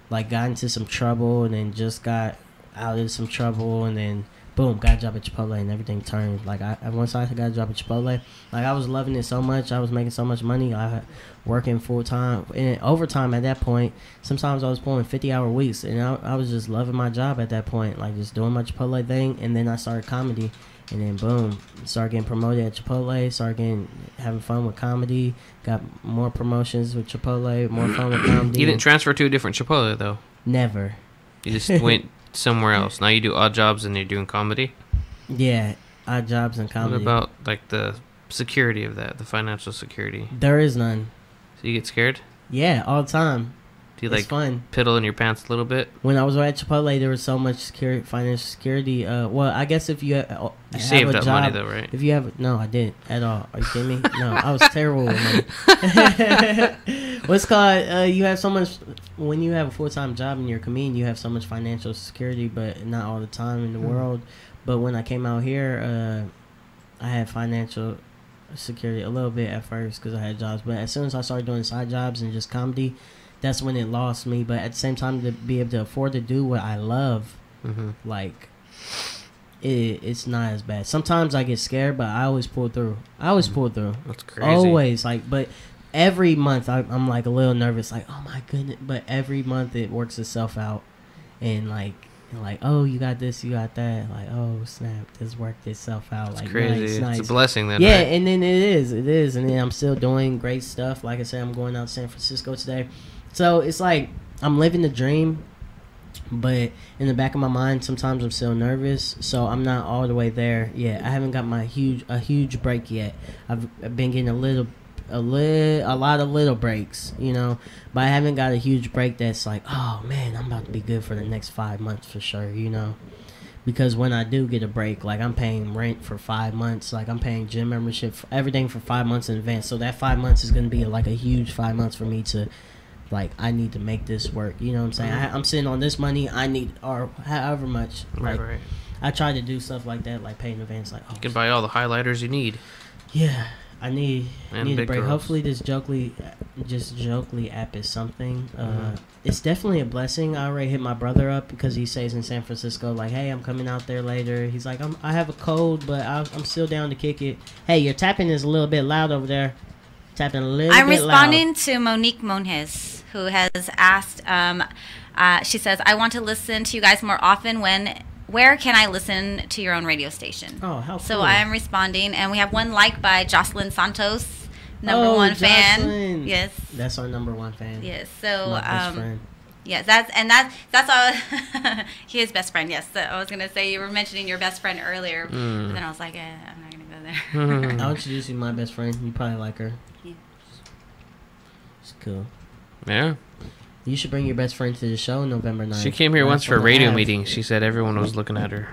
S12: like, got into some trouble and then just got out of some trouble and then, boom, got a job at Chipotle and everything turned. Like, once I got a job at Chipotle, like, I was loving it so much. I was making so much money. I working full time and overtime at that point. Sometimes I was pulling 50-hour weeks, and I was just loving my job at that point, like just doing my Chipotle thing. And then I started comedy, and then boom, started getting promoted at Chipotle. Started having fun with comedy. Got more promotions with Chipotle. More fun with comedy.
S13: You didn't transfer to a different Chipotle though.
S12: Never.
S13: You just went somewhere else. Now you do odd jobs and you're doing comedy.
S12: Yeah, odd jobs and comedy.
S13: What about like the security of that, the financial security?
S12: There is none.
S13: So you get scared?
S12: Yeah, all the time.
S13: Do you like piddle in your pants a little bit?
S12: When I was at Chipotle, there was so much security, financial security. Well, I guess if you have
S13: saved
S12: a
S13: up
S12: job,
S13: money though, right?
S12: If you have no, I didn't at all. Are you kidding me? No, I was terrible with money. What's called? You have so much when you have a full-time job and you're a comedian. You have so much financial security, but not all the time in the world. But when I came out here, I had financial security a little bit at first because I had jobs. But as soon as I started doing side jobs and just comedy, that's when it lost me. But at the same time, to be able to afford to do what I love, like, it's not as bad. Sometimes I get scared, but I always pull through.
S13: That's crazy.
S12: Always, like, but every month I'm like a little nervous, like, oh my goodness. But every month it works itself out, and like, oh, you got this, you got that. Like, oh snap, this worked itself out.
S13: It's
S12: like,
S13: crazy.
S12: nice.
S13: It's a blessing then.
S12: Yeah,
S13: right?
S12: and then it is, and then I'm still doing great stuff. Like I said, I'm going out to San Francisco today. So it's like I'm living the dream, but in the back of my mind, sometimes I'm still nervous. So I'm not all the way there yet. I haven't got a huge break yet. I've been getting a lot of little breaks, you know, but I haven't got a huge break that's like, oh man, I'm about to be good for the next 5 months for sure, you know. Because when I do get a break, like I'm paying rent for 5 months, like I'm paying gym membership, everything for 5 months in advance. So that 5 months is going to be like a huge 5 months for me to, like, I need to make this work. You know what I'm saying? I'm sitting on this money. I need, or however much. Like,
S13: right.
S12: I try to do stuff like that, like pay in advance. Like,
S13: you can buy all the highlighters you need.
S12: Yeah. I need
S13: And
S12: a
S13: big
S12: break.
S13: girls.
S12: Hopefully this Jokely app is something. It's definitely a blessing. I already hit my brother up because he stays in San Francisco. Like, hey, I'm coming out there later. He's like, I have a cold, but I'm still down to kick it. Hey, your tapping is a little bit loud over there. Tapping a little
S11: I'm
S12: bit
S11: responding
S12: loud.
S11: to Monique Monjes, who has asked. She says, "I want to listen to you guys more often. Where can I listen to your own radio station?"
S12: Oh, how cool.
S11: So I am responding, and we have one like by Jocelyn Santos, number one fan.
S12: Jocelyn.
S11: Yes,
S12: That's our number one fan.
S11: yes. So
S12: My best friend.
S11: yes, that's all. His best friend. Yes, so I was gonna say you were mentioning your best friend earlier, but then I was like, I'm not gonna go there.
S12: I'll introduce you to my best friend. You probably like her.
S11: Yeah.
S12: It's cool.
S13: Yeah.
S12: You should bring your best friend to the show November 9th.
S13: She came here once
S12: Laughs
S13: for a
S12: on the
S13: radio
S12: Ave.
S13: meeting. She said everyone was looking at her.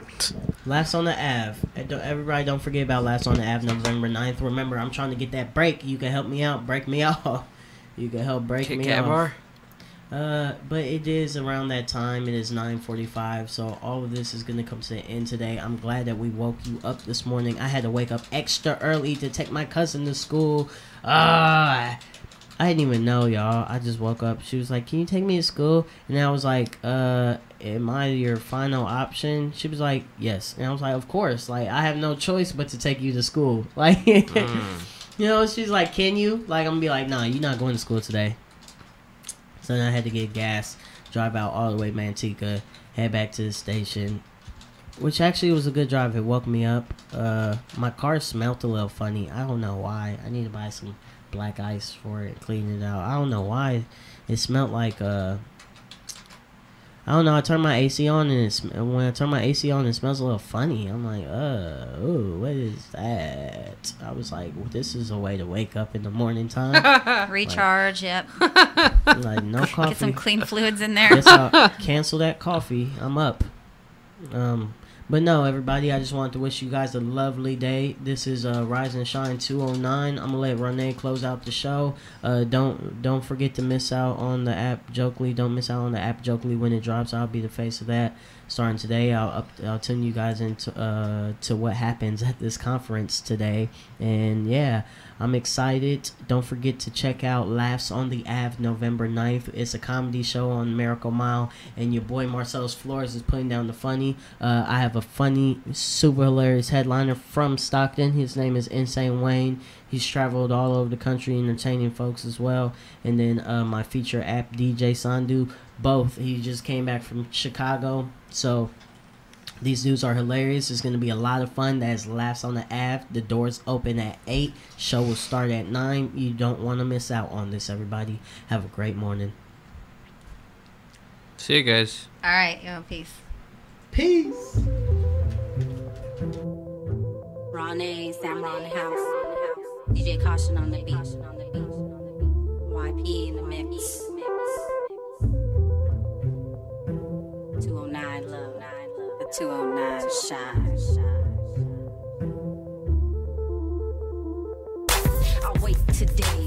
S12: Laughs on the Ave. Everybody don't forget about Laughs on the Ave November 9th. Remember, I'm trying to get that break. You can help me out. Break me off. You can help break
S13: Kit
S12: me
S13: Kat
S12: off.
S13: bar?
S12: But it is around that time. It is 9:45, so all of this is going to come to an end today. I'm glad that we woke you up this morning. I had to wake up extra early to take my cousin to school. I didn't even know, y'all. I just woke up. She was like, "Can you take me to school?" And I was like, am I your final option? She was like, "Yes." And I was like, "Of course. Like, I have no choice but to take you to school." Like, you know, she's like, "Can you?" Like, I'm going to be like, "Nah, you're not going to school today." So then I had to get gas, drive out all the way to Manteca, head back to the station, which actually was a good drive. It woke me up. My car smelled a little funny. I don't know why. I need to buy some black ice for it, clean it out. I don't know why. It smelled like, I don't know. I turned my AC on, and when I turn my AC on, it smells a little funny. I'm like, ooh, what is that? I was like, well, this is a way to wake up in the morning time.
S11: Recharge, yep.
S12: Like, no coffee.
S11: Get some clean fluids in there.
S12: Guess I'll cancel that coffee. I'm up. But no, everybody, I just wanted to wish you guys a lovely day. This is Rise and Shine 209. I'm gonna let Renee close out the show. Don't forget to miss out on the app Jokely. Don't miss out on the app Jokely when it drops. I'll be the face of that starting today. I'll tune you guys into to what happens at this conference today. And yeah, I'm excited. Don't forget to check out Laughs on the Ave November 9th. It's a comedy show on Miracle Mile, and your boy Marcelis Flores is putting down the funny. I have a funny, super hilarious headliner from Stockton. His name is Insane Wayne. He's traveled all over the country entertaining folks as well. And then my feature app, DJ Sandu, both. He just came back from Chicago. So these dudes are hilarious. It's going to be a lot of fun. That's Laughs on the Ave. The doors open at 8. Show will start at 9. You don't want to miss out on this, everybody. Have a great morning.
S13: See you guys.
S11: All right, yo, peace.
S12: Peace.
S18: Renee, Samron in the house. DJ Caution on the beat. YP in the mix. 209 love. The 209 shine. I wait today